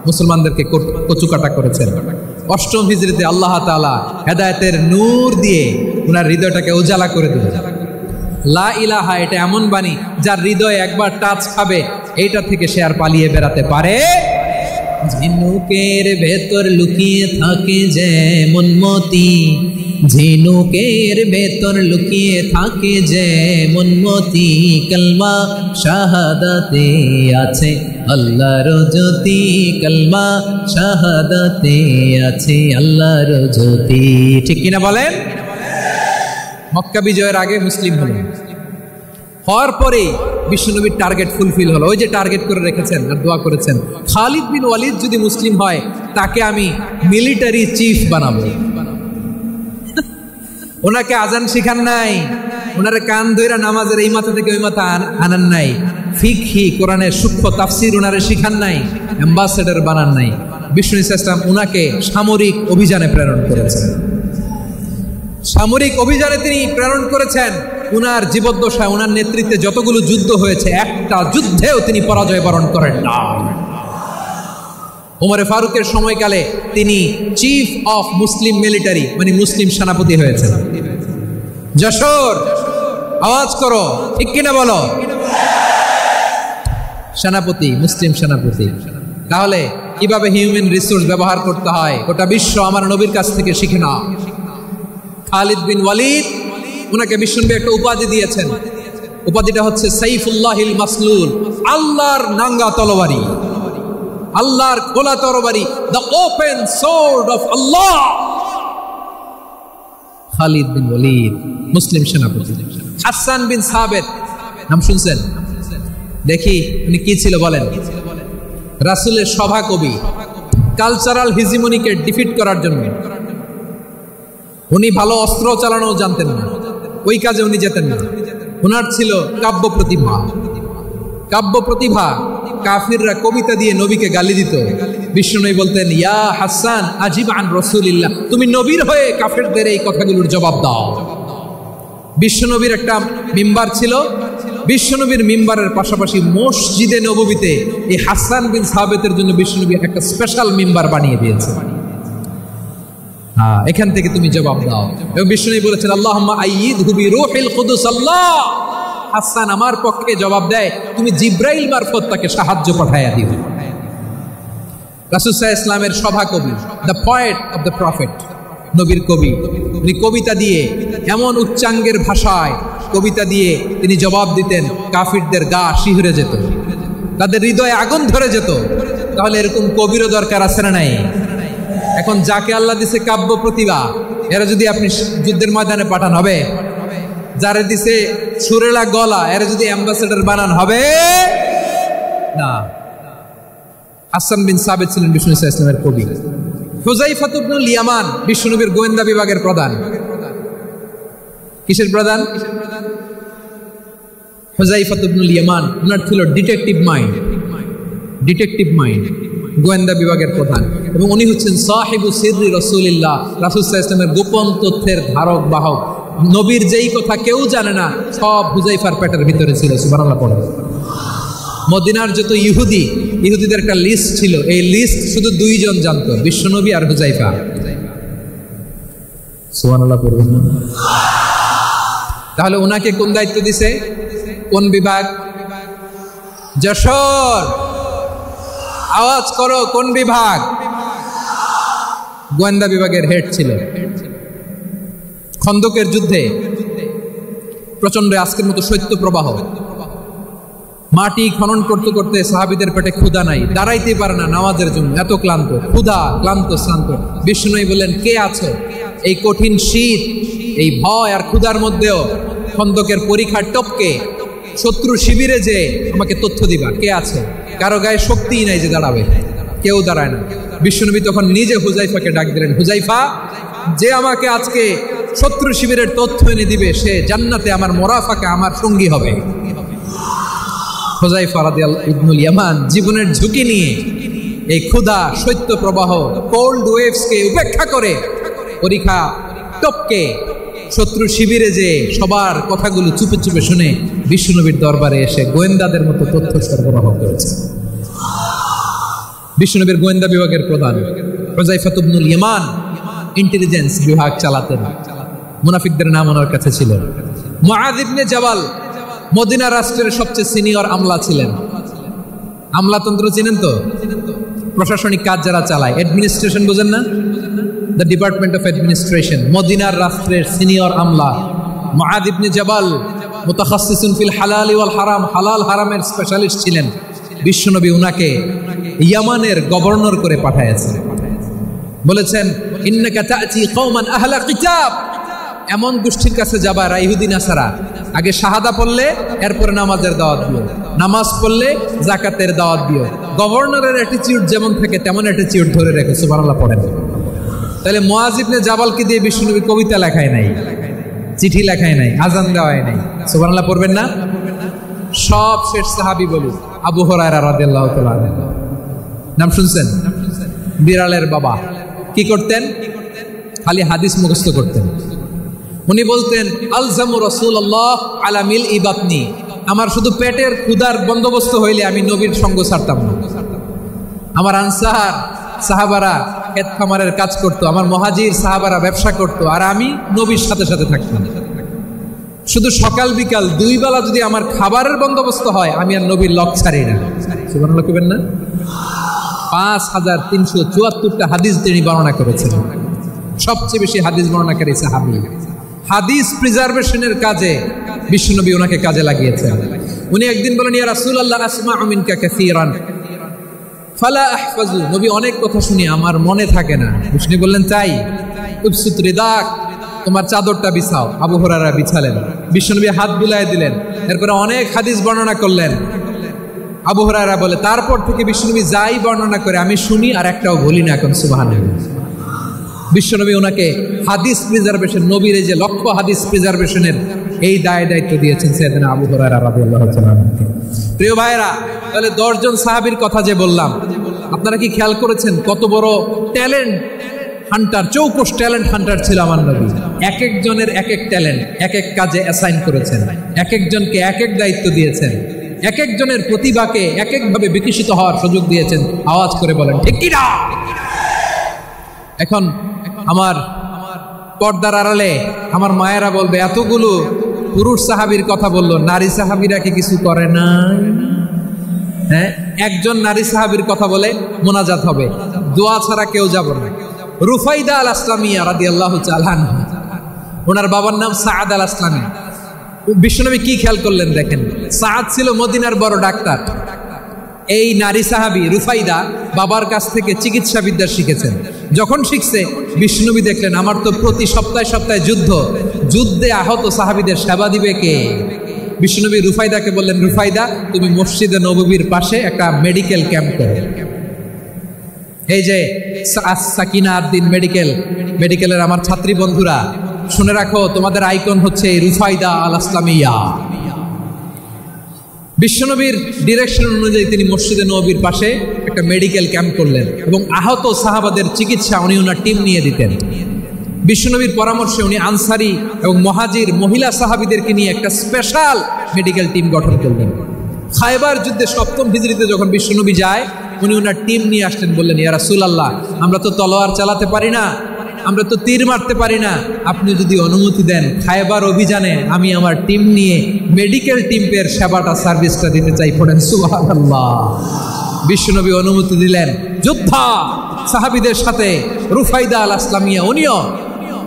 মুসলমানদেরকে কচুকাটা করেছেন। 8ম হিজরিতে আল্লাহ তাআলা হেদায়েতের নূর দিয়ে ওনার হৃদয়টাকে উজালা করে দিলেন। লা ইলাহা এটা এমন বাণী যার হৃদয়ে একবার টাচ খাবে, এইটা থেকে সে আর পালিয়ে বেড়াতে পারে। ঝিনুকের ভেতর লুকিয়ে থাকে যেমন মতি, ঝিনুকের ভেতর লুকিয়ে থাকে যেমন মতি, কলমা শাহাদাতে আছে আল্লাহর জ্যোতি, কলমা শাহাদাতে আছে আল্লাহর জ্যোতি। ঠিক কিনা বলেন? মক্কা বিজয়ের আগে মুসলিম হলেন, হওয়ার পরে বিশ্বনবীর টার্গেট ফুলফিল হলো। ওই যে টার্গেট করে রেখেছেন আর দোয়া করেছেন, খালিদ বিন ওয়ালিদ যদি মুসলিম হয় তাকে আমি মিলিটারি চিফ বানাবো। ওনাকে আজান শিখান নাই, ওনারে কান ধইরা নামাজের এই মাথা থেকে ওই মাথা আনান নাই, ফিকহি কোরআনের সূক্ষ্ম তাফসীর ওনারে শিখান নাই, অ্যাম্বাসেডর বানান নাই। বিষ্ণু ইসলাম ওনাকে সামরিক অভিযানে প্রেরণ করেছেন। সামরিক অভিযানে তিনি প্রেরণ করেছেন। উনার জীবদ্দশায় উনার নেতৃত্বে যতগুলো যুদ্ধ হয়েছে, একটা যুদ্ধেও তিনি পরাজয় বরণ করেন না। ওমরে ফারুকের সময়কালে তিনি চিফ অফ মুসলিম মিলিটারি মানে মুসলিম সেনাপতি হয়েছেন। যশোর আওয়াজ করো, ঠিক কিনা বলো? সেনাপতি, মুসলিম সেনাপতি। তাহলে কিভাবে হিউম্যান রিসোর্স ব্যবহার করতে হয় গোটা বিশ্ব আমার নবীর কাছ থেকে শিখে নাও। খালিদ বিন ওয়ালিদ, ওনাকে বিশ্বনবী একটা উপাধি দিয়েছেন। উপাধিটা হচ্ছে সাইফুল্লাহিল মাসলুল, আল্লাহর নাঙ্গা তরবারি, আল্লাহর খোলা তরবারি, দ্য ওপেন সোর্ড অফ আল্লাহ। খালিদ বিন ওয়ালিদ মুসলিম সেনাপতি। হাসান বিন সাবেত নাম শুনছেন? দেখি উনি কি ছিল বলেন। রাসূলের সভা কবি, কালচারাল হিজিমনিকে ডিফিট করার জন্য। উনি ভালো অস্ত্র চালানো জানতেন না, ওই কাজে উনি যেতেন না। ওনার ছিল কাব্য প্রতিভা। কাব্য প্রতিভা, কাফিররা কবিতা দিয়ে নবীকে গালি দিত। বিশ্বনবী বলতেন, ইয়া হাসান আজিব আন রাসূলিল্লাহ, তুমি নবীর হয়ে কাফেরদের এই কথাগুলোর জবাব দাও। বিশ্বনবীর একটা মিম্বার ছিল। বিশ্বনবীর মিম্বারের পাশাপাশি মসজিদে নববীতে এই হাসান বিন সাবেতের জন্য বিশ্বনবী একটা স্পেশাল মিম্বার বানিয়ে দিয়েছে। এখান থেকে তুমি জবাব দাও। এবং বিশ্বনবী বলেছেন, আল্লাহুম্মা আইয়িদহু বিরূহিল কুদুস। আল্লাহ, হাসান আমার পক্ষে জবাব দেয়, তুমি জিব্রাইল মারফত তাকে সাহায্য পাঠাইয়া দিও। রাসূল সাল্লাল্লাহু আলাইহি ওয়াসাল্লামের সভা কবি, the poet of the prophet, নবীর কবি। উনি কবিতা দিয়ে এমন উচ্চাঙ্গের ভাষায় কবিতা দিয়ে তিনি জবাব দিতেন, কাফিরদের গা শিহরে যেত, তাদের হৃদয়ে আগুন ধরে যেত। তাহলে এরকম কবিরও দরকার আছে না নাই? এখন যাকে আল্লাহ দিছে কাব্য প্রতিভা, এরা যদি আপনি যুদ্ধের ময়দানে পাঠান হবে? যারে দিছে সুরেলা গলা, এরা যদি অ্যাম্বাসেডর বানান হবে না। হাসান বিন সাবেত ছিলেন বিষ্ণু ইসলামের কবি। হুযায়ফা ইবনুল ইয়ামান বিশ্বনবীর গোয়েন্দা বিভাগের প্রধান। কিসের প্রধান? হুযায়ফা ইবনুল ইয়ামান। ওনার ছিল ডিটেকটিভ মাইন্ড, ডিটেকটিভ মাইন্ড, গোয়েন্দা বিভাগের প্রধান। এবং উনি হচ্ছেন সাহিবু সিররি রাসূলিল্লাহ, রাসূল সাল্লাল্লাহু আলাইহি ওয়াসাল্লামের গোপন তথ্যের ধারক বাহক। নবীর যেই কথা কেউ জানে না, সব হুযায়ফার পেটের ভিতরে ছিল। সুবহানাল্লাহ পড়ে। মদিনার যত ইহুদিদের একটা লিস্ট ছিল, এই লিস্ট শুধু দুইজন জানতো, বিশ্বনবী আর হুযায়ফা। সুবহানাল্লাহ পড়বেন না? তাহলে ওনাকে কোন দায়িত্ব দিছে? কোন বিভাগ? যশোর আওয়াজ করো, কোন বিভাগ? গোয়েন্দা বিভাগের হেড ছিল। খন্দকের যুদ্ধে প্রচন্ড আজকের মতো শৈত্য প্রবাহ, মাটি খনন করতে করতে সাহাবীদের পেটে ক্ষুধা নাই, দাঁড়াইতে পারে না নামাজের জন্য, এত ক্লান্ত, ক্ষুধা, ক্লান্ত, শ্রান্ত। বিষ্ণুই বললেন, কে আছো? এই কঠিন শীত, এই ভয় আর ক্ষুধার মধ্যেও খন্দকের পরীক্ষার টপকে শত্রু শিবিরে যে আমাকে তথ্য দিবা, কে আছে? কারো গায়ে শক্তিই নাই যে দাঁড়াবে, কেউ দাঁড়ায় না। বিশ্বনবী তখন নিজে হুযায়ফাকে ডাক দিলেন, হুযায়ফা, যে আমাকে আজকে শত্রু শিবিরের তথ্য এনে দিবে, সে জান্নাতে আমার মোরাফাকে আমার সঙ্গী হবে। হুযায়ফা রাদিয়াল্লাহু ইবনুল ইয়ামান জীবনের ঝুঁকি নিয়ে এই ক্ষুধা, শৈত্য প্রবাহ, কোল্ড ওয়েভসকে উপেক্ষা করে পরীক্ষা টপকে শত্রু শিবিরে যে সবার কথাগুলো চুপে চুপে শুনে বিশ্বনবীর দরবারে এসে গোয়েন্দাদের মতো তথ্য সরবরাহ করেছে। বিশ্বনবীর গোয়েন্দা বিভাগের প্রধান হুযায়ফা ইবনুল ইয়ামান ইন্টেলিজেন্স বিভাগ চালাতেন। মুনাফিকদের নাম ওনার কাছে ছিল। মুআয ইবনে জাবাল মদিনা রাষ্ট্রের সবচেয়ে সিনিয়র আমলা ছিলেন। আমলাতন্ত্র চিনেন তো? প্রশাসনিক কাজ যারা চালায়, অ্যাডমিনিস্ট্রেশন বোঝেন না? The department of administration. মদিনার রাষ্ট্রের সিনিয়র আমলা মুআয ইবনে জাবাল মুতাখাসসিসুন ফিল হালাল ওয়াল হারাম, হালাল হারামের স্পেশালিস্ট ছিলেন। বিশ্বনবী উনাকে ইয়ামানের গভর্নর করে পাঠাইছেন। বলেছেন ইন্নাকা তা'তি কওমান আহলা কিতাব, এমন গোষ্ঠীর কাছে যাবা যারা ইহুদি নাসারা, আগে শাহাদা পড়লে এরপরে নামাজের দাওয়াত দিও, নামাজ পড়লে যাকাতের দাওয়াত দিও। গভর্নরের অ্যাটিটিউড যেমন থাকে তেমন অ্যাটিটিউড ধরে রেখে সুবহানাল্লাহ পড়েন। তাহলে মুআয ইবনে জাবালকে দিয়ে বিশ্বনবী কবিতা লেখায় নাই, চিঠি লেখায় নাই, আজান দেওয়ায় নাই। সুবহানাল্লাহ পড়বেন না? সব শেষ সাহাবী বলি আবু হুরায়রা রাদিয়াল্লাহু তাআলা আনহু, নাম শুনছেন? বিড়ালের বাবা। কি করতেন? খালি হাদিস মুখস্থ করতেন। উনি বলতেন আলজামু রাসূলুল্লাহ আলা মিলই বাতনি, আমার শুধু পেটের ক্ষুধার বন্দোবস্ত হইলে আমি নবীর সঙ্গ ছাড়তাম না। আমার আনসার সাহাবারা ক্ষেত খামারের কাজ করতো, আমার মুহাজির সাহাবারা ব্যবসা করতো, আর আমি নবীর সাথে সাথে থাকতাম। শুধু সকাল বিকাল দুই বেলা যদি আমার খাবারের বন্দোবস্ত হয় আমি আর নবীর লক ছাড়ি না। সুবহানাল্লাহ কইবেন না? 5374টা হাদিস তিনি বর্ণনা করেছেন। সবচেয়ে বেশি হাদিস বর্ণনাকারী সাহাবী। হাদিস প্রিজার্ভেশনের কাজে বিশ্বনবী ওনাকে কাজে লাগিয়েছেন। উনি একদিন বলেন ইয়া রাসূলুল্লাহ আসমাউ মিনকা কাসীরান ফালা আহফাজু, নবী অনেক কথা শুনি আমার মনে থাকে না। বিষ্ণু বললেন তাই? উবসুত রিদাক, তোমার চাদরটা বিছাও। আবু হুরায়রা বিছালেন, বিশ্বনবী হাত বুলায় দিলেন, এরপরে অনেক হাদিস বর্ণনা করলেন। আবু হুরায়রা বলে তারপর থেকে বিশ্বনবী যাই বর্ণনা করে আমি শুনি আর একটাও ভুলি না। এখন সুবহানাল্লাহ। বিশ্বনবী ওনাকে হাদিস প্রিজার্ভেশন, নবীর এই যে লক্ষ্য হাদিস প্রিজার্ভেশনের এই দায়িত্ব দিয়েছেন সাইয়েদনা আবু হুরায়রা রাদিয়াল্লাহু তাআলা আনহু। প্রিয় ভাইরা, তাহলে 10 জন সাহাবীর কথা যে বললাম, আপনারা কি খেয়াল করেছেন কত বড় ট্যালেন্ট হান্টার, চৌকস ট্যালেন্ট হান্টার ছিল আমার নবী। এক একজনের এক এক ট্যালেন্ট, এক এক কাজে অ্যাসাইন করেছেন, এক একজনকে এক এক দায়িত্ব দিয়েছেন, এক একজনের প্রতিভাকে এক একভাবে বিকশিত হওয়ার সুযোগ দিয়েছেন। আওয়াজ করে বলেন ঠিক কি না? এখন আমার পর্দার আড়ালে আমার মায়েরা বলবে এতগুলো পুরুষ সাহাবীর কথা বললো, নারী সাহাবীরা কি কিছু করে না? হ্যাঁ, একজন নারী সাহাবীর কথা বলে মোনাজাত হবে, দোয়া ছাড়া কেউ যাব না। রুফাইদা আল আসলামিয়া রাদিয়াল্লাহু তাআলা আনহা, ওনার বাবার নাম সাআদ আল আসলামি। বিশ্বনবী কি খেয়াল করলেন দেখেন, সাআদ ছিল মদিনার বড় ডাক্তার। এই নারী সাহাবী রুফাইদা বাবার কাছ থেকে চিকিৎসা বিদ্যা শিখেছেন। যখন শিখছে বিশ্বনবী দেখলেন আমার তো প্রতি সপ্তাহে সপ্তাহে যুদ্ধে আহত সাহাবীদের সেবা দিবে কে? বিশ্বনবী রুফাইদাকে বললেন রুফাইদা তুমি মসজিদে নববীর পাশে একটা মেডিকেল ক্যাম্প করো। এই যে সাকিনা আদ্দিন মেডিকেলের আমার ছাত্রী বন্ধুরা শুনে রাখো, তোমাদের আইকন হচ্ছে রুফাইদা আল আসলামিয়া। বিশ্বনবীর ডিরেকশন অনুযায়ী তিনি মসজিদে নববীর পাশে একটা মেডিকেল ক্যাম্প করলেন এবং আহত সাহাবাদের চিকিৎসা উনি ওনার টিম নিয়ে দিতেন। বিশ্বনবীর পরামর্শে উনি আনসারি এবং মুহাজির মহিলা সাহাবীদেরকে নিয়ে একটা স্পেশাল মেডিকেল টিম গঠন করলেন। খায়বার যুদ্ধে 7ম হিজরিতে যখন বিশ্বনবী যায় উনি ওনার টিম নিয়ে আসলেন, বললেন ইয়া রাসূলুল্লাহ আমরা তো তলোয়ার চালাতে পারি না, আমরা তো তীর মারতে পারি না, আপনি যদি অনুমতি দেন খায়বার অভিযানে আমি আমার টিম নিয়ে মেডিকেল টিমের সেবাটা সার্ভিসটা দিতে চাই। পড়েন সুবহানাল্লাহ। বিশ্বনবী অনুমতি দিলেন, যোদ্ধা সাহাবীদের সাথে রুফাইদা আল আসলামিয়া উনিও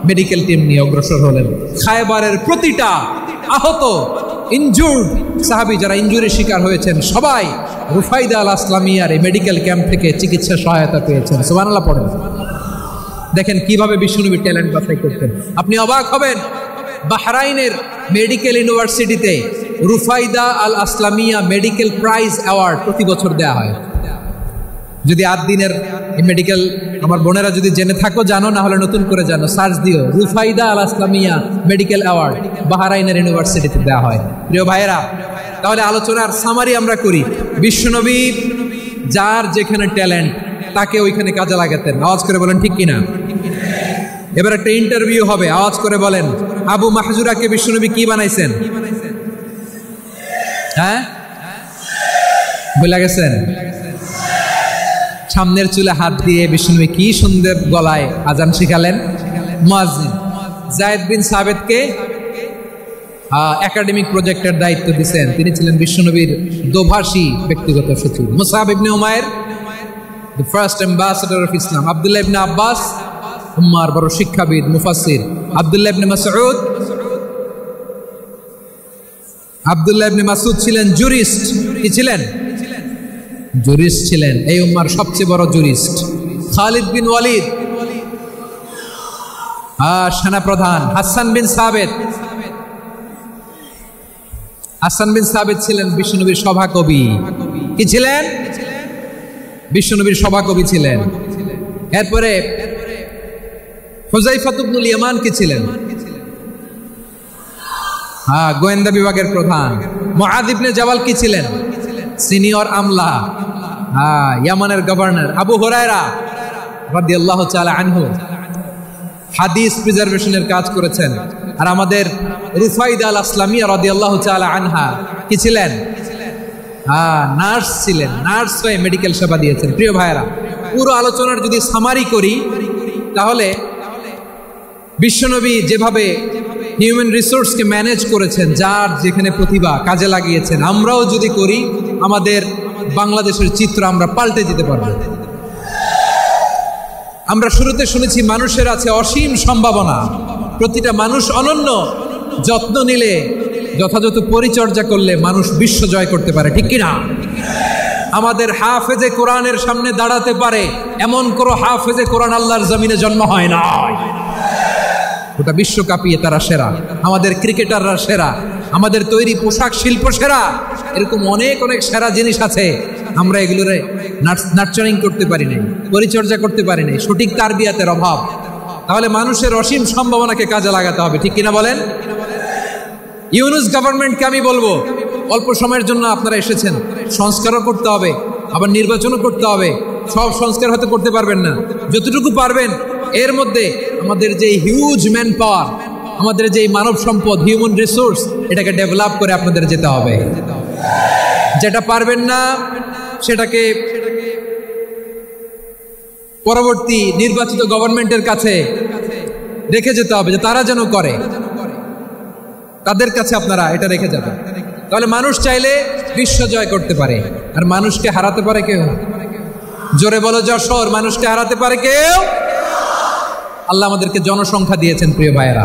মেডিকেল টিম নিয়ে অগ্রসর হলেন। খায়বারের প্রতিটা আহত ইনজুর্ড সাহাবী যারা ইনজুরি শিকার হয়েছেন সবাই রুফাইদা আল আসলামিয়ার এই মেডিকেল ক্যাম্প থেকে চিকিৎসা সহায়তা পেয়েছেন। সুবহানাল্লাহ পড়েন। দেখেন কিভাবে বিশ্বনবী ট্যালেন্ট বাছাই করতেন, আপনি অবাক হবেন। বাহরাইনের মেডিকেল ইউনিভার্সিটিতে রুফাইদা আল আসলামিয়া মেডিকেল প্রাইজ অ্যাওয়ার্ড প্রতি বছর দেওয়া হয়। যদি 8 দিনের মেডিকেল আমার বোনেরা যদি জেনে থাকো জানো, না হলে নতুন করে জানো, সার্চ দিও রুফাইদা আল আসলামিয়া মেডিকেল অ্যাওয়ার্ড বাহরাইনের ইউনিভার্সিটিতে দেওয়া হয়। প্রিয় ভাইয়েরা, তাহলে আলোচনার সামারি আমরা করি। বিশ্বনবী যার যেখানে ট্যালেন্ট তাকে ওইখানে কাজে লাগাতেন। আওয়াজ করে বলেন ঠিক কিনা? এবার একটা ইন্টারভিউ হবে, আওয়াজ করে বলেন আবু মাহজুরাকে বিশ্বনবী কি বানাইছেন? হ্যাঁ বলে গেছেন? সামনের চুলে হাত দিয়ে বিশ্বনবী কি সুন্দর গলায় আজান শিখালেন। মুয়াজ্জিন যায়েদ বিন সাবিতকে একাডেমিক প্রজেক্টের দায়িত্ব দিয়েছেন। তিনি ছিলেন বিশ্বনবীর দোভাষী ব্যক্তিগত সচিব। মুসআব ইবনে Umair, the first ambassador of Islam. Abdullah ইবনে আব্বাস, উম্মার বড় শিক্ষাবিদ মুফাসসির। আব্দুল্লাহ ইবনে মাসউদ, আব্দুল্লাহ ইবনে মাসউদ ছিলেন জুরিস্ট। কি ছিলেন? জুরিস্ট ছিলেন, এই উম্মার সবচেয়ে বড় জুরিস্ট। খালিদ বিন ওয়ালিদ, সেনাপ্রধান। হাসান বিন সাবিত, হাসান বিন সাবিত ছিলেন বিশ্বনবীর সভাকবি। কি ছিলেন? বিশ্বনবীর সভাকবি ছিলেন। এরপরে হুযায়ফা ইবনুল ইয়ামান কি ছিলেন? গোয়েন্দা বিভাগের প্রধান। মুআয ইবনে জাবাল কি ছিলেন? সিনিয়র আমলা, ইয়ামানের গভর্নর। আবু হুরায়রা রাদিয়াল্লাহু তাআলা আনহু হাদিস প্রিজার্ভেশনের কাজ করেছেন। আর আমাদের রুফাইদা আল আসলামিয়া রাদিয়াল্লাহু তাআলা আনহা কি ছিলেন? নার্স ছিলেন। নার্স হয়ে মেডিকেল সেবা দিয়েছেন। প্রিয় ভাইয়েরা, পুরো আলোচনার যদি সামারি করি তাহলে বিশ্বনবী যেভাবে হিউম্যান রিসোর্সকে ম্যানেজ করেছেন, যার যেখানে প্রতিভা কাজে লাগিয়েছেন, আমরাও যদি করি আমাদের বাংলাদেশের চিত্র আমরা পাল্টে দিতে পারবো। আমরা শুরুতে শুনেছি মানুষের আছে অসীম সম্ভাবনা, প্রতিটা মানুষ অনন্য। যত্ন নিলে, যথাযথ পরিচর্যা করলে মানুষ বিশ্ব জয় করতে পারে, ঠিক কিনা? আমাদের হাফেজে কোরআনের সামনে দাঁড়াতে পারে এমন কোন হাফেজে কোরআন আল্লাহর জমিনে জন্ম হয় না। গোটা বিশ্ব কাঁপিয়ে তারা সেরা। আমাদের ক্রিকেটাররা সেরা, আমাদের তৈরি পোশাক শিল্প সেরা। এরকম অনেক অনেক সেরা জিনিস আছে, আমরা এগুলোরে নার্চারিং করতে পারি নাই, পরিচর্যা করতে পারি নাই, সঠিক তারবিয়াতের অভাব। তাহলে মানুষের অসীম সম্ভাবনাকে কাজে লাগাতে হবে, ঠিক কিনা বলেন? ইউনুস গভর্নমেন্টকে আমি বলবো, অল্প সময়ের জন্য আপনারা এসেছেন, সংস্কারও করতে হবে, আবার নির্বাচনও করতে হবে। সব সংস্কার হয়তো করতে পারবেন না, যতটুকু পারবেন এর মধ্যে আমাদের যে হিউজ ম্যান পাওয়ার, আমাদের যে মানব সম্পদ, হিউম্যান রিসোর্স, এটাকে ডেভেলপ করে আপনাদের যেতে হবে। যেটা পারবেন না সেটাকে পরবর্তী নির্বাচিত গভর্নমেন্টের কাছে রেখে যেতে হবে, যে তারা যেন করে, তাদের কাছে আপনারা এটা রেখে যাবেন। তাহলে মানুষ চাইলে বিশ্ব জয় করতে পারে। আর মানুষকে হারাতে পারে কেউ? জোরে বলো যশোর, মানুষকে হারাতে পারে কেউ? আল্লাহ আমাদেরকে জনসংখ্যা দিয়েছেন প্রিয় ভাইয়েরা।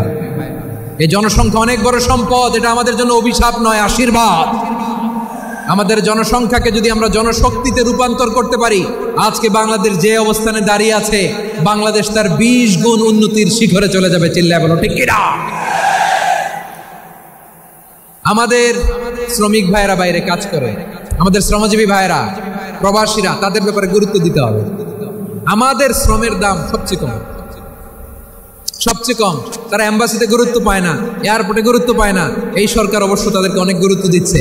এই জনসংখ্যা অনেক বড় সম্পদ, এটা আমাদের জন্য অভিশাপ নয়, আশীর্বাদ। আমাদের জনসংখ্যাকে যদি আমরা জনশক্তিতে রূপান্তর করতে পারি, আজকে বাংলাদেশ যে অবস্থানে দাঁড়িয়ে আছে, বাংলাদেশ তার 20 গুণ উন্নতির শিখরে চলে যাবে। চিল্লায় বলো ঠিক কিনা? আমাদের শ্রমিক ভাইয়েরা বাইরে কাজ করে, আমাদের শ্রমজীবী ভাইয়েরা, প্রবাসীরা, তাদের ব্যাপারে গুরুত্ব দিতে হবে। আমাদের শ্রমের দাম সবচেয়ে কম, সবচেয়ে কম। তারা এম্বাসিতে গুরুত্ব পায় না, এয়ারপোর্টে গুরুত্ব পায় না। এই সরকার অবশ্য তাদেরকে অনেক গুরুত্ব দিচ্ছে।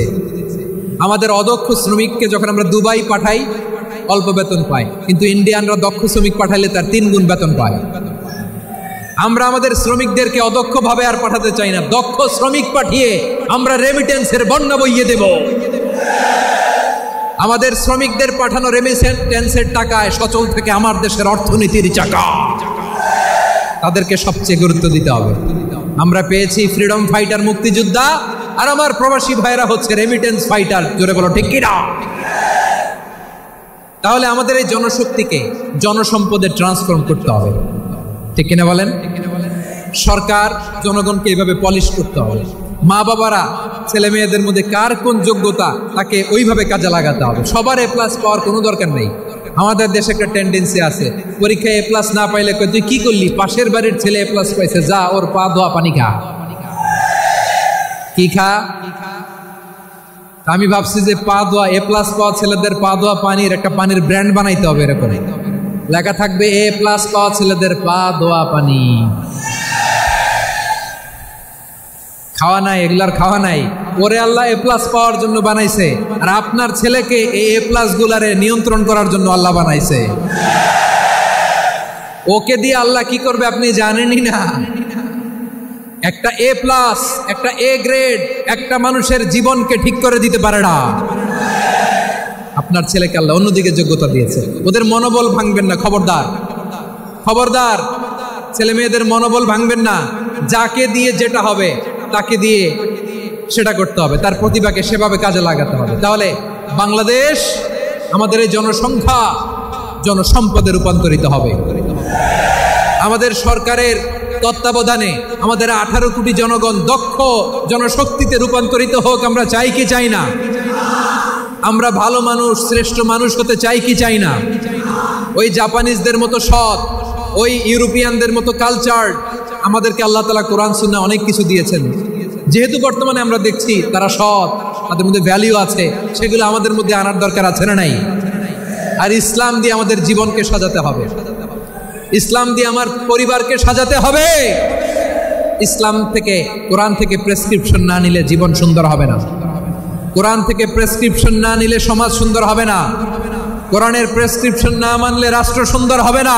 আমাদের অদক্ষ শ্রমিককে যখন আমরা দুবাই পাঠাই অল্প বেতন পাই, কিন্তু ইন্ডিয়ানরা দক্ষ শ্রমিক পাঠাইলে তার 3 গুণ বেতন পায়। আমরা আমাদের শ্রমিকদেরকে অদক্ষভাবে আর পাঠাতে চাই না, দক্ষ শ্রমিক পাঠিয়ে আমরা রেমিটেন্সের বন্যা বইয়ে দেব। আমাদের শ্রমিকদের পাঠানো রেমিটেন্সের টাকায় সচল থেকে আমার দেশের অর্থনীতির চাকা। তাদেরকে সবচেয়ে গুরুত্ব দিতে হবে। আমরা পেয়েছি ফ্রিডম ফাইটার, মুক্তিযোদ্ধা, আর আমার প্রবাসী ভাইরা হচ্ছে রেমিটেন্স ফাইটার। জোরে বলো ঠিক কিনা? তাহলে আমাদের এই জনশক্তিকে জনসম্পদে ট্রান্সফর্ম করতে হবে, ঠিক কিনা বলেন? সরকার জনগণকে এইভাবে পলিশ করতে হবে। মা বাবারা ছেলে মেয়েদের মধ্যে কার কোন যোগ্যতা তাকে ওইভাবে কাজে লাগাতে হবে। সবার A+ পাওয়ার কোনো দরকার নেই। আমাদের দেশে একটা টেন্ডেন্সি আছে, পরীক্ষায় A+ না পাইলে তুই কি করলি, পাশের বাড়ির ছেলে A+ পাইছে, যা ওর পা ধোয়া পানি খা। কি খা? আমি ভাবছি যে পা ধোয়া, A+ পাওয়া ছেলেদের পা ধোয়া পানির একটা পানির ব্র্যান্ড বানাইতে হবে। এরকম লেখা থাকবে, A+ পাওয়া ছেলেদের পা ধোয়া পানি। খাওয়া নাই, এগুলার খাওয়া নাই। ওরে আল্লাহ A+ পাওয়ার জন্য বানাইছে, আর আপনার ছেলেকে এই A+ গুলারে নিয়ন্ত্রণ করার জন্য আল্লাহ বানাইছে। ওকে দিয়ে আল্লাহ কি করবে আপনি জানেনই না। একটা A+, একটা A গ্রেড একটা মানুষের জীবনকে ঠিক করে দিতে পারে না। আপনার ছেলেকে আল্লাহ অন্যদিকে যোগ্যতা দিয়েছে। ওদের মনোবল ভাঙবেন না, খবরদার, খবরদার। ছেলে মেয়েদের মনোবল ভাঙবেন না। যাকে দিয়ে যেটা হবে তাকে দিয়ে সেটা করতে হবে, তার প্রতিভাকে সেভাবে কাজে লাগাতে হবে। তাহলে বাংলাদেশ আমাদের এই জনসংখ্যা জনসম্পদে রূপান্তরিত হবে। আমাদের সরকারের তত্ত্বাবধানে আমাদের 18 কোটি জনগণ দক্ষ জনশক্তিতে রূপান্তরিত হোক, আমরা চাই কি চাই না? আমরা ভালো মানুষ, শ্রেষ্ঠ মানুষ হতে চাই কি চাই না? ওই জাপানিজদের মতো সৎ, ওই ইউরোপিয়ানদের মতো কালচার, আমাদেরকে আল্লাহ তাআলা কোরআন সুন্নাহ অনেক কিছু দিয়েছেন। যেহেতু বর্তমানে আমরা দেখছি তারা সৎ, তাদের মধ্যে ভ্যালিউ আছে, সেগুলো আমাদের মধ্যে আনার দরকার আছে না নাই? আর ইসলাম দিয়ে আমাদের জীবনকে সাজাতে হবে, ইসলাম দিয়ে আমার পরিবারকে সাজাতে হবে। ইসলাম থেকে, কোরআন থেকে প্রেসক্রিপশন না নিলে জীবন সুন্দর হবে না। কোরআন থেকে প্রেসক্রিপশন না নিলে সমাজ সুন্দর হবে না। কোরআনের প্রেসক্রিপশন না মানলে রাষ্ট্র সুন্দর হবে না।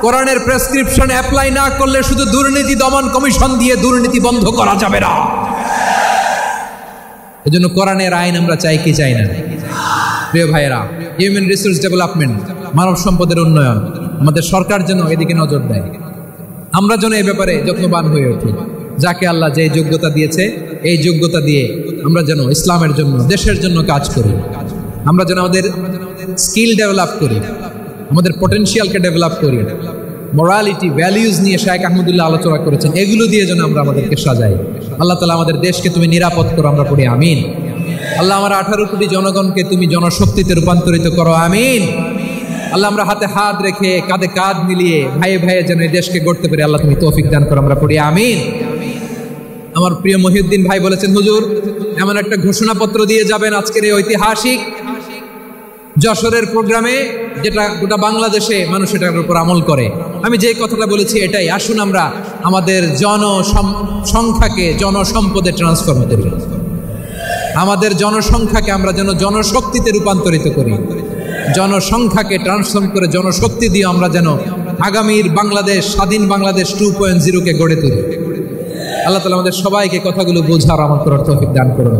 কোরআনের প্রেসক্রিপশন অ্যাপ্লাই না করলে শুধু দুর্নীতি দমন কমিশন দিয়ে দুর্নীতি বন্ধ করা যাবে না। এজন্য কোরআনের আইন আমরা চাই কি চাই না? প্রিয় ভাইয়েরা, হিউম্যান রিসোর্স ডেভেলপমেন্ট, মানব সম্পদের উন্নয়ন, আমাদের সরকার যেন এদিকে নজর দেয়। আমরা যেন এই ব্যাপারে যত্নবান হয়ে উঠি। যাকে আল্লাহ যে যোগ্যতা দিয়েছে, এই যোগ্যতা দিয়ে আমরা যেন ইসলামের জন্য, দেশের জন্য কাজ করি। আমরা যেন আমাদের স্কিল ডেভেলপ করি, আমাদের পটেনশিয়ালকে ডেভেলপ করি। মোরালিটি, ভ্যালিউজ নিয়ে শায়েখ আহমদুল্লাহ আলোচনা করেছেন, এগুলো দিয়ে যেন আমরা আমাদেরকে সাজাই। আল্লাহ তাআলা আমাদের দেশকে তুমি নিরাপদ করো, আমরা পড়ি আমিন। আল্লাহ আমার 18 কোটি জনগণকে তুমি জনশক্তিতে রূপান্তরিত করো, আমিন। আল্লাহ আমরা হাতে হাত রেখে, কাঁধে কাঁধ মিলিয়ে ভাইয়ে ভাইয়ে যেন এই দেশকে গড়তে পারি, আল্লাহ তুমি তৌফিক দান করো, আমরা পড়ি আমিন। আমার প্রিয় মহিউদ্দিন ভাই বলেছেন, হুজুর এমন একটা ঘোষণাপত্র দিয়ে যাবেন আজকের এই ঐতিহাসিক যশোরের প্রোগ্রামে, যেটা গোটা বাংলাদেশে মানুষ এটার উপর আমল করে। আমি যে কথাটা বলেছি এটাই, আসুন আমরা আমাদের জনসংখ্যাকে জনসম্পদে ট্রান্সফর্ম করি। আমাদের জনসংখ্যাকে আমরা যেন জনশক্তিতে রূপান্তরিত করি। জনসংখ্যাকে ট্রান্সফর্ম করে জনশক্তি দিয়ে আমরা যেন আগামীর বাংলাদেশ, স্বাধীন বাংলাদেশ 2.0 কে গড়ে তুলি। আল্লাহ তাআলা আমাদের সবাইকে কথাগুলো বোঝার আমল করার তৌফিক দান করুন।